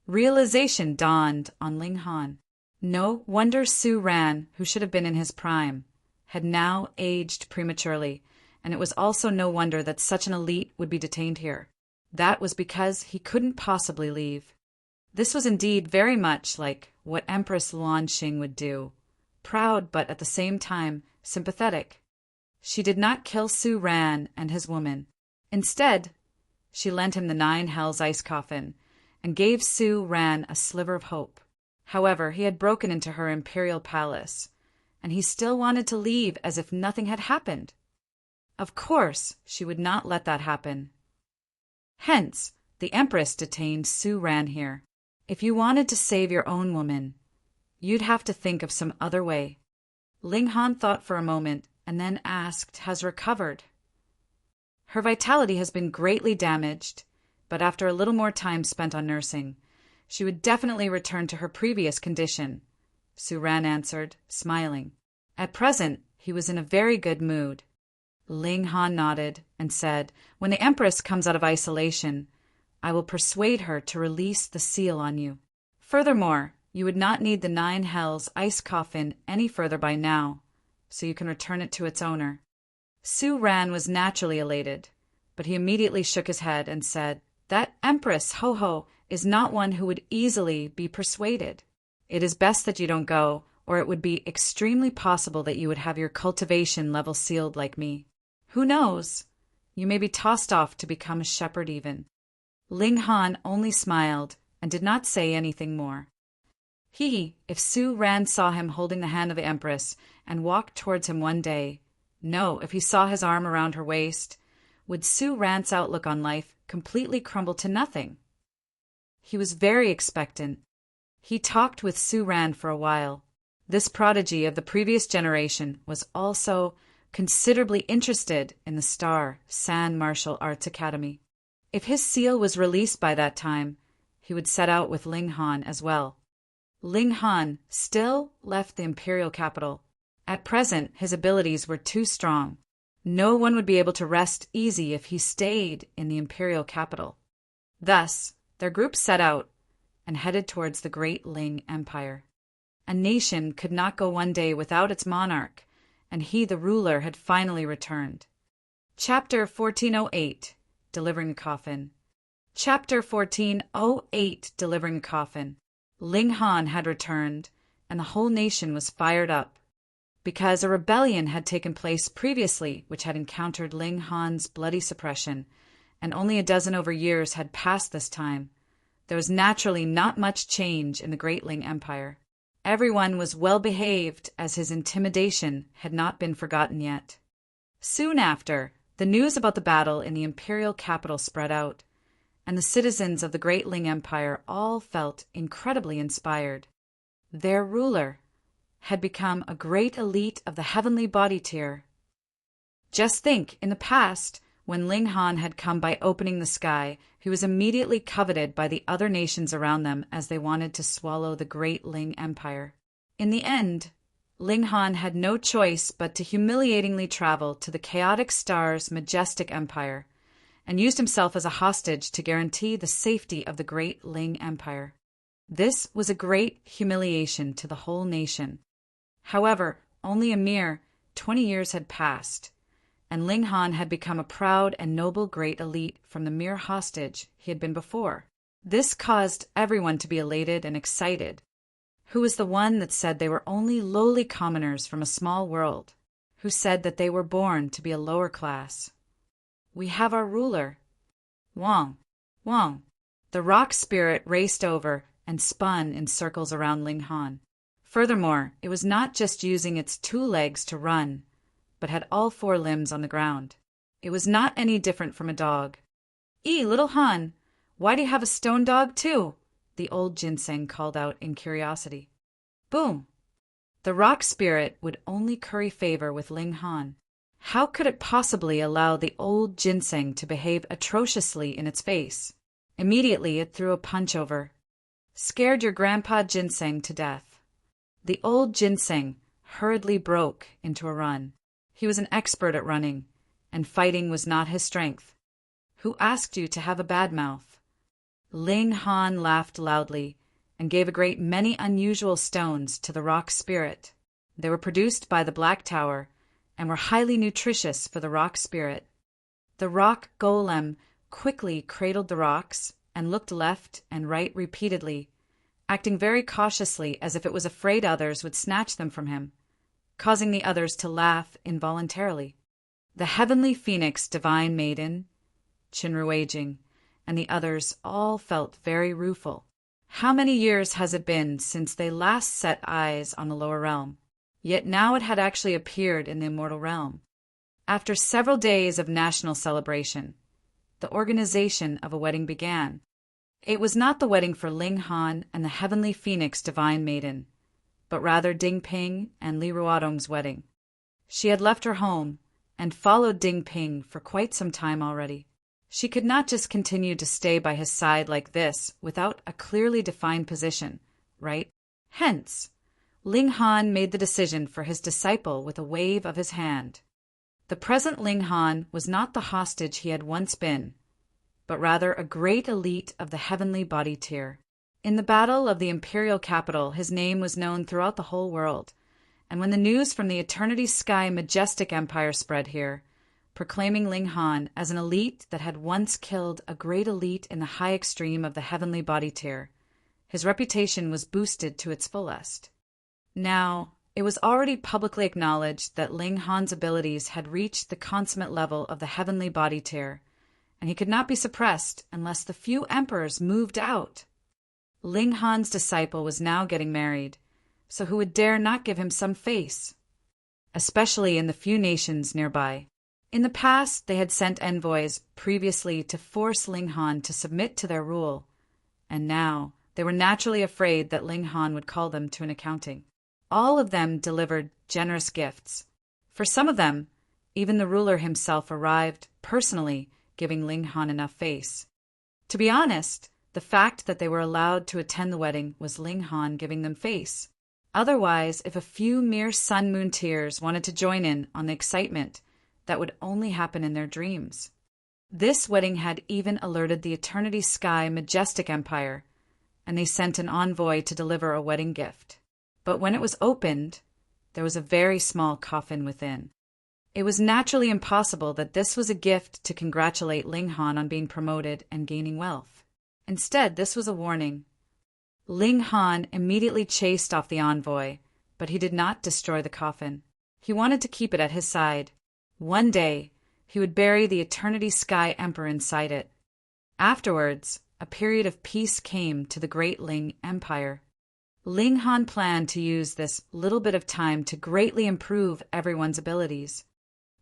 Realization dawned on Ling Han. No wonder Su Ran, who should have been in his prime, had now aged prematurely, and it was also no wonder that such an elite would be detained here. That was because he couldn't possibly leave. This was indeed very much like what Empress Luanxing would do, proud but at the same time sympathetic. She did not kill Su Ran and his woman. Instead, she lent him the 9 hells ice coffin and gave Su Ran a sliver of hope. However, he had broken into her imperial palace, and he still wanted to leave as if nothing had happened. Of course, she would not let that happen. Hence, the Empress detained Su Ran here. If you wanted to save your own woman, you'd have to think of some other way. Ling Han thought for a moment and then asked, has recovered. Her vitality has been greatly damaged, but after a little more time spent on nursing, she would definitely return to her previous condition, Su Ran answered, smiling. At present, he was in a very good mood. Ling Han nodded and said, when the Empress comes out of isolation, I will persuade her to release the seal on you. Furthermore, you would not need the 9 hells ice coffin any further by now, so you can return it to its owner. Su Ran was naturally elated, but he immediately shook his head and said, that Empress Ho-Ho is not one who would easily be persuaded. It is best that you don't go, or it would be extremely possible that you would have your cultivation level sealed like me. Who knows? You may be tossed off to become a shepherd even. Ling Han only smiled and did not say anything more. If Su Ran saw him holding the hand of the Empress and walked towards him one day, no, if he saw his arm around her waist, would Su Ran's outlook on life completely crumble to nothing? He was very expectant. He talked with Su Ran for a while. This prodigy of the previous generation was also considerably interested in the Star San Martial Arts Academy. If his seal was released by that time, he would set out with Ling Han as well. Ling Han still left the imperial capital. At present, his abilities were too strong. No one would be able to rest easy if he stayed in the imperial capital. Thus, their group set out and headed towards the great Ling Empire. A nation could not go one day without its monarch, and he, the ruler, had finally returned. Chapter 1408, Delivering a Coffin. Chapter 1408, Delivering a Coffin. Ling Han had returned, and the whole nation was fired up, because a rebellion had taken place previously which had encountered Ling Han's bloody suppression, and only a dozen over years had passed this time. There was naturally not much change in the great Ling Empire. Everyone was well behaved, as his intimidation had not been forgotten yet. Soon after, the news about the battle in the imperial capital spread out, and the citizens of the great Ling Empire all felt incredibly inspired. Their ruler had become a great elite of the heavenly body tier. Just think, in the past, when Ling Han had come by opening the sky, he was immediately coveted by the other nations around them as they wanted to swallow the great Ling Empire. In the end, Ling Han had no choice but to humiliatingly travel to the chaotic star's majestic empire, and used himself as a hostage to guarantee the safety of the great Ling Empire. This was a great humiliation to the whole nation. However, only a mere 20 years had passed, and Ling Han had become a proud and noble great elite from the mere hostage he had been before. This caused everyone to be elated and excited. Who was the one that said they were only lowly commoners from a small world? Who said that they were born to be a lower class? We have our ruler. Wang. The rock spirit raced over and spun in circles around Ling Han. Furthermore, it was not just using its 2 legs to run, but had all 4 limbs on the ground. It was not any different from a dog. Little Han, why do you have a stone dog too? The old ginseng called out in curiosity. Boom! The rock spirit would only curry favor with Ling Han. How could it possibly allow the old ginseng to behave atrociously in its face? Immediately it threw a punch over. Scared your grandpa ginseng to death. The old ginseng hurriedly broke into a run. He was an expert at running, and fighting was not his strength. Who asked you to have a bad mouth? Ling Han laughed loudly and gave a great many unusual stones to the rock spirit. They were produced by the Black Tower and were highly nutritious for the rock spirit. The rock golem quickly cradled the rocks and looked left and right repeatedly, acting very cautiously as if it was afraid others would snatch them from him, causing the others to laugh involuntarily. The heavenly phoenix divine maiden, Chinruaging, and the others all felt very rueful. How many years has it been since they last set eyes on the lower realm? Yet now it had actually appeared in the immortal realm. After several days of national celebration, the organization of a wedding began. It was not the wedding for Ling Han and the heavenly phoenix divine maiden, but rather Ding Ping and Li Ruodong's wedding. She had left her home and followed Ding Ping for quite some time already. She could not just continue to stay by his side like this without a clearly defined position, right? Hence, Ling Han made the decision for his disciple with a wave of his hand. The present Ling Han was not the hostage he had once been, but rather a great elite of the heavenly body tier. In the battle of the imperial capital, his name was known throughout the whole world, and when the news from the Eternity Sky majestic empire spread here, proclaiming Ling Han as an elite that had once killed a great elite in the high extreme of the heavenly body tier, his reputation was boosted to its fullest. Now, it was already publicly acknowledged that Ling Han's abilities had reached the consummate level of the heavenly body tier, and he could not be suppressed unless the few emperors moved out. Ling Han's disciple was now getting married, so who would dare not give him some face? Especially in the few nations nearby. In the past, they had sent envoys previously to force Ling Han to submit to their rule, and now they were naturally afraid that Ling Han would call them to an accounting. All of them delivered generous gifts. For some of them, even the ruler himself arrived personally, giving Ling Han enough face. To be honest, the fact that they were allowed to attend the wedding was Ling Han giving them face. Otherwise, if a few mere sun-moon tears wanted to join in on the excitement, that would only happen in their dreams. This wedding had even alerted the Eternity Sky majestic empire, and they sent an envoy to deliver a wedding gift. But when it was opened, there was a very small coffin within. It was naturally impossible that this was a gift to congratulate Ling Han on being promoted and gaining wealth. Instead, this was a warning. Ling Han immediately chased off the envoy, but he did not destroy the coffin. He wanted to keep it at his side. One day, he would bury the Eternity Sky Emperor inside it. Afterwards, a period of peace came to the great Ling Empire. Ling Han planned to use this little bit of time to greatly improve everyone's abilities.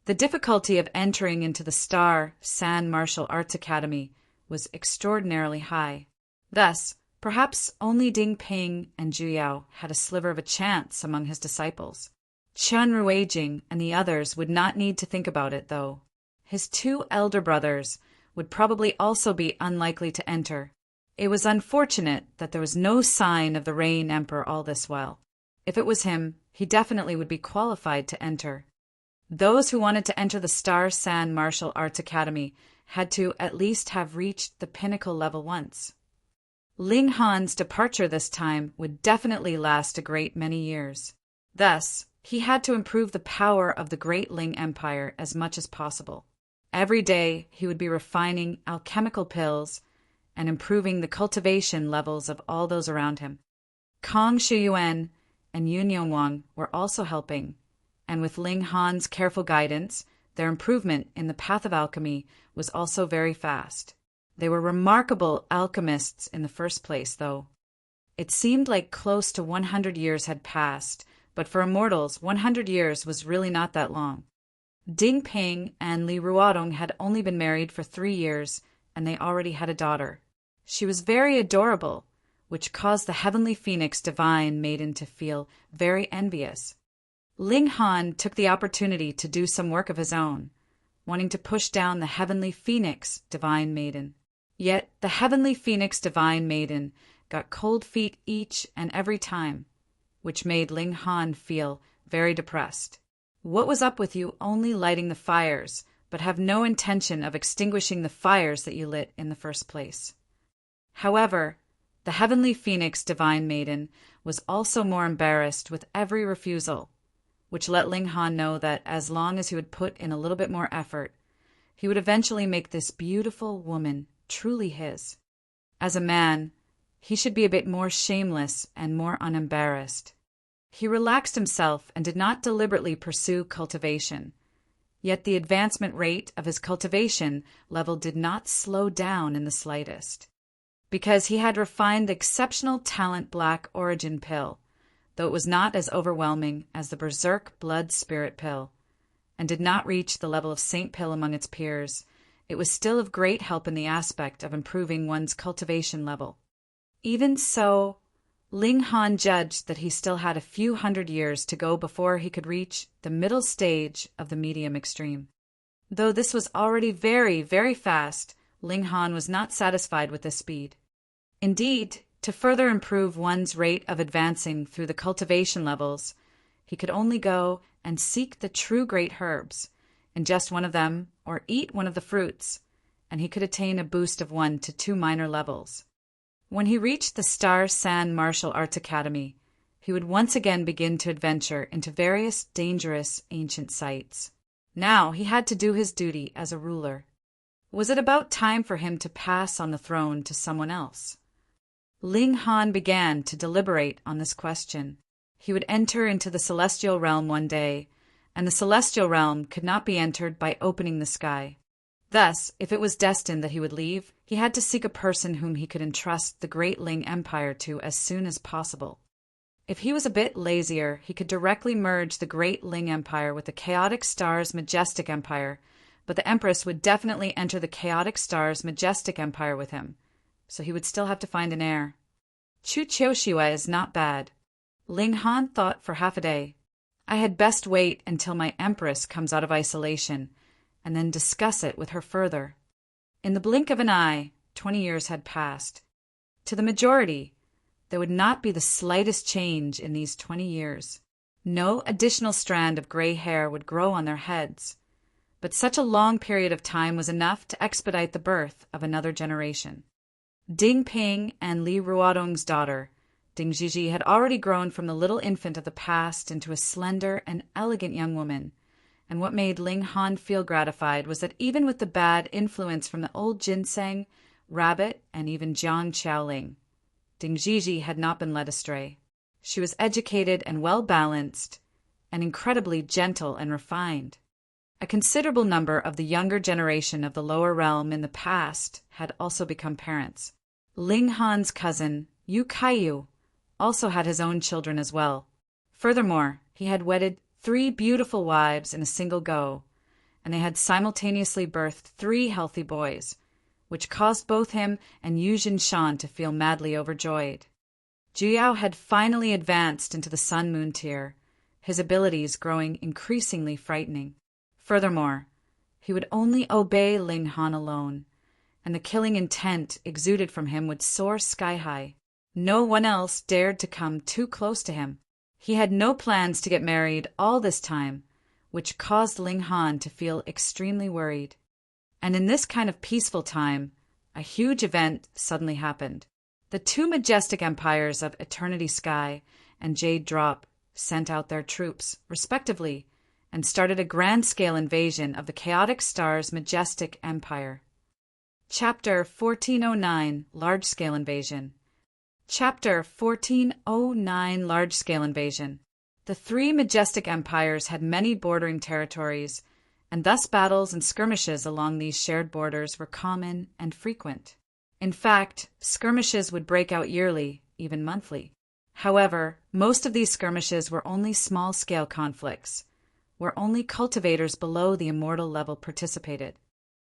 The difficulty of entering into the Star San Martial Arts Academy was extraordinarily high. Thus, perhaps only Ding Ping and Zhu Yao had a sliver of a chance among his disciples. Chen Ruijing and the others would not need to think about it, though. His two elder brothers would probably also be unlikely to enter. It was unfortunate that there was no sign of the Rain Emperor all this while. If it was him, he definitely would be qualified to enter. Those who wanted to enter the Star San Martial Arts Academy had to at least have reached the pinnacle level once. Ling Han's departure this time would definitely last a great many years. Thus, he had to improve the power of the great Ling Empire as much as possible. Every day, he would be refining alchemical pills and improving the cultivation levels of all those around him. Kong Shuyuan and Yun Yongwang were also helping, and with Ling Han's careful guidance, their improvement in the path of alchemy was also very fast. They were remarkable alchemists in the first place, though. It seemed like close to 100 years had passed, but for immortals, 100 years was really not that long. Ding Ping and Li Ruodong had only been married for 3 years, and they already had a daughter. She was very adorable, which caused the heavenly phoenix divine maiden to feel very envious. Ling Han took the opportunity to do some work of his own, wanting to push down the heavenly phoenix divine maiden. Yet the heavenly phoenix divine maiden got cold feet each and every time, which made Ling Han feel very depressed. What was up with you only lighting the fires, but have no intention of extinguishing the fires that you lit in the first place. However, the heavenly phoenix divine maiden was also more embarrassed with every refusal, which let Ling Han know that as long as he would put in a little bit more effort, he would eventually make this beautiful woman truly his. As a man, he should be a bit more shameless and more unembarrassed. He relaxed himself and did not deliberately pursue cultivation. Yet the advancement rate of his cultivation level did not slow down in the slightest. Because he had refined the exceptional talent black origin pill, though it was not as overwhelming as the berserk blood spirit pill, and did not reach the level of saint pill among its peers, it was still of great help in the aspect of improving one's cultivation level. Even so, Ling Han judged that he still had a few hundred years to go before he could reach the middle stage of the medium extreme. Though this was already very, very fast, Ling Han was not satisfied with this speed. Indeed, to further improve one's rate of advancing through the cultivation levels, he could only go and seek the true great herbs, ingest one of them, or eat one of the fruits, and he could attain a boost of 1 to 2 minor levels. When he reached the Star San Martial Arts Academy, he would once again begin to adventure into various dangerous ancient sites. Now he had to do his duty as a ruler. Was it about time for him to pass on the throne to someone else? Ling Han began to deliberate on this question. He would enter into the celestial realm one day, and the celestial realm could not be entered by opening the sky. Thus, if it was destined that he would leave, he had to seek a person whom he could entrust the great Ling Empire to as soon as possible. If he was a bit lazier, he could directly merge the great Ling Empire with the Chaotic Star's Majestic Empire, but the Empress would definitely enter the Chaotic Star's Majestic Empire with him, so he would still have to find an heir. Chu Qiuxiu is not bad. Ling Han thought for half a day. I had best wait until my Empress comes out of isolation, and then discuss it with her further. In the blink of an eye, 20 years had passed. To the majority, there would not be the slightest change in these 20 years. No additional strand of gray hair would grow on their heads, but such a long period of time was enough to expedite the birth of another generation. Ding Ping and Li Ruodong's daughter, Ding Zhiji, had already grown from the little infant of the past into a slender and elegant young woman, and what made Ling Han feel gratified was that even with the bad influence from the old ginseng, rabbit, and even Jiang Qiaoling, Ding Zhiji had not been led astray. She was educated and well-balanced, and incredibly gentle and refined. A considerable number of the younger generation of the lower realm in the past had also become parents. Ling Han's cousin, Yu Kaiyu, also had his own children as well. Furthermore, he had wedded 3 beautiful wives in a single go, and they had simultaneously birthed 3 healthy boys, which caused both him and Yu Jinshan to feel madly overjoyed. Juyao had finally advanced into the Sun-Moon tier, his abilities growing increasingly frightening. Furthermore, he would only obey Ling Han alone, and the killing intent exuded from him would soar sky-high. No one else dared to come too close to him. He had no plans to get married all this time, which caused Ling Han to feel extremely worried. And in this kind of peaceful time, a huge event suddenly happened. The 2 majestic empires of Eternity Sky and Jade Drop sent out their troops, respectively, and started a grand-scale invasion of the Chaotic Star's Majestic Empire. Chapter 1409, Large-Scale Invasion. Chapter 1409, Large-Scale Invasion. The 3 majestic empires had many bordering territories, and thus battles and skirmishes along these shared borders were common and frequent. In fact, skirmishes would break out yearly, even monthly. However, most of these skirmishes were only small-scale conflicts, where only cultivators below the immortal level participated.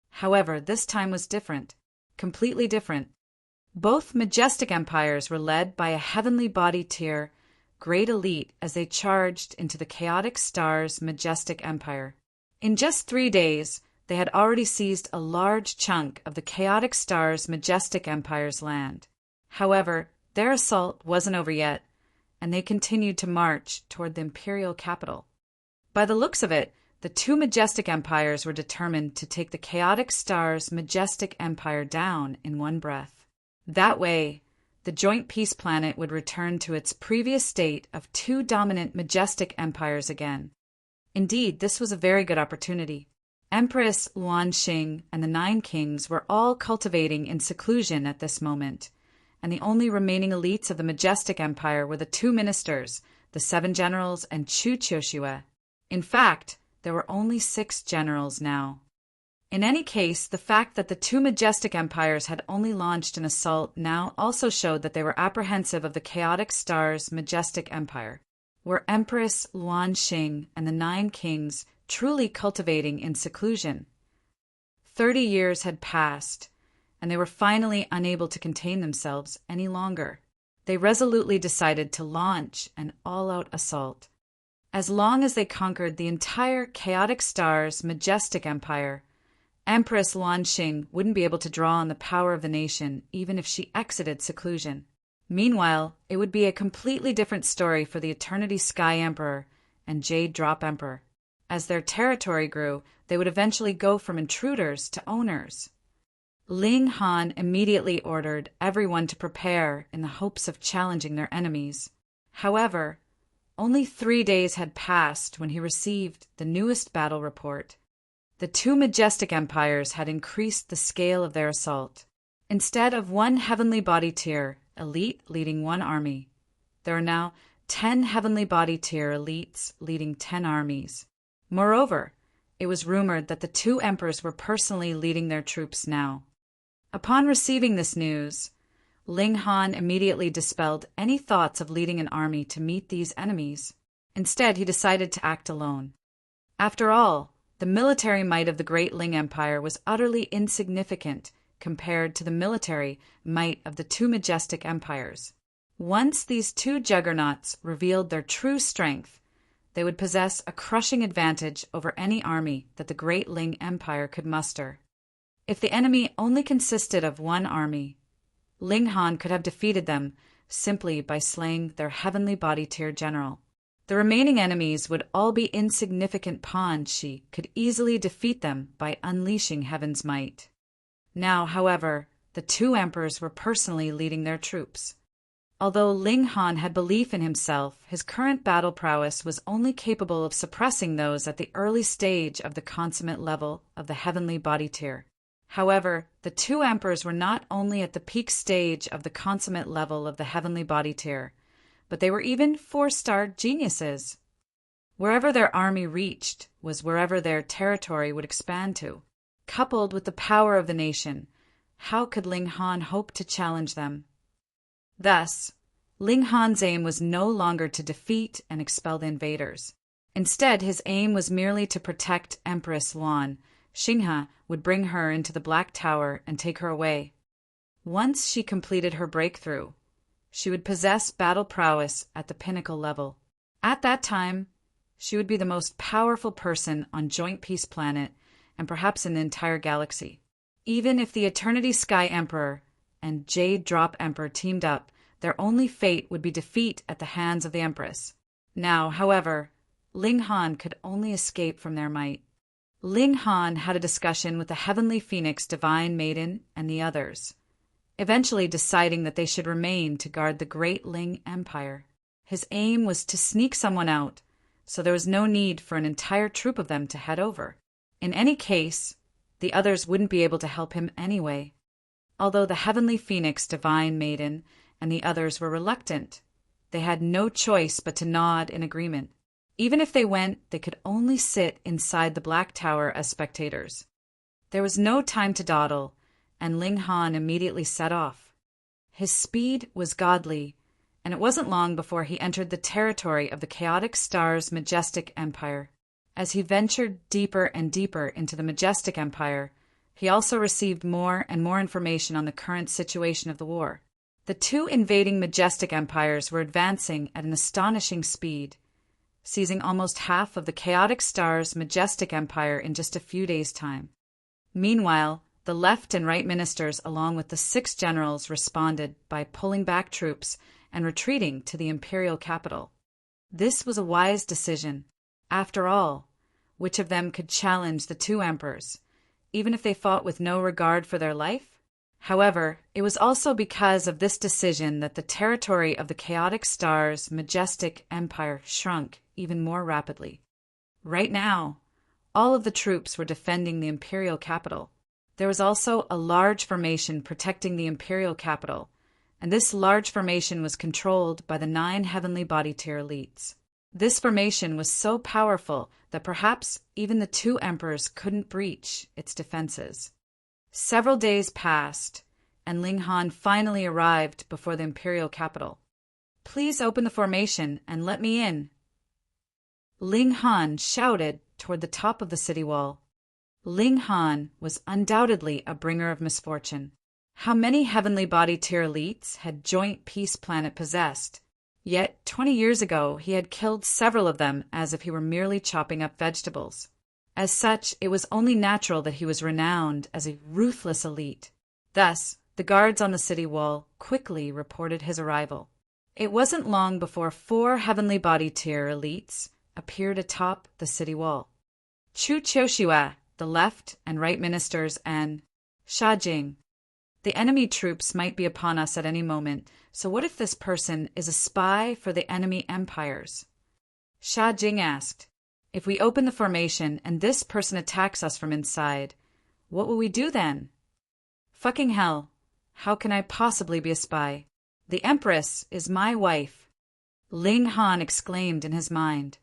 However, this time was different, completely different. Both majestic empires were led by a heavenly body tier, great elite, as they charged into the Chaotic Star's Majestic Empire. In just 3 days, they had already seized a large chunk of the Chaotic Star's Majestic Empire's land. However, their assault wasn't over yet, and they continued to march toward the imperial capital. By the looks of it, the two majestic empires were determined to take the chaotic star's majestic empire down in one breath. That way, the joint peace planet would return to its previous state of two dominant majestic empires again. Indeed, this was a very good opportunity. Empress Luanxing and the 9 kings were all cultivating in seclusion at this moment, and the only remaining elites of the majestic empire were the 2 ministers, the 7 generals, and Chu Qiuxue. In fact, there were only 6 generals now. In any case, the fact that the 2 majestic empires had only launched an assault now also showed that they were apprehensive of the chaotic star's majestic empire. Were Empress Luanxing and the 9 kings truly cultivating in seclusion? 30 years had passed, and they were finally unable to contain themselves any longer. They resolutely decided to launch an all-out assault. As long as they conquered the entire chaotic star's majestic empire, Empress Luanxing wouldn't be able to draw on the power of the nation even if she exited seclusion. Meanwhile, it would be a completely different story for the Eternity Sky Emperor and Jade Drop Emperor. As their territory grew, they would eventually go from intruders to owners. Ling Han immediately ordered everyone to prepare in the hopes of challenging their enemies. However, only 3 days had passed when he received the newest battle report. The 2 majestic empires had increased the scale of their assault. Instead of 1 heavenly body tier elite leading 1 army, there are now 10 heavenly body tier elites leading 10 armies. Moreover, it was rumored that the 2 emperors were personally leading their troops now. Upon receiving this news, Ling Han immediately dispelled any thoughts of leading an army to meet these enemies. Instead, he decided to act alone. After all, the military might of the Great Ling Empire was utterly insignificant compared to the military might of the 2 majestic empires. Once these 2 juggernauts revealed their true strength, they would possess a crushing advantage over any army that the Great Ling Empire could muster. If the enemy only consisted of 1 army, Ling Han could have defeated them simply by slaying their heavenly body tier general. The remaining enemies would all be insignificant pawns. She could easily defeat them by unleashing heaven's might. Now, however, the 2 emperors were personally leading their troops. Although Ling Han had belief in himself, his current battle prowess was only capable of suppressing those at the early stage of the consummate level of the heavenly body tier. However, the 2 emperors were not only at the peak stage of the consummate level of the heavenly body tier, but they were even 4-star geniuses. Wherever their army reached was wherever their territory would expand to. Coupled with the power of the nation, how could Ling Han hope to challenge them? Thus, Ling Han's aim was no longer to defeat and expel the invaders. Instead, his aim was merely to protect Empress Luan. Xinghe would bring her into the Black Tower and take her away. Once she completed her breakthrough, she would possess battle prowess at the pinnacle level. At that time, she would be the most powerful person on Joint Peace Planet and perhaps in the entire galaxy. Even if the Eternity Sky Emperor and Jade Drop Emperor teamed up, their only fate would be defeat at the hands of the Empress. Now, however, Ling Han could only escape from their might. Ling Han had a discussion with the Heavenly Phoenix Divine Maiden and the others, eventually deciding that they should remain to guard the Great Ling Empire. His aim was to sneak someone out, so there was no need for an entire troop of them to head over. In any case, the others wouldn't be able to help him anyway. Although the Heavenly Phoenix Divine Maiden and the others were reluctant, they had no choice but to nod in agreement. Even if they went, they could only sit inside the Black Tower as spectators. There was no time to dawdle, and Ling Han immediately set off. His speed was godly, and it wasn't long before he entered the territory of the chaotic star's majestic empire. As he ventured deeper and deeper into the majestic empire, he also received more and more information on the current situation of the war. The 2 invading majestic empires were advancing at an astonishing speed, seizing almost half of the chaotic star's majestic empire in just a few days' time. Meanwhile, the left and right ministers, along with the 6 generals, responded by pulling back troops and retreating to the imperial capital. This was a wise decision. After all, which of them could challenge the two emperors, even if they fought with no regard for their life? However, it was also because of this decision that the territory of the chaotic star's majestic empire shrunk even more rapidly. Right now, all of the troops were defending the imperial capital. There was also a large formation protecting the imperial capital, and this large formation was controlled by the 9 heavenly body tier elites. This formation was so powerful that perhaps even the two emperors couldn't breach its defenses. Several days passed, and Ling Han finally arrived before the imperial capital. "Please open the formation and let me in," Ling Han shouted toward the top of the city wall. Ling Han was undoubtedly a bringer of misfortune. How many heavenly body tier elites had Joint Peace Planet possessed? Yet 20 years ago he had killed several of them as if he were merely chopping up vegetables. As such, it was only natural that he was renowned as a ruthless elite. Thus, the guards on the city wall quickly reported his arrival. It wasn't long before 4 heavenly body tier elites appeared atop the city wall. Chu Qiuxiue, the left and right ministers, and Sha Jing. The enemy troops might be upon us at any moment, so what if this person is a spy for the enemy empires? Sha Jing asked. If we open the formation and this person attacks us from inside, what will we do then? Fucking hell. How can I possibly be a spy? The Empress is my wife, Ling Han exclaimed in his mind.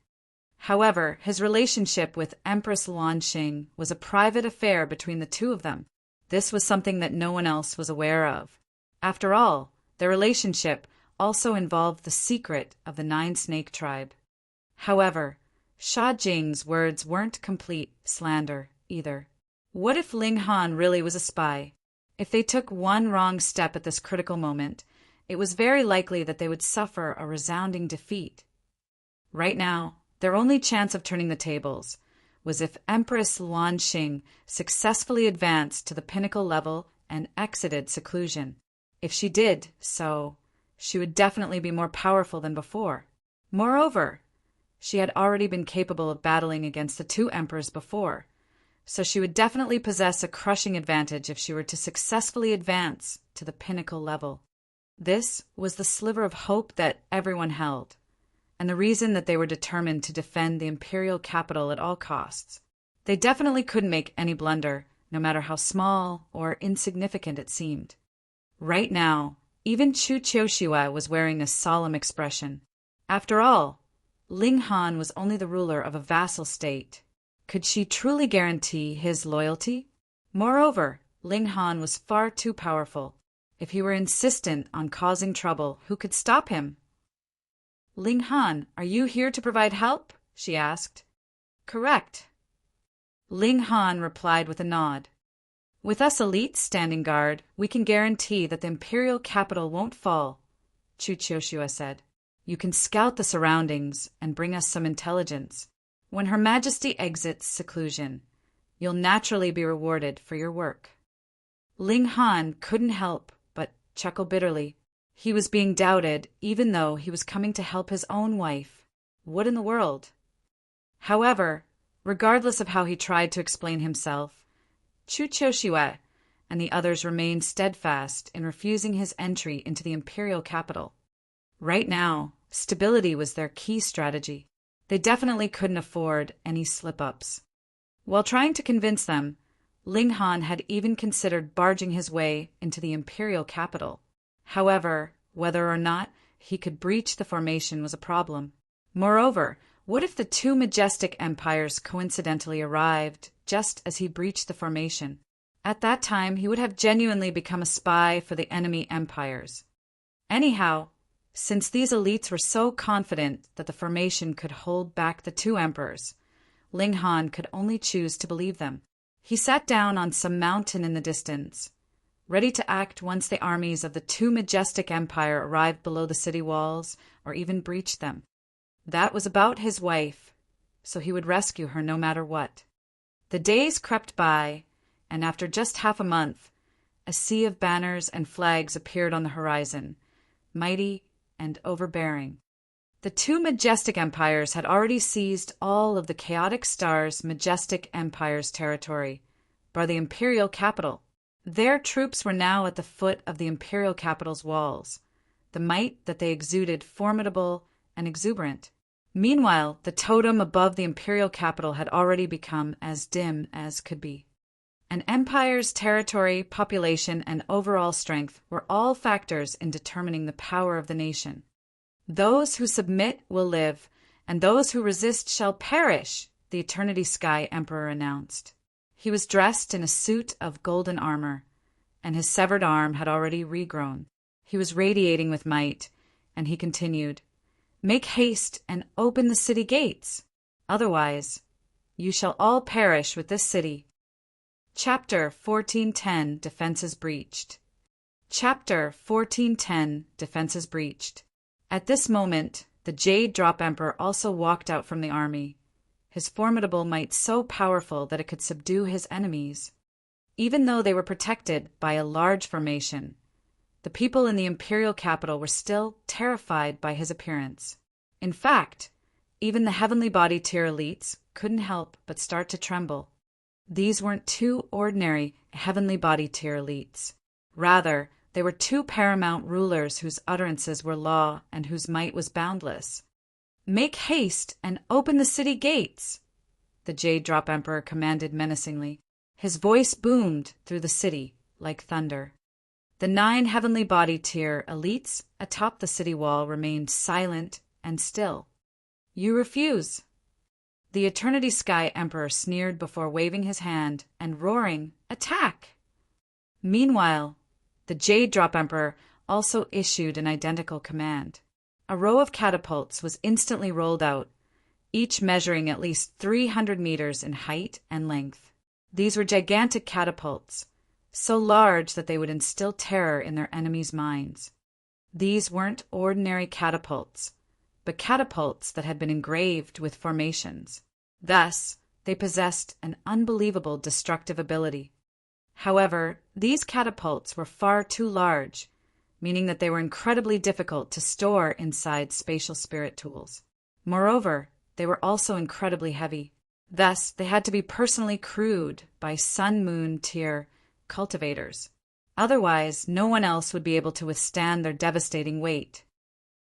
However, his relationship with Empress Luanxing was a private affair between the two of them. This was something that no one else was aware of. After all, their relationship also involved the secret of the 9 Snake tribe. However, Sha Jing's words weren't complete slander either. What if Ling Han really was a spy? If they took one wrong step at this critical moment, it was very likely that they would suffer a resounding defeat. Right now, their only chance of turning the tables was if Empress Luanxing successfully advanced to the pinnacle level and exited seclusion. If she did so, she would definitely be more powerful than before. Moreover, she had already been capable of battling against the two emperors before, so she would definitely possess a crushing advantage if she were to successfully advance to the pinnacle level. This was the sliver of hope that everyone held, and the reason that they were determined to defend the imperial capital at all costs. They definitely couldn't make any blunder, no matter how small or insignificant it seemed. Right now, even Chu Qiuxiue was wearing a solemn expression. After all, Ling Han was only the ruler of a vassal state. Could she truly guarantee his loyalty? Moreover, Ling Han was far too powerful. If he were insistent on causing trouble, who could stop him? "Ling Han, are you here to provide help?" she asked. "Correct." Ling Han replied with a nod. "With us elites standing guard, we can guarantee that the imperial capital won't fall," Chu Qiuxiue said. "You can scout the surroundings and bring us some intelligence. When Her Majesty exits seclusion, you'll naturally be rewarded for your work." Ling Han couldn't help but chuckle bitterly. He was being doubted even though he was coming to help his own wife. What in the world? However, regardless of how he tried to explain himself, Chu Qiuxiue and the others remained steadfast in refusing his entry into the imperial capital. Right now, stability was their key strategy. They definitely couldn't afford any slip-ups. While trying to convince them, Ling Han had even considered barging his way into the imperial capital. However, whether or not he could breach the formation was a problem. Moreover, what if the two majestic empires coincidentally arrived just as he breached the formation? At that time, he would have genuinely become a spy for the enemy empires. Anyhow, since these elites were so confident that the formation could hold back the two emperors, Ling Han could only choose to believe them. He sat down on some mountain in the distance, ready to act once the armies of the two majestic empire arrived below the city walls or even breached them. That was about his wife, so he would rescue her no matter what. The days crept by, and after just half a month, a sea of banners and flags appeared on the horizon, mighty and overbearing. The two majestic empires had already seized all of the chaotic star's majestic empire's territory, bar the imperial capital. Their troops were now at the foot of the imperial capital's walls, the might that they exuded formidable and exuberant. Meanwhile, the totem above the imperial capital had already become as dim as could be. An empire's territory, population, and overall strength were all factors in determining the power of the nation. "Those who submit will live, and those who resist shall perish," the Eternity Sky Emperor announced. He was dressed in a suit of golden armor, and his severed arm had already regrown. He was radiating with might, and he continued, "Make haste and open the city gates. Otherwise, you shall all perish with this city." Chapter 1410 Defenses Breached. Chapter 1410 Defenses Breached. At this moment, the Jade Drop Emperor also walked out from the army, his formidable might so powerful that it could subdue his enemies. Even though they were protected by a large formation, the people in the imperial capital were still terrified by his appearance. In fact, even the heavenly body tier elites couldn't help but start to tremble. These weren't two ordinary heavenly body tier elites. Rather, they were two paramount rulers whose utterances were law and whose might was boundless. "Make haste and open the city gates," the Jade Drop Emperor commanded menacingly. His voice boomed through the city like thunder. The 9 heavenly body tier elites atop the city wall remained silent and still. "You refuse." The Eternity Sky Emperor sneered before waving his hand and roaring, "Attack!" Meanwhile, the Jade Drop Emperor also issued an identical command. A row of catapults was instantly rolled out, each measuring at least 300 meters in height and length. These were gigantic catapults, so large that they would instill terror in their enemies' minds. These weren't ordinary catapults, but catapults that had been engraved with formations. Thus, they possessed an unbelievable destructive ability. However, these catapults were far too large, meaning that they were incredibly difficult to store inside spatial spirit tools. Moreover, they were also incredibly heavy. Thus, they had to be personally crewed by Sun-Moon tier cultivators. Otherwise, no one else would be able to withstand their devastating weight.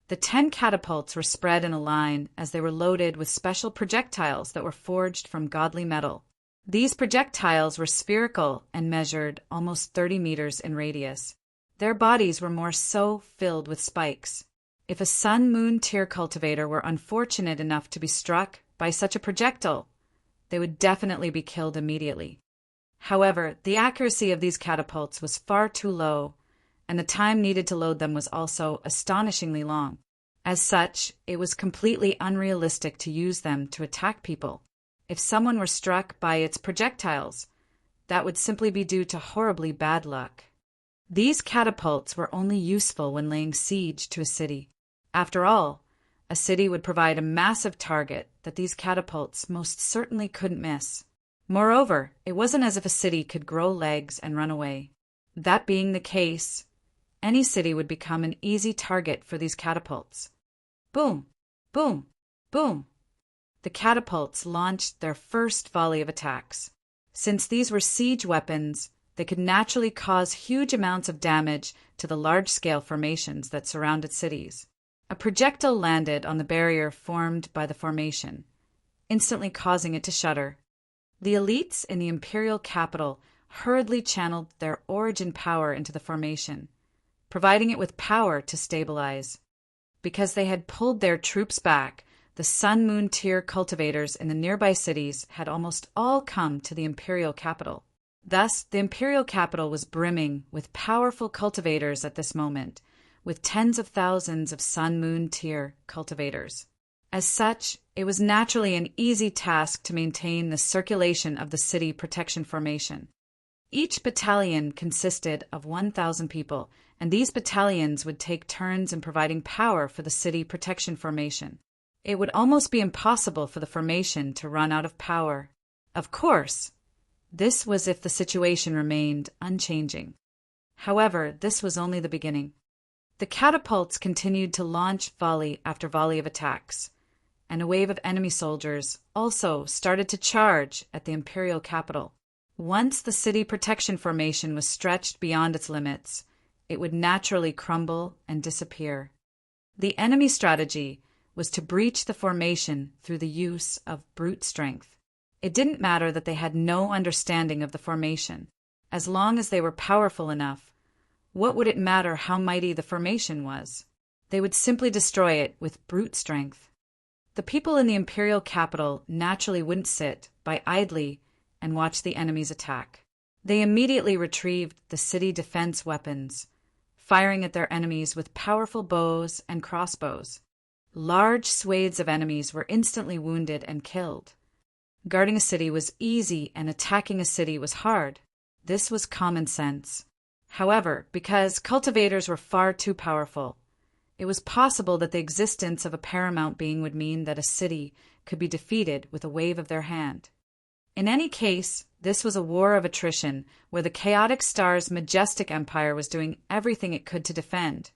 The 10 catapults were spread in a line as they were loaded with special projectiles that were forged from godly metal. These projectiles were spherical and measured almost 30 meters in radius. Their bodies were more so filled with spikes. If a Sun-Moon tier cultivator were unfortunate enough to be struck by such a projectile, they would definitely be killed immediately. However, the accuracy of these catapults was far too low, and the time needed to load them was also astonishingly long. As such, it was completely unrealistic to use them to attack people. If someone were struck by its projectiles, that would simply be due to horribly bad luck. These catapults were only useful when laying siege to a city. After all, a city would provide a massive target that these catapults most certainly couldn't miss. Moreover, it wasn't as if a city could grow legs and run away. That being the case, any city would become an easy target for these catapults. Boom, boom, boom. The catapults launched their first volley of attacks. Since these were siege weapons, they could naturally cause huge amounts of damage to the large-scale formations that surrounded cities. A projectile landed on the barrier formed by the formation, instantly causing it to shudder. The elites in the imperial capital hurriedly channeled their origin power into the formation, providing it with power to stabilize. Because they had pulled their troops back, the Sun-Moon tier cultivators in the nearby cities had almost all come to the imperial capital. Thus, the imperial capital was brimming with powerful cultivators at this moment, with tens of thousands of Sun-Moon tier cultivators. As such, it was naturally an easy task to maintain the circulation of the city protection formation. Each battalion consisted of 1,000 people, and these battalions would take turns in providing power for the city protection formation. It would almost be impossible for the formation to run out of power. Of course, this was if the situation remained unchanging. However, this was only the beginning. The catapults continued to launch volley after volley of attacks, and a wave of enemy soldiers also started to charge at the imperial capital. Once the city protection formation was stretched beyond its limits, it would naturally crumble and disappear. The enemy strategy was to breach the formation through the use of brute strength. It didn't matter that they had no understanding of the formation. As long as they were powerful enough, what would it matter how mighty the formation was? They would simply destroy it with brute strength. The people in the imperial capital naturally wouldn't sit by idly and watch the enemy's attack. They immediately retrieved the city defense weapons, firing at their enemies with powerful bows and crossbows. Large swathes of enemies were instantly wounded and killed. Guarding a city was easy and attacking a city was hard. This was common sense. However, because cultivators were far too powerful, it was possible that the existence of a paramount being would mean that a city could be defeated with a wave of their hand. In any case, this was a war of attrition where the chaotic star's majestic empire was doing everything it could to defend,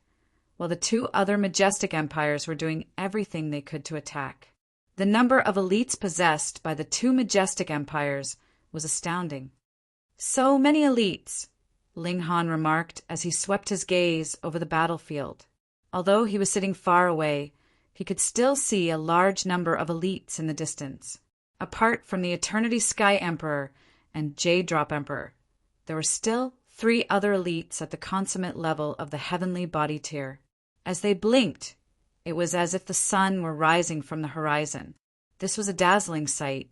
while the two other majestic empires were doing everything they could to attack. The number of elites possessed by the two majestic empires was astounding. So many elites, Ling Han remarked as he swept his gaze over the battlefield. Although he was sitting far away, he could still see a large number of elites in the distance. Apart from the Eternity Sky Emperor and Jade Drop Emperor, there were still 3 other elites at the consummate level of the heavenly body tier. As they blinked, it was as if the sun were rising from the horizon. This was a dazzling sight.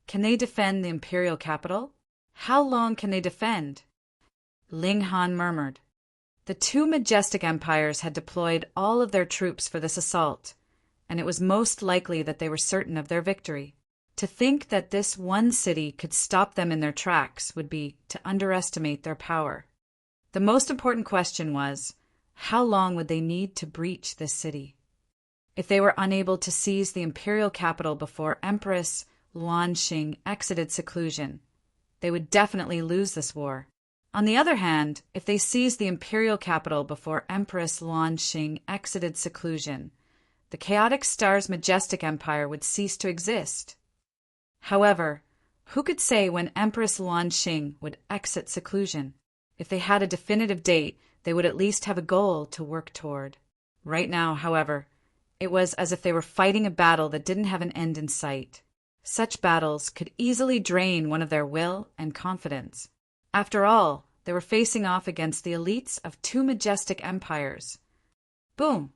Can they defend the imperial capital? How long can they defend? Ling Han murmured. The two majestic empires had deployed all of their troops for this assault, and it was most likely that they were certain of their victory. To think that this one city could stop them in their tracks would be to underestimate their power. The most important question was, how long would they need to breach this city? If they were unable to seize the imperial capital before Empress Luanxing exited seclusion, they would definitely lose this war. On the other hand, if they seized the imperial capital before Empress Luanxing exited seclusion, the chaotic star's majestic empire would cease to exist. However, who could say when Empress Luanxing would exit seclusion? If they had a definitive date, they would at least have a goal to work toward. Right now, however, it was as if they were fighting a battle that didn't have an end in sight. Such battles could easily drain one of their will and confidence. After all, they were facing off against the elites of two majestic empires. Boom!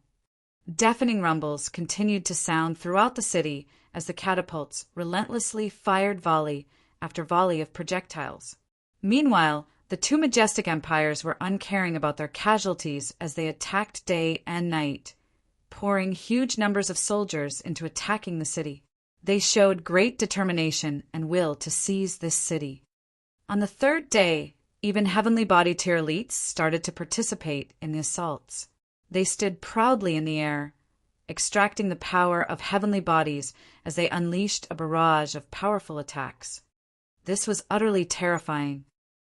Deafening rumbles continued to sound throughout the city as the catapults relentlessly fired volley after volley of projectiles. Meanwhile, the two majestic empires were uncaring about their casualties as they attacked day and night, pouring huge numbers of soldiers into attacking the city. They showed great determination and will to seize this city. On the third day, even heavenly body tier elites started to participate in the assaults. They stood proudly in the air, extracting the power of heavenly bodies as they unleashed a barrage of powerful attacks. This was utterly terrifying.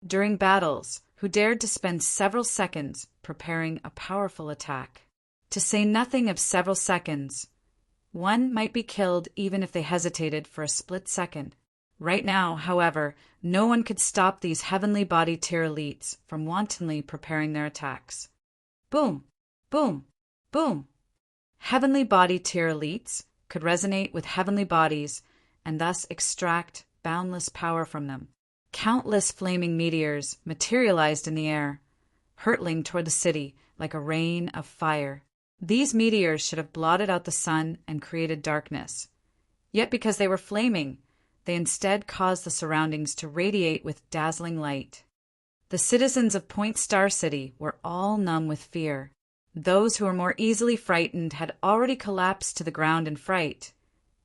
During battles, who dared to spend several seconds preparing a powerful attack? To say nothing of several seconds, one might be killed even if they hesitated for a split second. Right now, however, no one could stop these heavenly body tier elites from wantonly preparing their attacks. Boom! Boom! Boom! Heavenly body tier elites could resonate with heavenly bodies and thus extract boundless power from them. Countless flaming meteors materialized in the air, hurtling toward the city like a rain of fire. These meteors should have blotted out the sun and created darkness. Yet because they were flaming, they instead caused the surroundings to radiate with dazzling light. The citizens of Point Star City were all numb with fear. Those who were more easily frightened had already collapsed to the ground in fright,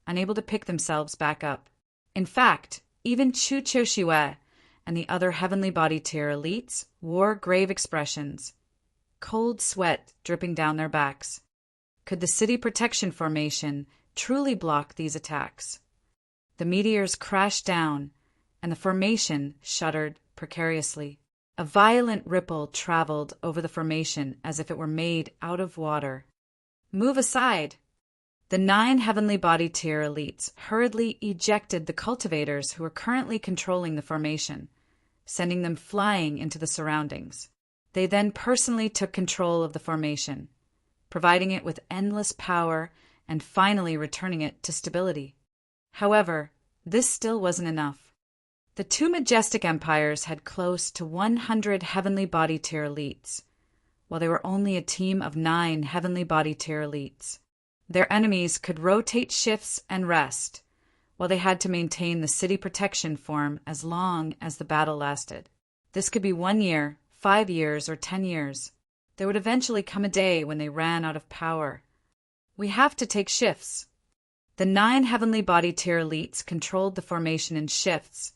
unable to pick themselves back up. In fact, even Chu Qiuxiwei and the other heavenly body tier elites wore grave expressions, cold sweat dripping down their backs. Could the city protection formation truly block these attacks? The meteors crashed down, and the formation shuddered precariously. A violent ripple traveled over the formation as if it were made out of water. "Move aside!" The 9 heavenly body tier elites hurriedly ejected the cultivators who were currently controlling the formation, sending them flying into the surroundings. They then personally took control of the formation, providing it with endless power and finally returning it to stability. However, this still wasn't enough. The 2 majestic empires had close to 100 heavenly body tier elites, while they were only a team of 9 heavenly body tier elites. Their enemies could rotate shifts and rest, while they had to maintain the city protection form as long as the battle lasted. This could be 1 year, 5 years, or 10 years. There would eventually come a day when they ran out of power. "We have to take shifts." The 9 heavenly body tier elites controlled the formation in shifts,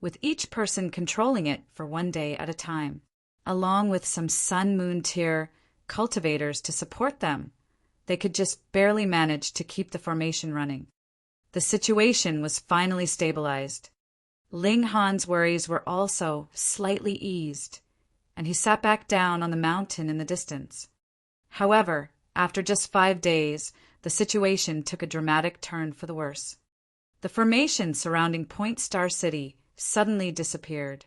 with each person controlling it for 1 day at a time, along with some sun-moon tier cultivators to support them. They could just barely manage to keep the formation running. The situation was finally stabilized. Ling Han's worries were also slightly eased, and he sat back down on the mountain in the distance. However, after just 5 days, the situation took a dramatic turn for the worse. The formation surrounding Point Star City suddenly disappeared.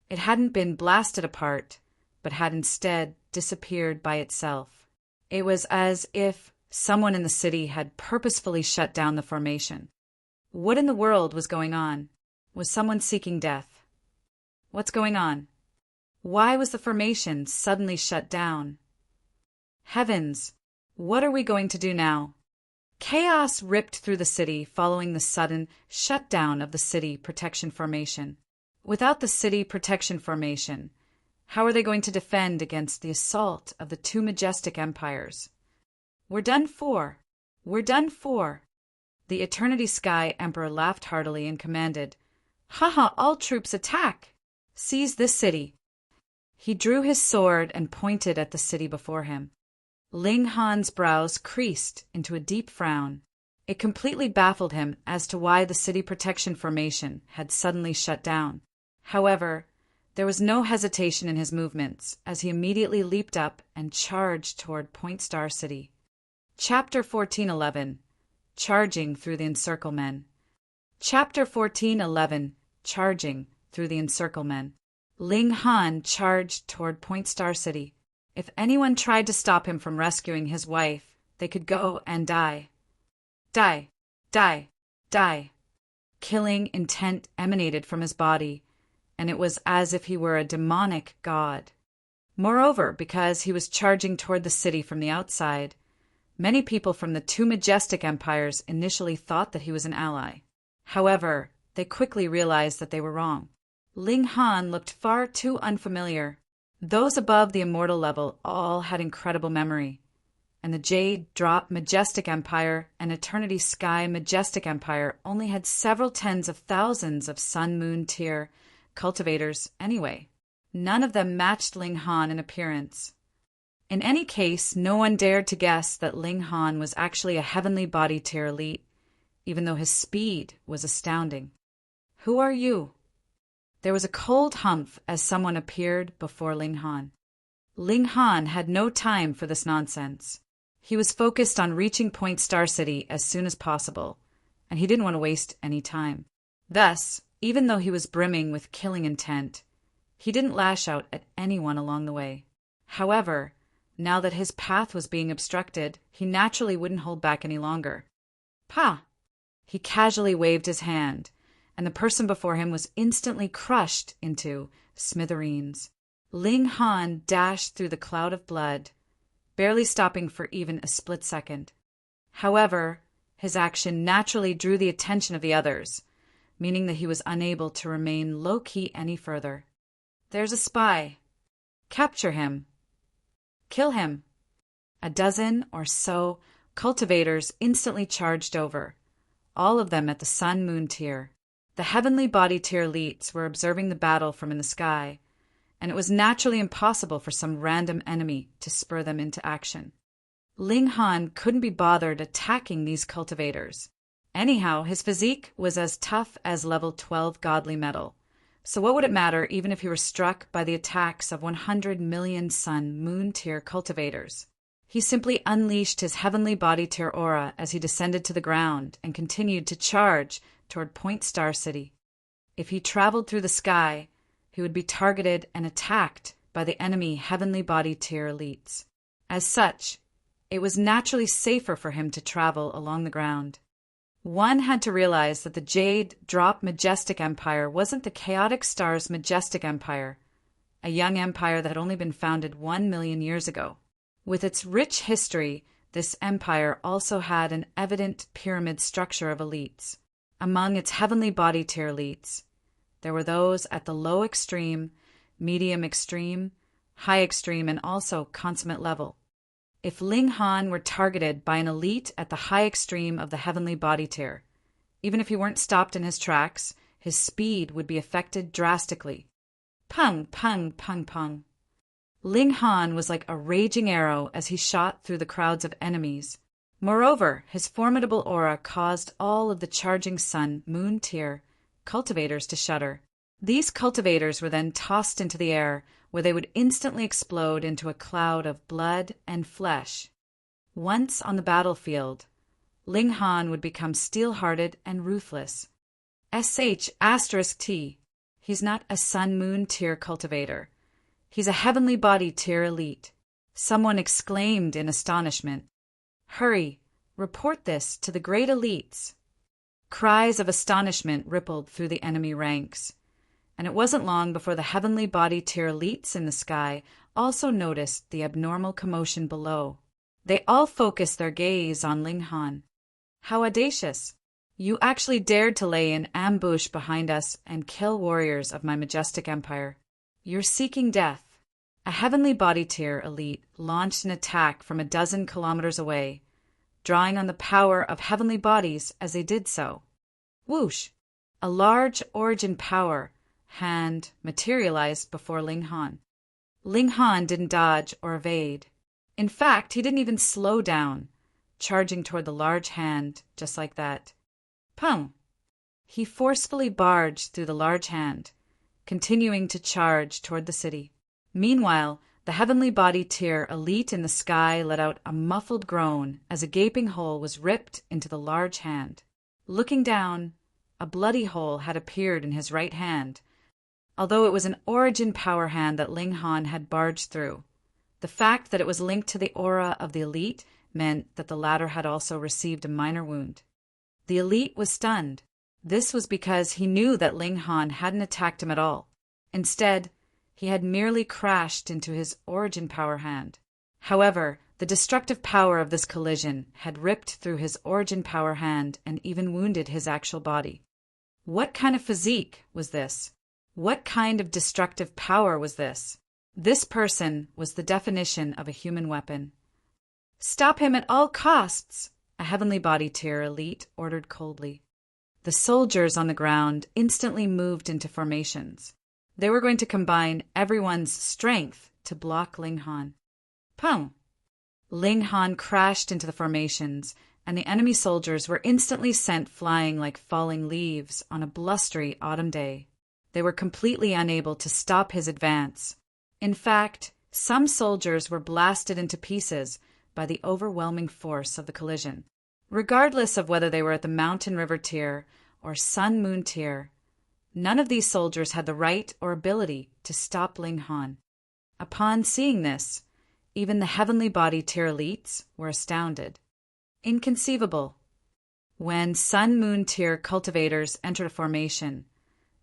It hadn't been blasted apart, but had instead disappeared by itself. It was as if someone in the city had purposefully shut down the formation. What in the world was going on? Was someone seeking death? What's going on? Why was the formation suddenly shut down? Heavens, what are we going to do now? Chaos ripped through the city following the sudden shutdown of the city protection formation. Without the city protection formation, how are they going to defend against the assault of the 2 majestic empires? "We're done for. We're done for." The Eternity Sky Emperor laughed heartily and commanded, "Haha, all troops attack! Seize this city." He drew his sword and pointed at the city before him. Ling Han's brows creased into a deep frown. It completely baffled him as to why the city protection formation had suddenly shut down. However, there was no hesitation in his movements as he immediately leaped up and charged toward Point Star City. Chapter 14:11 Charging Through the Encirclement. Chapter 14:11 Charging Through the Encirclement. Ling Han charged toward Point Star City. If anyone tried to stop him from rescuing his wife, they could go and die. Die, die, die. Killing intent emanated from his body, and it was as if he were a demonic god. Moreover, because he was charging toward the city from the outside, many people from the 2 majestic empires initially thought that he was an ally. However, they quickly realized that they were wrong. Ling Han looked far too unfamiliar. Those above the immortal level all had incredible memory, and the Jade Drop Majestic Empire and Eternity Sky Majestic Empire only had several tens of thousands of Sun-Moon tier cultivators anyway. None of them matched Ling Han in appearance. In any case, no one dared to guess that Ling Han was actually a heavenly body tier elite, even though his speed was astounding. "Who are you?" There was a cold humph as someone appeared before Ling Han. Ling Han had no time for this nonsense. He was focused on reaching Point Star City as soon as possible, and he didn't want to waste any time. Thus, even though he was brimming with killing intent, he didn't lash out at anyone along the way. However, now that his path was being obstructed, he naturally wouldn't hold back any longer. "Pa!" He casually waved his hand, and the person before him was instantly crushed into smithereens. Ling Han dashed through the cloud of blood, barely stopping for even a split second. However, his action naturally drew the attention of the others, meaning that he was unable to remain low-key any further. "There's a spy. Capture him. Kill him." A dozen or so cultivators instantly charged over, all of them at the Sun-Moon tier. The heavenly body tier elites were observing the battle from in the sky, and it was naturally impossible for some random enemy to spur them into action. Ling Han couldn't be bothered attacking these cultivators. Anyhow, his physique was as tough as level 12 godly metal, So what would it matter even if he were struck by the attacks of 100 million Sun-Moon tier cultivators? He simply unleashed his heavenly body tier aura as he descended to the ground and continued to charge toward Point Star City. If he traveled through the sky, he would be targeted and attacked by the enemy heavenly body tier elites. As such, it was naturally safer for him to travel along the ground. One had to realize that the Jade Drop Majestic Empire wasn't the Chaotic Star's Majestic Empire, a young empire that had only been founded 1 million years ago. With its rich history, this empire also had an evident pyramid structure of elites. Among its heavenly body tier elites, there were those at the low extreme, medium extreme, high extreme, and also consummate level. If Ling Han were targeted by an elite at the high extreme of the heavenly body tier, even if he weren't stopped in his tracks, his speed would be affected drastically. Pung, pung, pung, pung. Ling Han was like a raging arrow as he shot through the crowds of enemies. Moreover, his formidable aura caused all of the charging Sun-Moon tier cultivators to shudder. These cultivators were then tossed into the air, where they would instantly explode into a cloud of blood and flesh. Once on the battlefield, Ling Han would become steel-hearted and ruthless. *T. He's not a Sun-Moon tier cultivator. He's a heavenly body tier elite. Someone exclaimed in astonishment. Hurry, report this to the great elites. Cries of astonishment rippled through the enemy ranks, and it wasn't long before the heavenly body tier elites in the sky also noticed the abnormal commotion below. They all focused their gaze on Ling Han. How audacious! You actually dared to lay in ambush behind us and kill warriors of my majestic empire. You're seeking death. A heavenly body tier elite launched an attack from 12 kilometers away, drawing on the power of heavenly bodies as they did so. Whoosh! A large origin power hand materialized before Ling Han. Ling Han didn't dodge or evade. In fact, he didn't even slow down, charging toward the large hand just like that. Pum! He forcefully barged through the large hand, continuing to charge toward the city. Meanwhile, the heavenly body tier elite in the sky let out a muffled groan as a gaping hole was ripped into the large hand. Looking down, a bloody hole had appeared in his right hand, although it was an origin power hand that Ling Han had barged through. The fact that it was linked to the aura of the elite meant that the latter had also received a minor wound. The elite was stunned. This was because he knew that Ling Han hadn't attacked him at all. Instead, he had merely crashed into his origin power hand. However, the destructive power of this collision had ripped through his origin power hand and even wounded his actual body. What kind of physique was this? What kind of destructive power was this? This person was the definition of a human weapon. Stop him at all costs, a heavenly body tier elite ordered coldly. The soldiers on the ground instantly moved into formations. They were going to combine everyone's strength to block Ling Han. Pum! Ling Han crashed into the formations, and the enemy soldiers were instantly sent flying like falling leaves on a blustery autumn day. They were completely unable to stop his advance. In fact, some soldiers were blasted into pieces by the overwhelming force of the collision. Regardless of whether they were at the Mountain River tier or Sun-Moon tier, none of these soldiers had the right or ability to stop Ling Han. Upon seeing this, even the heavenly body tier elites were astounded. Inconceivable. When Sun-Moon tier cultivators entered a formation,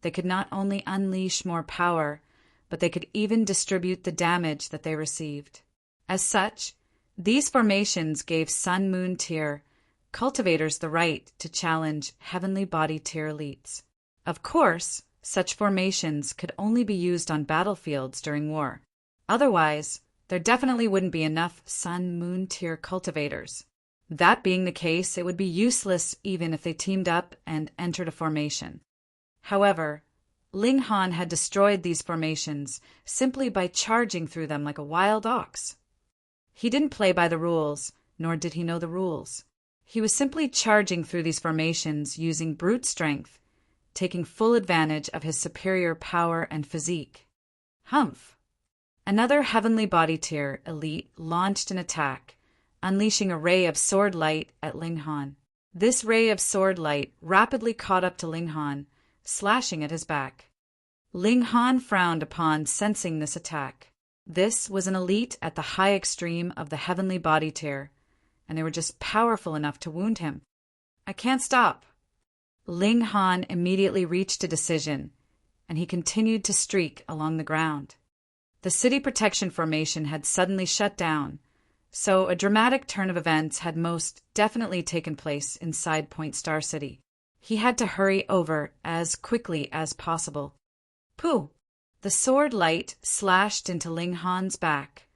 they could not only unleash more power, but they could even distribute the damage that they received. As such, these formations gave Sun-Moon tier cultivators the right to challenge heavenly body tier elites. Of course, such formations could only be used on battlefields during war. Otherwise, there definitely wouldn't be enough Sun-Moon tier cultivators. That being the case, it would be useless even if they teamed up and entered a formation. However, Ling Han had destroyed these formations simply by charging through them like a wild ox. He didn't play by the rules, nor did he know the rules. He was simply charging through these formations using brute strength, taking full advantage of his superior power and physique. Humph! Another heavenly body tier elite launched an attack, unleashing a ray of sword light at Ling Han. This ray of sword light rapidly caught up to Ling Han, slashing at his back. Ling Han frowned upon sensing this attack. This was an elite at the high extreme of the heavenly body tier, and they were just powerful enough to wound him. I can't stop. Ling Han immediately reached a decision, and he continued to streak along the ground. The city protection formation had suddenly shut down, so a dramatic turn of events had most definitely taken place inside Point Star City. He had to hurry over as quickly as possible. Pooh! The sword light slashed into Ling Han's back,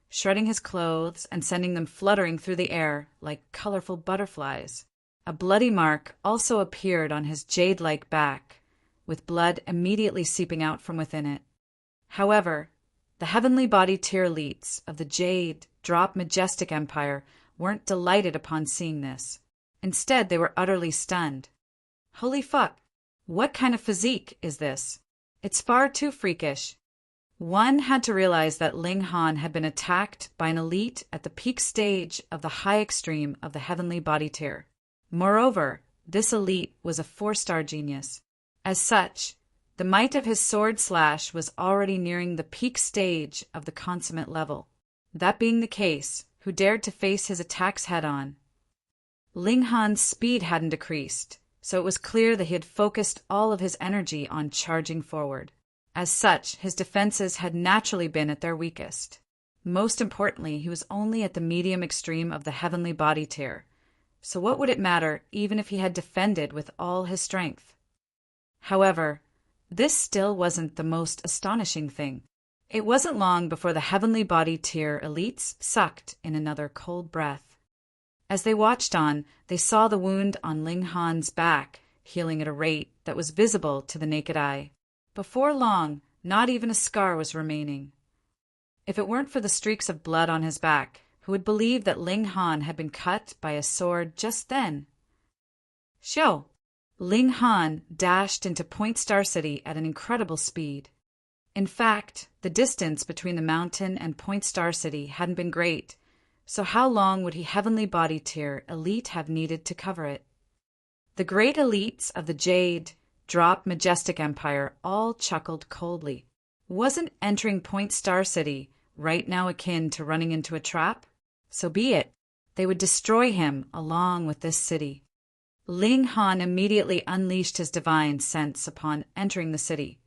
shredding his clothes and sending them fluttering through the air like colorful butterflies. A bloody mark also appeared on his jade-like back, with blood immediately seeping out from within it. However, the heavenly body tier elites of the Jade Drop Majestic Empire weren't delighted upon seeing this. Instead, they were utterly stunned. Holy fuck! What kind of physique is this? It's far too freakish. One had to realize that Ling Han had been attacked by an elite at the peak stage of the high extreme of the heavenly body tier. Moreover, this elite was a 4-star genius. As such, the might of his sword slash was already nearing the peak stage of the consummate level. That being the case, who dared to face his attacks head-on? Ling Han's speed hadn't decreased, so it was clear that he had focused all of his energy on charging forward. As such, his defenses had naturally been at their weakest. Most importantly, he was only at the medium extreme of the heavenly body tier, so what would it matter even if he had defended with all his strength? However, this still wasn't the most astonishing thing. It wasn't long before the heavenly body tier elites sucked in another cold breath. As they watched on, they saw the wound on Ling Han's back healing at a rate that was visible to the naked eye. Before long, not even a scar was remaining. If it weren't for the streaks of blood on his back, who would believe that Ling Han had been cut by a sword just then? Shoo! Ling Han dashed into Point Star City at an incredible speed. In fact, the distance between the mountain and Point Star City hadn't been great, so how long would he heavenly body tier elite have needed to cover it? The great elites of the Jade Drop Majestic Empire all chuckled coldly. Wasn't entering Point Star City right now akin to running into a trap? So be it. They would destroy him along with this city. Ling Han immediately unleashed his divine sense upon entering the city,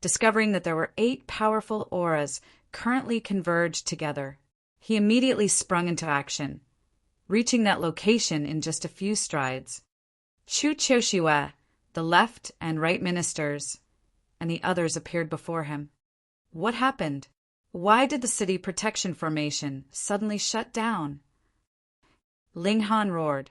discovering that there were 8 powerful auras currently converged together. He immediately sprung into action, reaching that location in just a few strides. Chu Qiuxiue, the left and right ministers, and the others appeared before him. What happened? Why did the city protection formation suddenly shut down? Ling Han roared.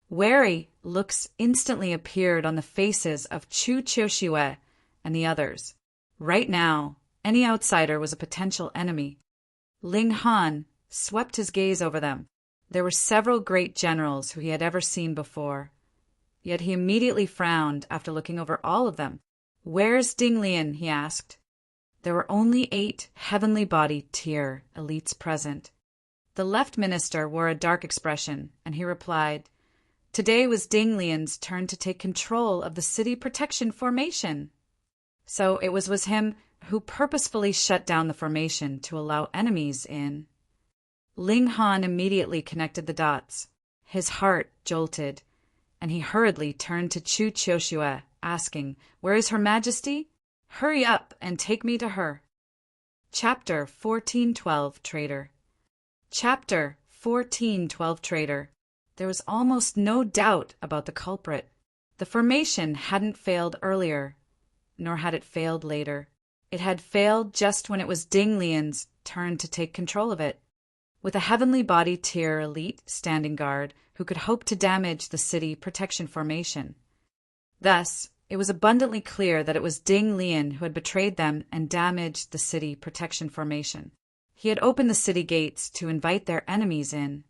Wary looks instantly appeared on the faces of Chu Qiuxiue and the others. Right now, any outsider was a potential enemy. Ling Han swept his gaze over them. There were several great generals who he had ever seen before, yet he immediately frowned after looking over all of them. Where's Ding Lian? He asked. There were only 8 heavenly body tier elites present. The left minister wore a dark expression, and he replied, Today was Ding Lian's turn to take control of the city protection formation. So it was him who purposefully shut down the formation to allow enemies in. Ling Han immediately connected the dots. His heart jolted, and he hurriedly turned to Chu Qiuxiue, asking, Where is Her Majesty? Hurry up and take me to her. Chapter 1412 Traitor. Chapter 1412 Traitor. There was almost no doubt about the culprit. The formation hadn't failed earlier, nor had it failed later. It had failed just when it was Ding Lian's turn to take control of it. With a heavenly body tier elite standing guard who could hope to damage the city protection formation. Thus, it was abundantly clear that it was Ding Lian who had betrayed them and damaged the city protection formation. He had opened the city gates to invite their enemies in.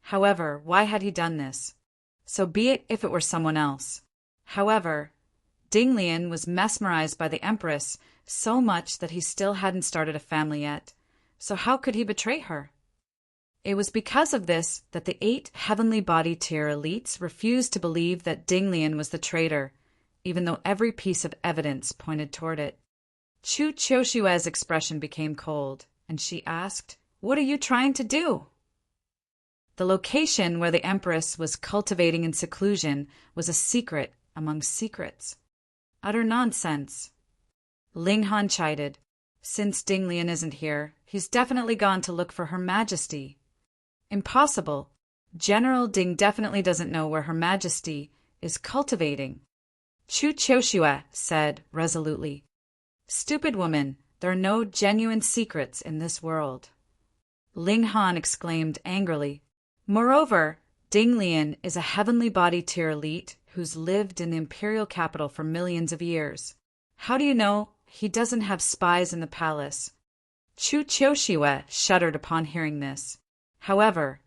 However, why had he done this? So be it if it were someone else. However, Ding Lian was mesmerized by the Empress so much that he still hadn't started a family yet. So how could he betray her? It was because of this that the 8 heavenly body tier elites refused to believe that Ding Lian was the traitor, even though every piece of evidence pointed toward it. Chu Qiushue's expression became cold, and she asked, "What are you trying to do?" The location where the Empress was cultivating in seclusion was a secret among secrets. Utter nonsense. Ling Han chided. Since Ding Lian isn't here, he's definitely gone to look for Her Majesty. Impossible. General Ding definitely doesn't know where Her Majesty is cultivating. Chu Qiushue said resolutely. Stupid woman, there are no genuine secrets in this world. Ling Han exclaimed angrily. Moreover, Ding Lian is a heavenly body tier elite who's lived in the imperial capital for millions of years. How do you know he doesn't have spies in the palace? Chu Qiushue shuddered upon hearing this. However,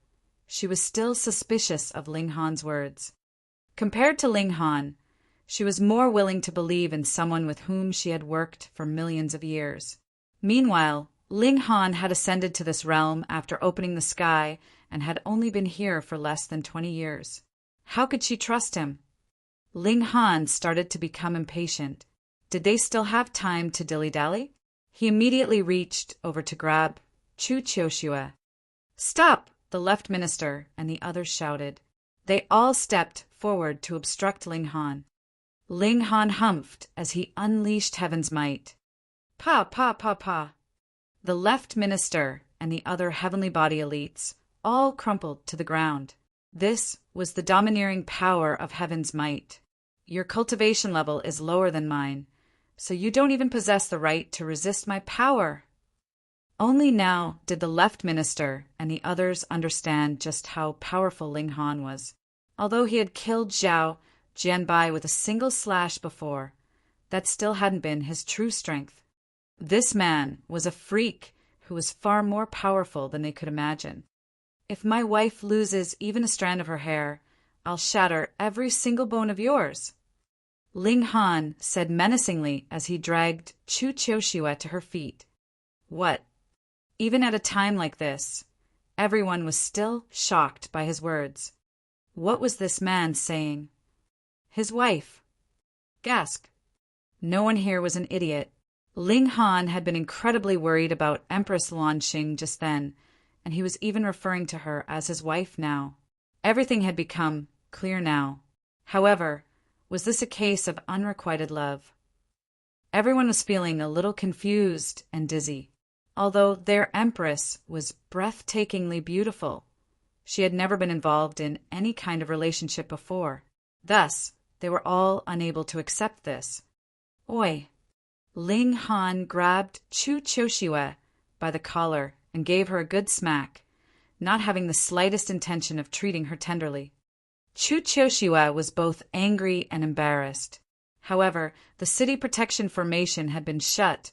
she was still suspicious of Ling Han's words. Compared to Ling Han, she was more willing to believe in someone with whom she had worked for millions of years. Meanwhile, Ling Han had ascended to this realm after opening the sky and had only been here for less than 20 years. How could she trust him? Ling Han started to become impatient. Did they still have time to dilly-dally? He immediately reached over to grab Chu Qiushue. Stop! The left minister and the others shouted. They all stepped forward to obstruct Ling Han. Ling Han humphed as he unleashed heaven's might. Pa, pa, pa, pa. The left minister and the other heavenly body elites all crumpled to the ground. This was the domineering power of heaven's might. Your cultivation level is lower than mine, so you don't even possess the right to resist my power. Only now did the left minister and the others understand just how powerful Ling Han was. Although he had killed Zhao Jianbai with a single slash before, that still hadn't been his true strength. This man was a freak who was far more powerful than they could imagine. If my wife loses even a strand of her hair, I'll shatter every single bone of yours. Ling Han said menacingly as he dragged Chu Qiushue to her feet. What? Even at a time like this, everyone was still shocked by his words. What was this man saying? His wife. Gasp. No one here was an idiot. Ling Han had been incredibly worried about Empress Luanxing just then, and he was even referring to her as his wife now. Everything had become clear now. However, was this a case of unrequited love? Everyone was feeling a little confused and dizzy. Although their Empress was breathtakingly beautiful, she had never been involved in any kind of relationship before. Thus, they were all unable to accept this. Oi! Ling Han grabbed Chu Qiushue by the collar and gave her a good smack, not having the slightest intention of treating her tenderly. Chu Qiushue was both angry and embarrassed. However, the city protection formation had been shut,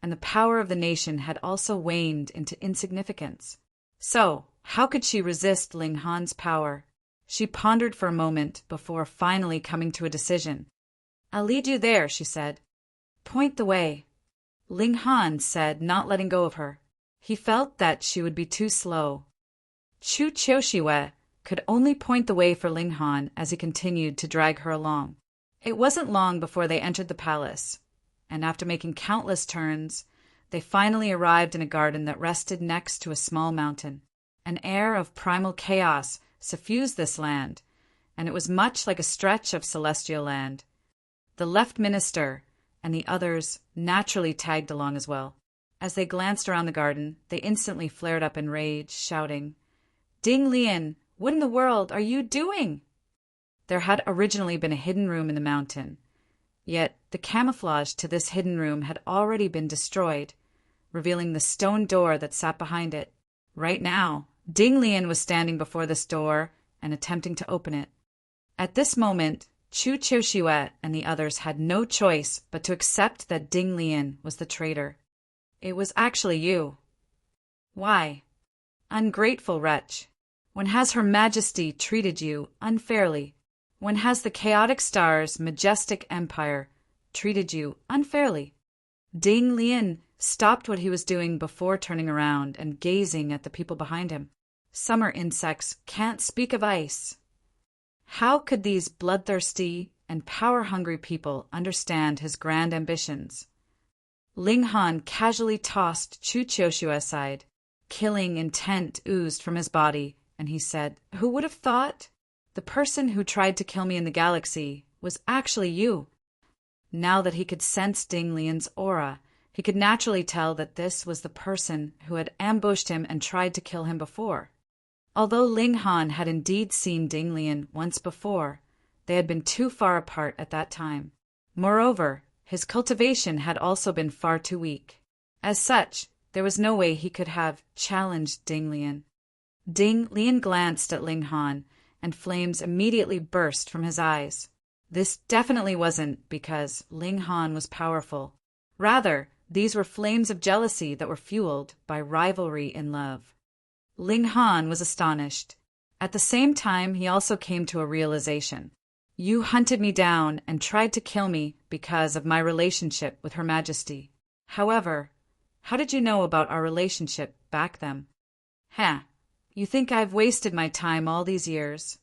and the power of the nation had also waned into insignificance. So, how could she resist Ling Han's power? She pondered for a moment before finally coming to a decision. I'll lead you there, she said. Point the way. Ling Han said, not letting go of her. He felt that she would be too slow. Chu Qiushue could only point the way for Ling Han as he continued to drag her along. It wasn't long before they entered the palace, and after making countless turns, they finally arrived in a garden that rested next to a small mountain. An air of primal chaos suffused this land, and it was much like a stretch of celestial land. The left minister and the others naturally tagged along as well. As they glanced around the garden, they instantly flared up in rage, shouting, Ding Lian, what in the world are you doing? There had originally been a hidden room in the mountain, yet the camouflage to this hidden room had already been destroyed, revealing the stone door that sat behind it. Right now, Ding Lian was standing before this door and attempting to open it. At this moment, Chu Qiushue and the others had no choice but to accept that Ding Lian was the traitor. It was actually you. Why? Ungrateful wretch. When has Her Majesty treated you unfairly? When has the chaotic star's majestic empire treated you unfairly? Ding Lian stopped what he was doing before turning around and gazing at the people behind him. Summer insects can't speak of ice. How could these bloodthirsty and power-hungry people understand his grand ambitions? Ling Han casually tossed Chu Qiushue aside. Killing intent oozed from his body, and he said, "Who would have thought? The person who tried to kill me in the galaxy was actually you." Now that he could sense Ding Lian's aura, he could naturally tell that this was the person who had ambushed him and tried to kill him before. Although Ling Han had indeed seen Ding Lian once before, they had been too far apart at that time. Moreover, his cultivation had also been far too weak. As such, there was no way he could have challenged Ding Lian. Ding Lian glanced at Ling Han, and flames immediately burst from his eyes. This definitely wasn't because Ling Han was powerful. Rather, these were flames of jealousy that were fueled by rivalry in love. Ling Han was astonished. At the same time, he also came to a realization. You hunted me down and tried to kill me because of my relationship with Her Majesty. However, how did you know about our relationship back then? You think I've wasted my time all these years?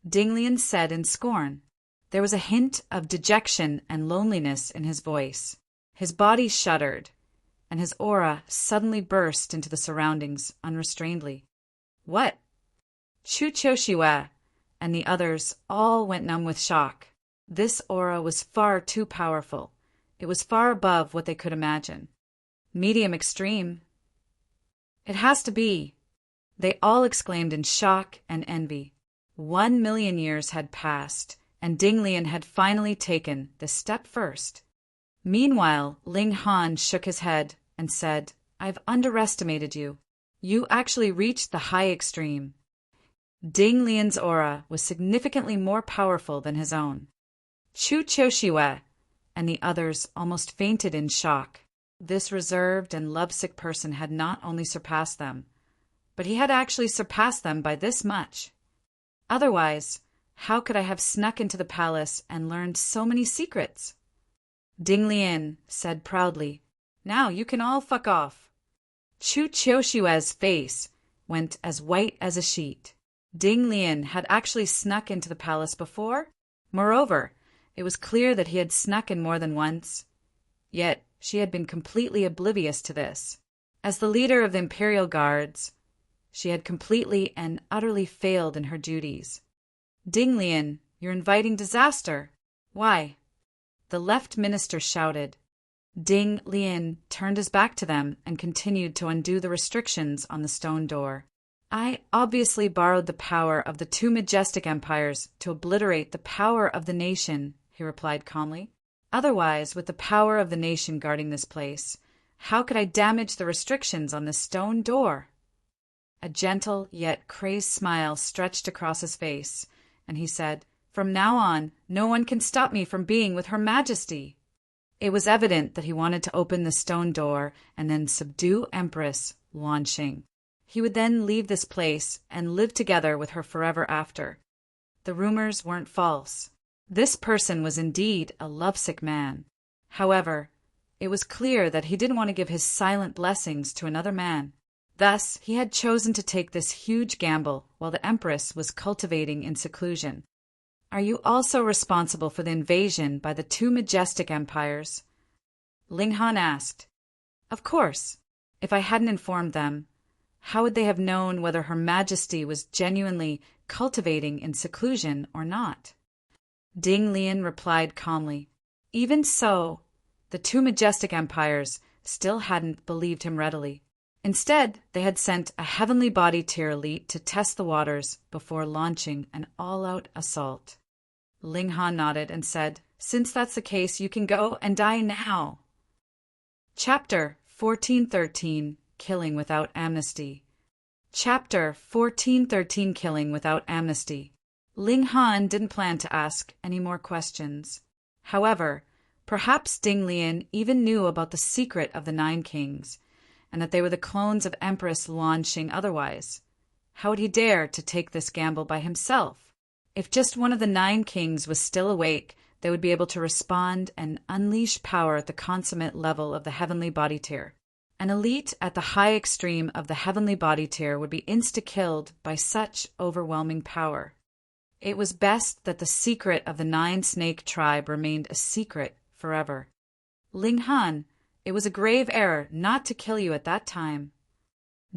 Ding Lian said in scorn. There was a hint of dejection and loneliness in his voice. His body shuddered, and his aura suddenly burst into the surroundings unrestrainedly. What? Chu Qiushue and the others all went numb with shock. This aura was far too powerful. It was far above what they could imagine. Medium extreme. It has to be. They all exclaimed in shock and envy. 1,000,000 years had passed, and Ding Lian had finally taken the step first. Meanwhile, Ling Han shook his head and said, I've underestimated you. You actually reached the high extreme. Ding Lian's aura was significantly more powerful than his own. Chu Qiushue and the others almost fainted in shock. This reserved and lovesick person had not only surpassed them, but he had actually surpassed them by this much. Otherwise, how could I have snuck into the palace and learned so many secrets? Ding Lian said proudly, Now you can all fuck off. Chu Qiushue's face went as white as a sheet. Ding Lian had actually snuck into the palace before. Moreover, it was clear that he had snuck in more than once. Yet she had been completely oblivious to this. As the leader of the Imperial Guards, she had completely and utterly failed in her duties. Ding Lian, you're inviting disaster. Why? The left minister shouted. Ding Lian turned his back to them and continued to undo the restrictions on the stone door. I obviously borrowed the power of the two majestic empires to obliterate the power of the nation, he replied calmly. Otherwise, with the power of the nation guarding this place, how could I damage the restrictions on this stone door? A gentle yet crazed smile stretched across his face, and he said, From now on, no one can stop me from being with Her Majesty. It was evident that he wanted to open the stone door and then subdue Empress Luan Xing. He would then leave this place and live together with her forever after. The rumors weren't false. This person was indeed a lovesick man. However, it was clear that he didn't want to give his silent blessings to another man. Thus, he had chosen to take this huge gamble while the Empress was cultivating in seclusion. Are you also responsible for the invasion by the two majestic empires? Ling Han asked. Of course. If I hadn't informed them, how would they have known whether Her Majesty was genuinely cultivating in seclusion or not? Ding Lian replied calmly. Even so, the two majestic empires still hadn't believed him readily. Instead, they had sent a heavenly body tier elite to test the waters before launching an all-out assault. Ling Han nodded and said, Since that's the case, you can go and die now. Chapter 1413, Killing Without Amnesty. Chapter 1413, Killing Without Amnesty. Ling Han didn't plan to ask any more questions. However, perhaps Ding Lian even knew about the secret of the Nine Kings, and that they were the clones of Empress Luan Xing otherwise. How would he dare to take this gamble by himself? If just one of the 9 kings was still awake, they would be able to respond and unleash power at the consummate level of the heavenly body tier. An elite at the high extreme of the heavenly body tier would be insta-killed by such overwhelming power. It was best that the secret of the 9-snake tribe remained a secret forever. Ling Han, it was a grave error not to kill you at that time.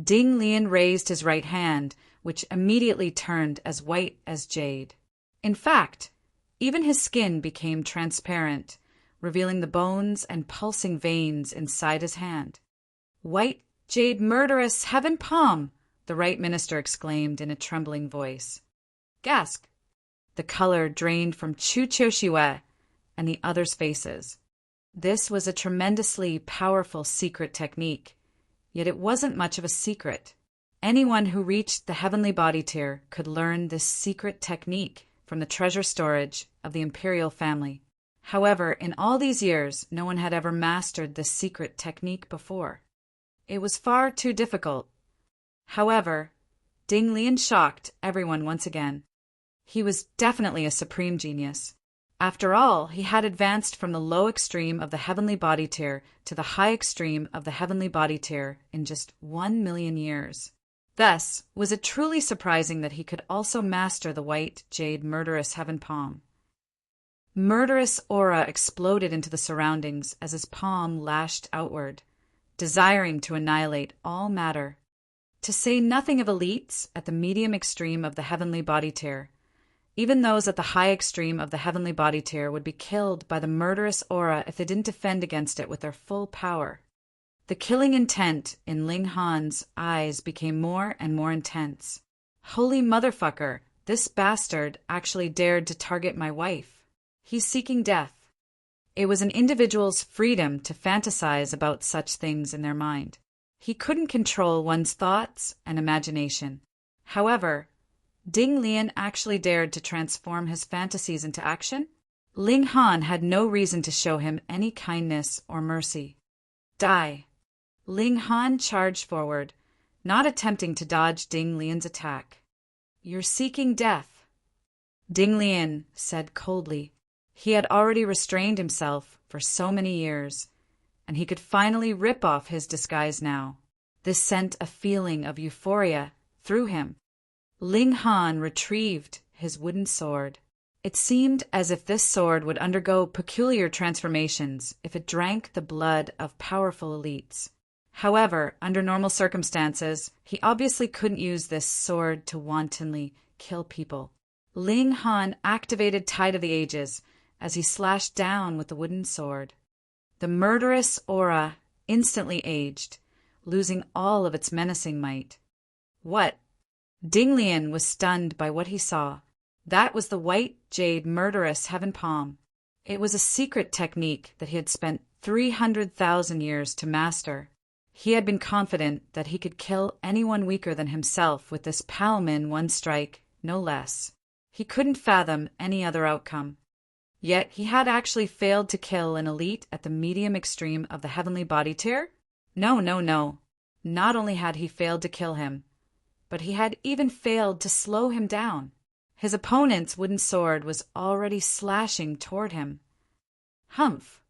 Ding Lian raised his right hand, which immediately turned as white as jade. In fact, even his skin became transparent, revealing the bones and pulsing veins inside his hand. "White jade murderous heaven palm!" the right minister exclaimed in a trembling voice. Gasp! The color drained from Chu Qiuxiwei and the others' faces. This was a tremendously powerful secret technique, yet it wasn't much of a secret. Anyone who reached the heavenly body tier could learn this secret technique from the treasure storage of the imperial family. However, in all these years, no one had ever mastered this secret technique before. It was far too difficult. However, Ding Lian shocked everyone once again. He was definitely a supreme genius. After all, he had advanced from the low extreme of the heavenly body tier to the high extreme of the heavenly body tier in just 1,000,000 years. Thus, was it truly surprising that he could also master the white jade murderous heaven palm. Murderous aura exploded into the surroundings as his palm lashed outward, desiring to annihilate all matter. To say nothing of elites at the medium extreme of the heavenly body tier, even those at the high extreme of the heavenly body tier would be killed by the murderous aura if they didn't defend against it with their full power. The killing intent in Ling Han's eyes became more and more intense. Holy motherfucker, this bastard actually dared to target my wife. He's seeking death. It was an individual's freedom to fantasize about such things in their mind. He couldn't control one's thoughts and imagination. However, Ding Lian actually dared to transform his fantasies into action. Ling Han had no reason to show him any kindness or mercy. Die! Ling Han charged forward, not attempting to dodge Ding Lian's attack. "You're seeking death," Ding Lian said coldly. He had already restrained himself for so many years, and he could finally rip off his disguise now. This sent a feeling of euphoria through him. Ling Han retrieved his wooden sword. It seemed as if this sword would undergo peculiar transformations if it drank the blood of powerful elites. However, under normal circumstances, he obviously couldn't use this sword to wantonly kill people. Ling Han activated Tide of the Ages as he slashed down with the wooden sword. The murderous aura instantly aged, losing all of its menacing might. What? Ding Lian was stunned by what he saw. That was the white jade murderous heaven palm. It was a secret technique that he had spent 300,000 years to master. He had been confident that he could kill anyone weaker than himself with this Palmin one strike, no less. He couldn't fathom any other outcome. Yet he had actually failed to kill an elite at the medium extreme of the heavenly body tier? No. Not only had he failed to kill him, but he had even failed to slow him down. His opponent's wooden sword was already slashing toward him. Humph!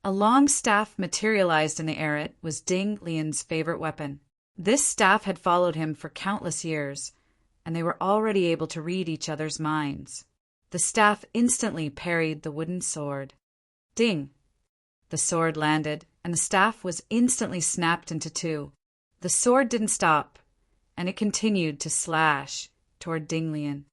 A long staff materialized in the air. It was Ding Lian's favorite weapon. This staff had followed him for countless years, and they were already able to read each other's minds. The staff instantly parried the wooden sword. Ding! The sword landed, and the staff was instantly snapped into two. The sword didn't stop, and it continued to slash toward Ding Lian.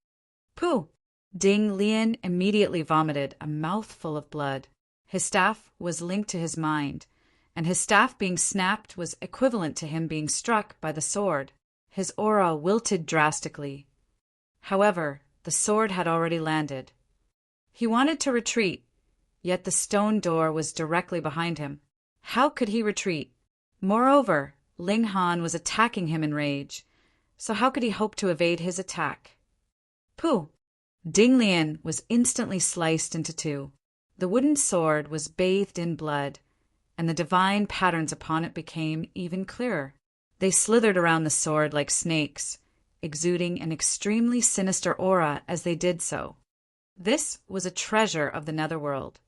Pooh! Ding Lian immediately vomited a mouthful of blood. His staff was linked to his mind, and his staff being snapped was equivalent to him being struck by the sword. His aura wilted drastically. However, the sword had already landed. He wanted to retreat, yet the stone door was directly behind him. How could he retreat? Moreover, Ling Han was attacking him in rage, so how could he hope to evade his attack? Pooh! Ding Lian was instantly sliced into two. The wooden sword was bathed in blood, and the divine patterns upon it became even clearer. They slithered around the sword like snakes, exuding an extremely sinister aura as they did so. This was a treasure of the netherworld.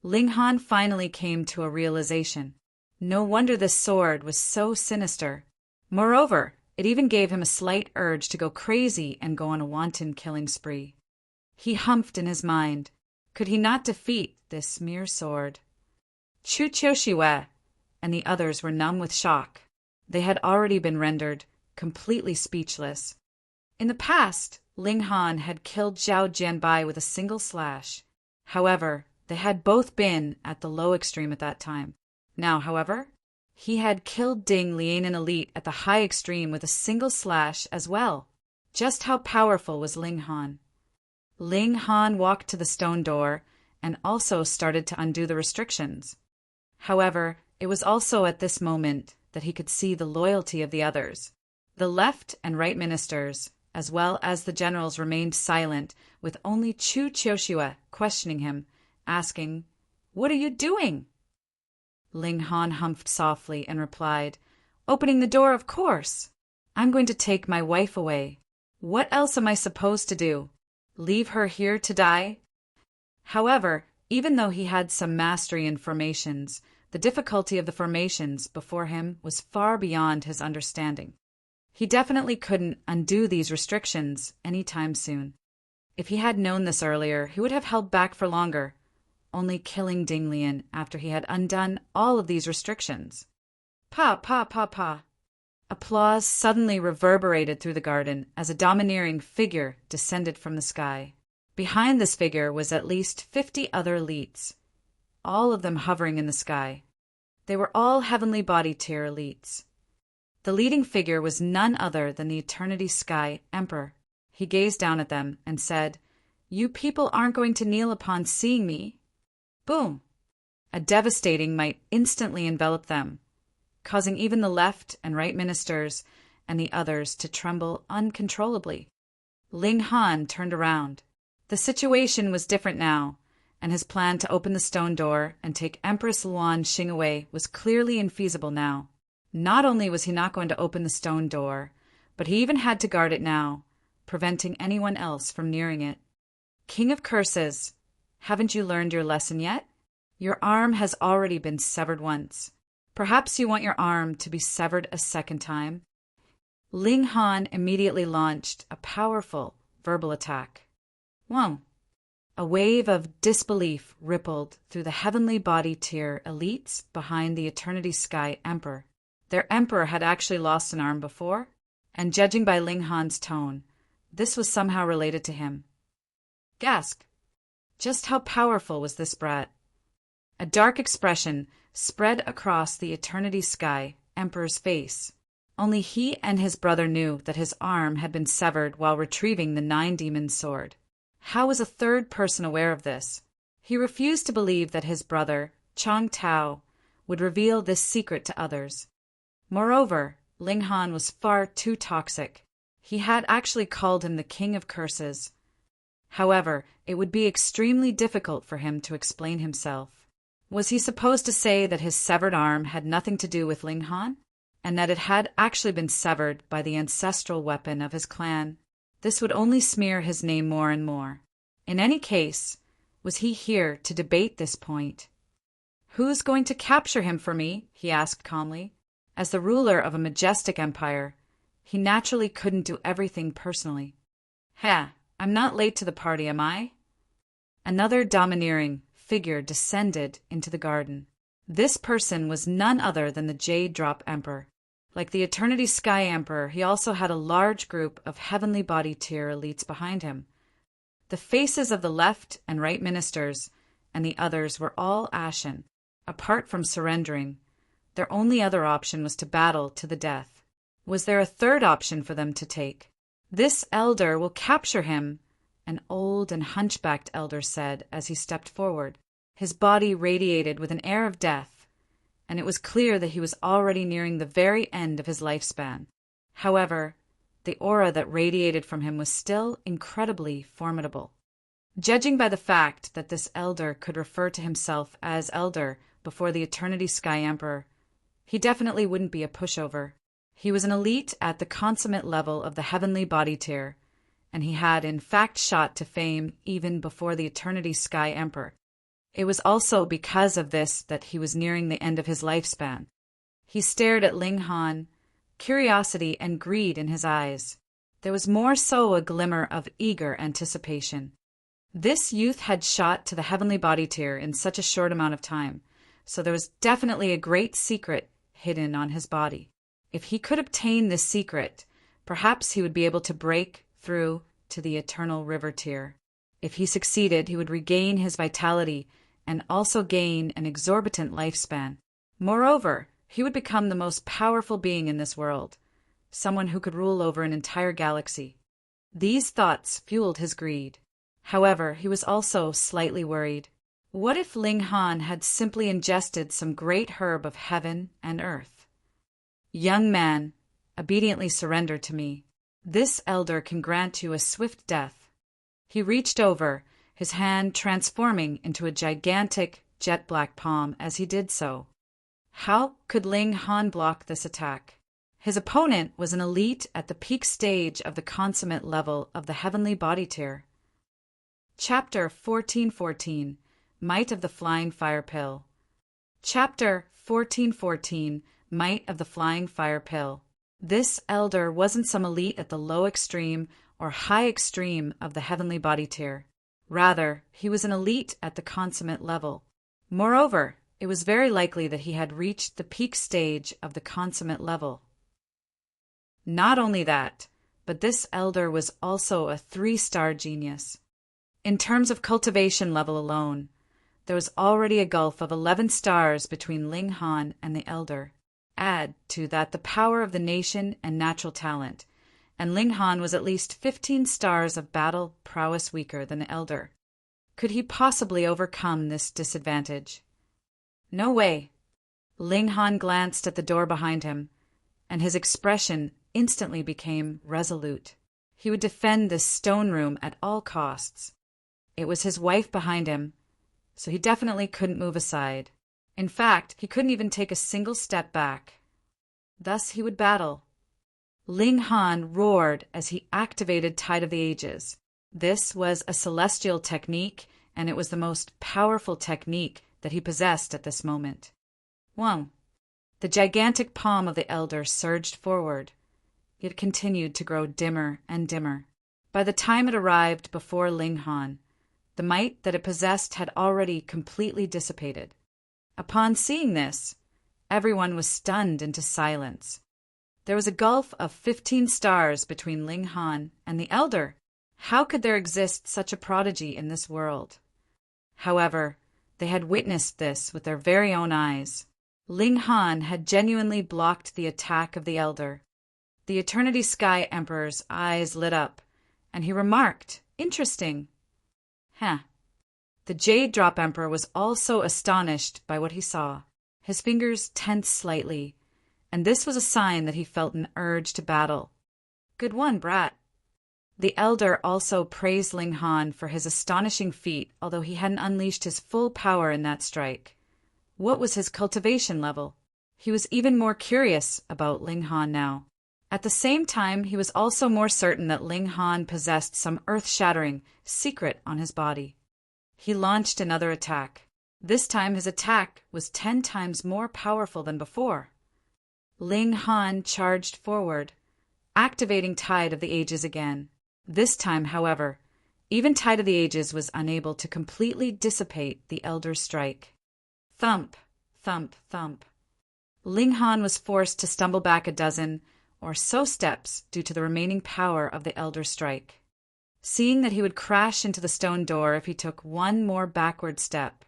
Ling Han finally came to a realization. No wonder this sword was so sinister. Moreover, it even gave him a slight urge to go crazy and go on a wanton killing spree. He humphed in his mind. Could he not defeat this mere sword? Chu Qiuxiwe and the others were numb with shock. They had already been rendered completely speechless. In the past, Ling Han had killed Zhao Jianbai with a single slash. However, they had both been at the low extreme at that time. Now, however, he had killed Ding Lianan Elite at the high extreme with a single slash as well. Just how powerful was Ling Han? Ling Han walked to the stone door and also started to undo the restrictions. However, it was also at this moment that he could see the loyalty of the others. The left and right ministers, as well as the generals, remained silent, with only Chu Qiuxiwe questioning him, asking, "What are you doing?" Ling Han humphed softly and replied, "Opening the door, of course. I'm going to take my wife away. What else am I supposed to do? Leave her here to die?" However, even though he had some mastery in formations, the difficulty of the formations before him was far beyond his understanding. He definitely couldn't undo these restrictions anytime soon. If he had known this earlier, he would have held back for longer, only killing Ding Lian after he had undone all of these restrictions. Pa, pa, pa, pa. Applause suddenly reverberated through the garden as a domineering figure descended from the sky. Behind this figure was at least 50 other elites, all of them hovering in the sky. They were all heavenly body tier elites. The leading figure was none other than the Eternity Sky Emperor. He gazed down at them and said, "You people aren't going to kneel upon seeing me." Boom! A devastating might instantly envelop them, causing even the left and right ministers and the others to tremble uncontrollably. Ling Han turned around. The situation was different now, and his plan to open the stone door and take Empress Luan Xing away was clearly infeasible now. Not only was he not going to open the stone door, but he even had to guard it now, preventing anyone else from nearing it. King of Curses, haven't you learned your lesson yet? Your arm has already been severed once. Perhaps you want your arm to be severed a second time? Ling Han immediately launched a powerful verbal attack. Whoa! A wave of disbelief rippled through the heavenly body tier elites behind the Eternity Sky Emperor. Their emperor had actually lost an arm before, and judging by Ling Han's tone, this was somehow related to him. Gasp! Just how powerful was this brat? A dark expression spread across the Eternity Sky Emperor's face. Only he and his brother knew that his arm had been severed while retrieving the Nine Demons' sword. How was a third person aware of this? He refused to believe that his brother, Chang Tao, would reveal this secret to others. Moreover, Ling Han was far too toxic. He had actually called him the King of Curses. However, it would be extremely difficult for him to explain himself. Was he supposed to say that his severed arm had nothing to do with Ling Han, and that it had actually been severed by the ancestral weapon of his clan? This would only smear his name more and more. In any case, was he here to debate this point? "Who's going to capture him for me?" he asked calmly. As the ruler of a majestic empire, he naturally couldn't do everything personally. I'm not late to the party, am I? Another domineering figure descended into the garden. This person was none other than the Jade Drop Emperor. Like the Eternity Sky Emperor, he also had a large group of heavenly body tier elites behind him. The faces of the left and right ministers and the others were all ashen. Apart from surrendering, their only other option was to battle to the death. Was there a third option for them to take? "This elder will capture him," an old and hunchbacked elder said as he stepped forward. His body radiated with an air of death, and it was clear that he was already nearing the very end of his lifespan. However, the aura that radiated from him was still incredibly formidable. Judging by the fact that this elder could refer to himself as elder before the Eternity Sky Emperor, he definitely wouldn't be a pushover. He was an elite at the consummate level of the heavenly body tier, and he had in fact shot to fame even before the Eternity Sky Emperor. It was also because of this that he was nearing the end of his lifespan. He stared at Ling Han, curiosity and greed in his eyes. There was more so a glimmer of eager anticipation. This youth had shot to the heavenly body tier in such a short amount of time, so there was definitely a great secret hidden on his body. If he could obtain this secret, perhaps he would be able to break through to the eternal river tier. If he succeeded, he would regain his vitality and also gain an exorbitant lifespan. Moreover, he would become the most powerful being in this world, someone who could rule over an entire galaxy. These thoughts fueled his greed. However, he was also slightly worried. What if Ling Han had simply ingested some great herb of heaven and earth? Young man, obediently surrender to me. This elder can grant you a swift death. He reached over, his hand transforming into a gigantic jet-black palm as he did so. How could Ling Han block this attack? His opponent was an elite at the peak stage of the consummate level of the heavenly body tier. Chapter 1414, Might of the Flying Fire Pill. Chapter 1414, Might of the Flying Fire Pill. This elder wasn't some elite at the low extreme or high extreme of the heavenly body tier. Rather, he was an elite at the consummate level. Moreover, it was very likely that he had reached the peak stage of the consummate level. Not only that, but this elder was also a 3-star genius. In terms of cultivation level alone, there was already a gulf of 11 stars between Ling Han and the elder. Add to that the power of the nation and natural talent, and Ling Han was at least 15 stars of battle prowess weaker than the elder. Could he possibly overcome this disadvantage? No way. Ling Han glanced at the door behind him, and his expression instantly became resolute. He would defend this stone room at all costs. It was his wife behind him, so he definitely couldn't move aside. In fact, he couldn't even take a single step back. Thus he would battle. Ling Han roared as he activated Tide of the Ages. This was a celestial technique, and it was the most powerful technique that he possessed at this moment. 1. The gigantic palm of the elder surged forward. It continued to grow dimmer and dimmer. By the time it arrived before Ling Han, the might that it possessed had already completely dissipated. Upon seeing this, everyone was stunned into silence. There was a gulf of 15 stars between Ling Han and the elder. How could there exist such a prodigy in this world? However, they had witnessed this with their very own eyes. Ling Han had genuinely blocked the attack of the elder. The Eternity Sky Emperor's eyes lit up, and he remarked, "Interesting." The Jade Drop Emperor was also astonished by what he saw. His fingers tensed slightly, and this was a sign that he felt an urge to battle. "Good one, brat." The elder also praised Ling Han for his astonishing feat, although he hadn't unleashed his full power in that strike. What was his cultivation level? He was even more curious about Ling Han now. At the same time, he was also more certain that Ling Han possessed some earth-shattering secret on his body. He launched another attack. This time his attack was 10 times more powerful than before. Ling Han charged forward, activating Tide of the Ages again. This time, however, even Tide of the Ages was unable to completely dissipate the elder's strike. Thump, thump, thump. Ling Han was forced to stumble back a dozen or so steps due to the remaining power of the elder's strike. Seeing that he would crash into the stone door if he took one more backward step,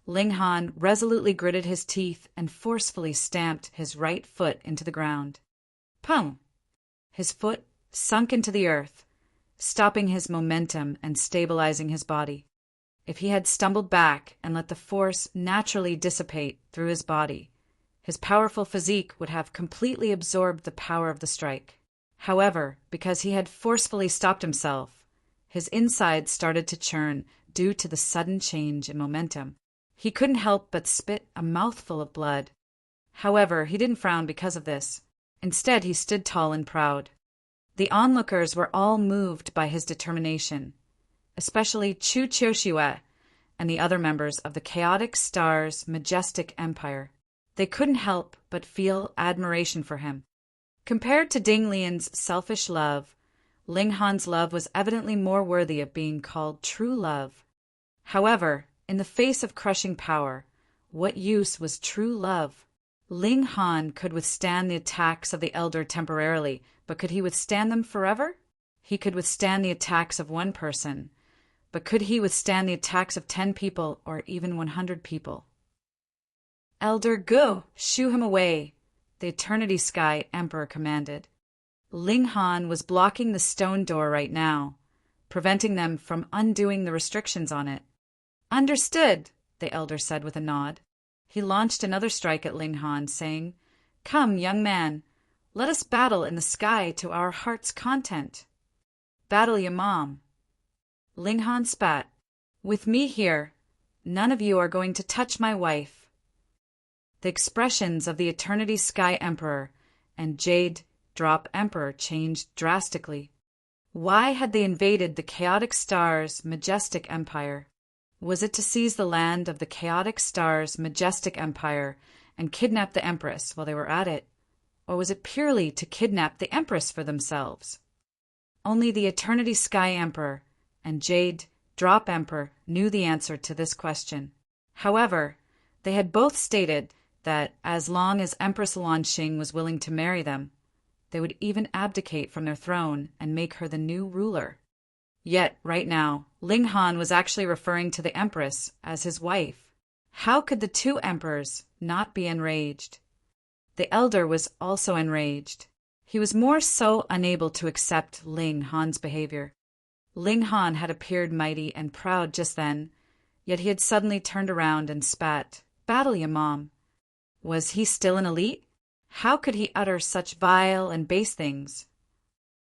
Ling Han resolutely gritted his teeth and forcefully stamped his right foot into the ground. Pum! His foot sunk into the earth, stopping his momentum and stabilizing his body. If he had stumbled back and let the force naturally dissipate through his body, his powerful physique would have completely absorbed the power of the strike. However, because he had forcefully stopped himself, his insides started to churn due to the sudden change in momentum. He couldn't help but spit a mouthful of blood. However, he didn't frown because of this. Instead, he stood tall and proud. The onlookers were all moved by his determination, especially Chu Qiuxiue and the other members of the Chaotic Star's majestic empire. They couldn't help but feel admiration for him. Compared to Ding Lian's selfish love, Ling Han's love was evidently more worthy of being called true love. However, in the face of crushing power, what use was true love? Ling Han could withstand the attacks of the elder temporarily, but could he withstand them forever? He could withstand the attacks of one person, but could he withstand the attacks of 10 people or even 100 people? Elder Gu, shoo him away, the Eternity Sky Emperor commanded. Ling Han was blocking the stone door right now, preventing them from undoing the restrictions on it. Understood, the elder said with a nod. He launched another strike at Ling Han, saying, Come, young man, let us battle in the sky to our heart's content. Battle your mom. Ling Han spat. With me here, none of you are going to touch my wife. The expressions of the Eternity Sky Emperor and Jade Drop Emperor changed drastically. Why had they invaded the Chaotic Star's majestic empire? Was it to seize the land of the Chaotic Star's majestic empire and kidnap the Empress while they were at it? Or was it purely to kidnap the Empress for themselves? Only the Eternity Sky Emperor and Jade Drop Emperor knew the answer to this question. However, they had both stated that as long as Empress Lanxing was willing to marry them, they would even abdicate from their throne and make her the new ruler. Yet, right now, Ling Han was actually referring to the Empress as his wife. How could the two emperors not be enraged? The elder was also enraged. He was more so unable to accept Ling Han's behavior. Ling Han had appeared mighty and proud just then, yet he had suddenly turned around and spat, Battle ya, Mom. Was he still an elite? How could he utter such vile and base things?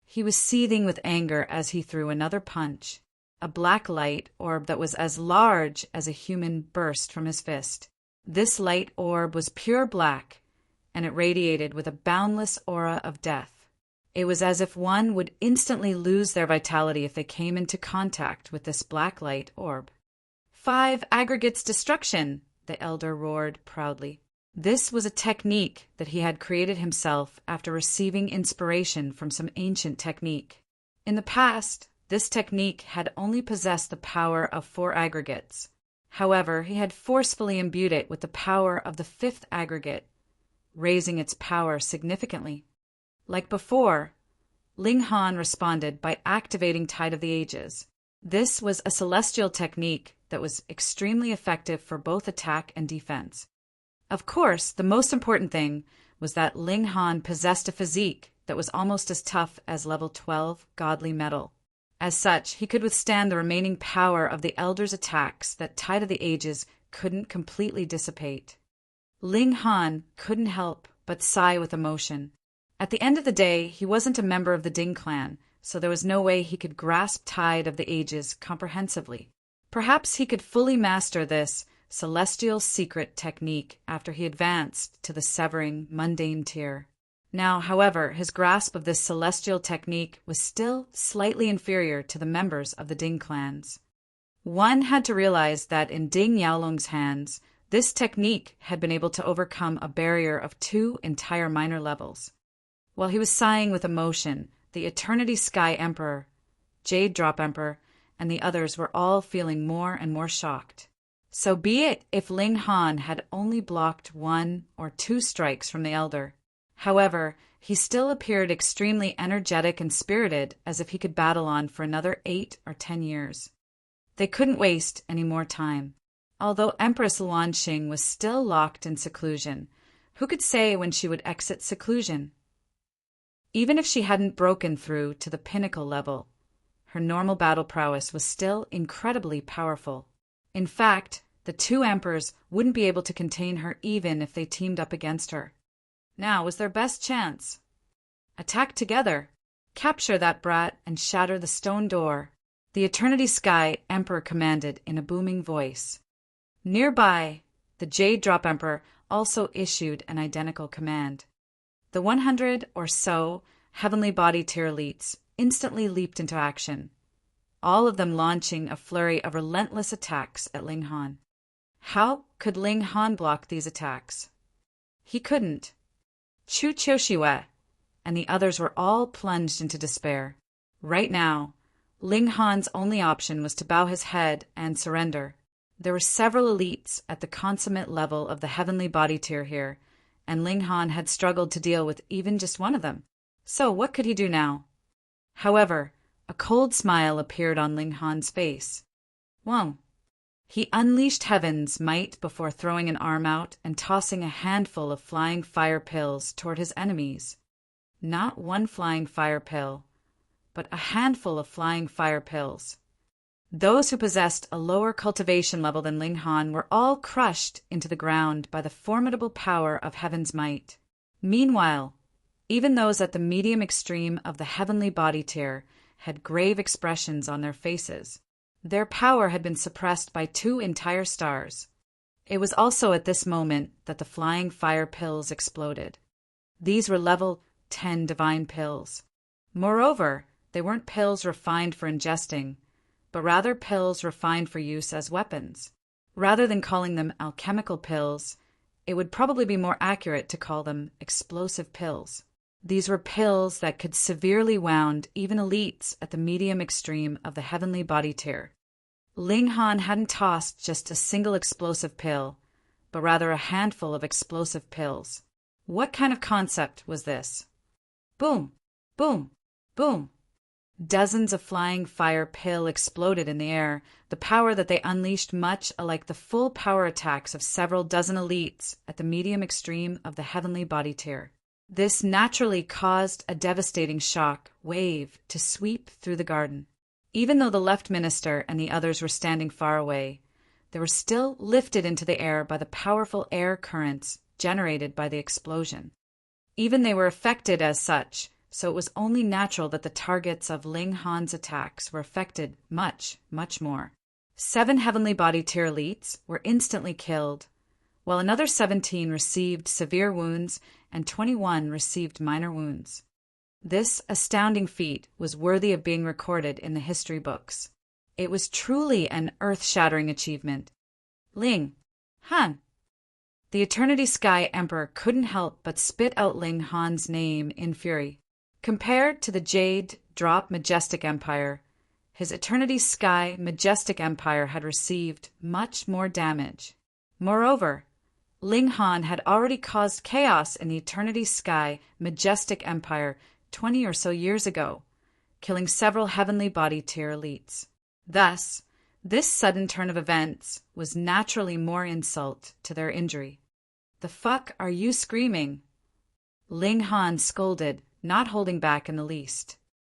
He was seething with anger as he threw another punch. A black light orb that was as large as a human burst from his fist. This light orb was pure black, and it radiated with a boundless aura of death. It was as if one would instantly lose their vitality if they came into contact with this black light orb. 5 aggregates destruction, the elder roared proudly. This was a technique that he had created himself after receiving inspiration from some ancient technique. In the past, this technique had only possessed the power of 4 aggregates. However, he had forcefully imbued it with the power of the 5th aggregate, raising its power significantly. Like before, Ling Han responded by activating Tide of the Ages. This was a celestial technique that was extremely effective for both attack and defense. Of course, the most important thing was that Ling Han possessed a physique that was almost as tough as level 12 godly metal. As such, he could withstand the remaining power of the Elder's attacks that Tide of the Ages couldn't completely dissipate. Ling Han couldn't help but sigh with emotion. At the end of the day, he wasn't a member of the Ding clan, so there was no way he could grasp Tide of the Ages comprehensively. Perhaps he could fully master this celestial secret technique after he advanced to the severing mundane tier. Now, however, his grasp of this celestial technique was still slightly inferior to the members of the Ding clans. One had to realize that in Ding Yaolong's hands, this technique had been able to overcome a barrier of 2 entire minor levels. While he was sighing with emotion, the Eternity Sky Emperor, Jade Drop Emperor, and the others were all feeling more and more shocked. So be it if Ling Han had only blocked 1 or 2 strikes from the Elder. However, he still appeared extremely energetic and spirited, as if he could battle on for another 8 or 10 years. They couldn't waste any more time. Although Empress Lanxing was still locked in seclusion, who could say when she would exit seclusion? Even if she hadn't broken through to the pinnacle level, her normal battle prowess was still incredibly powerful. In fact, the 2 emperors wouldn't be able to contain her even if they teamed up against her. Now was their best chance. Attack together. Capture that brat and shatter the stone door, the Eternity Sky Emperor commanded in a booming voice. Nearby, the Jade Drop Emperor also issued an identical command. The 100 or so heavenly body tier elites instantly leaped into action, all of them launching a flurry of relentless attacks at Ling Han. How could Ling Han block these attacks? He couldn't. Chu Qiuxiue and the others were all plunged into despair. Right now, Ling Han's only option was to bow his head and surrender. There were several elites at the consummate level of the heavenly body tier here, and Ling Han had struggled to deal with even just one of them. So what could he do now? However, a cold smile appeared on Ling Han's face. Whoa. He unleashed heaven's might before throwing an arm out and tossing a handful of flying fire pills toward his enemies. Not one flying fire pill, but a handful of flying fire pills. Those who possessed a lower cultivation level than Ling Han were all crushed into the ground by the formidable power of heaven's might. Meanwhile, even those at the medium extreme of the heavenly body tier had grave expressions on their faces. Their power had been suppressed by 2 entire stars. It was also at this moment that the flying fire pills exploded. These were level 10 divine pills. Moreover, they weren't pills refined for ingesting, but rather pills refined for use as weapons. Rather than calling them alchemical pills, it would probably be more accurate to call them explosive pills. These were pills that could severely wound even elites at the medium extreme of the heavenly body tier. Ling Han hadn't tossed just a single explosive pill, but rather a handful of explosive pills. What kind of concept was this? Boom, boom, boom. Dozens of flying fire pill exploded in the air, the power that they unleashed much like the full power attacks of several dozen elites at the medium extreme of the heavenly body tier. This naturally caused a devastating shock wave to sweep through the garden. Even though the left minister and the others were standing far away, they were still lifted into the air by the powerful air currents generated by the explosion. Even they were affected as such, so it was only natural that the targets of Ling Han's attacks were affected much, much more. 7 heavenly body tier elites were instantly killed, while another 17 received severe wounds and 21 received minor wounds. This astounding feat was worthy of being recorded in the history books. It was truly an earth-shattering achievement. Ling Han. The Eternity Sky Emperor couldn't help but spit out Ling Han's name in fury. Compared to the Jade Drop Majestic Empire, his Eternity Sky Majestic Empire had received much more damage. Moreover, Ling Han had already caused chaos in the Eternity Sky Majestic Empire 20 or so years ago, killing several heavenly body tier elites. Thus, this sudden turn of events was naturally more insult to their injury. "The fuck are you screaming?" Ling Han scolded, not holding back in the least.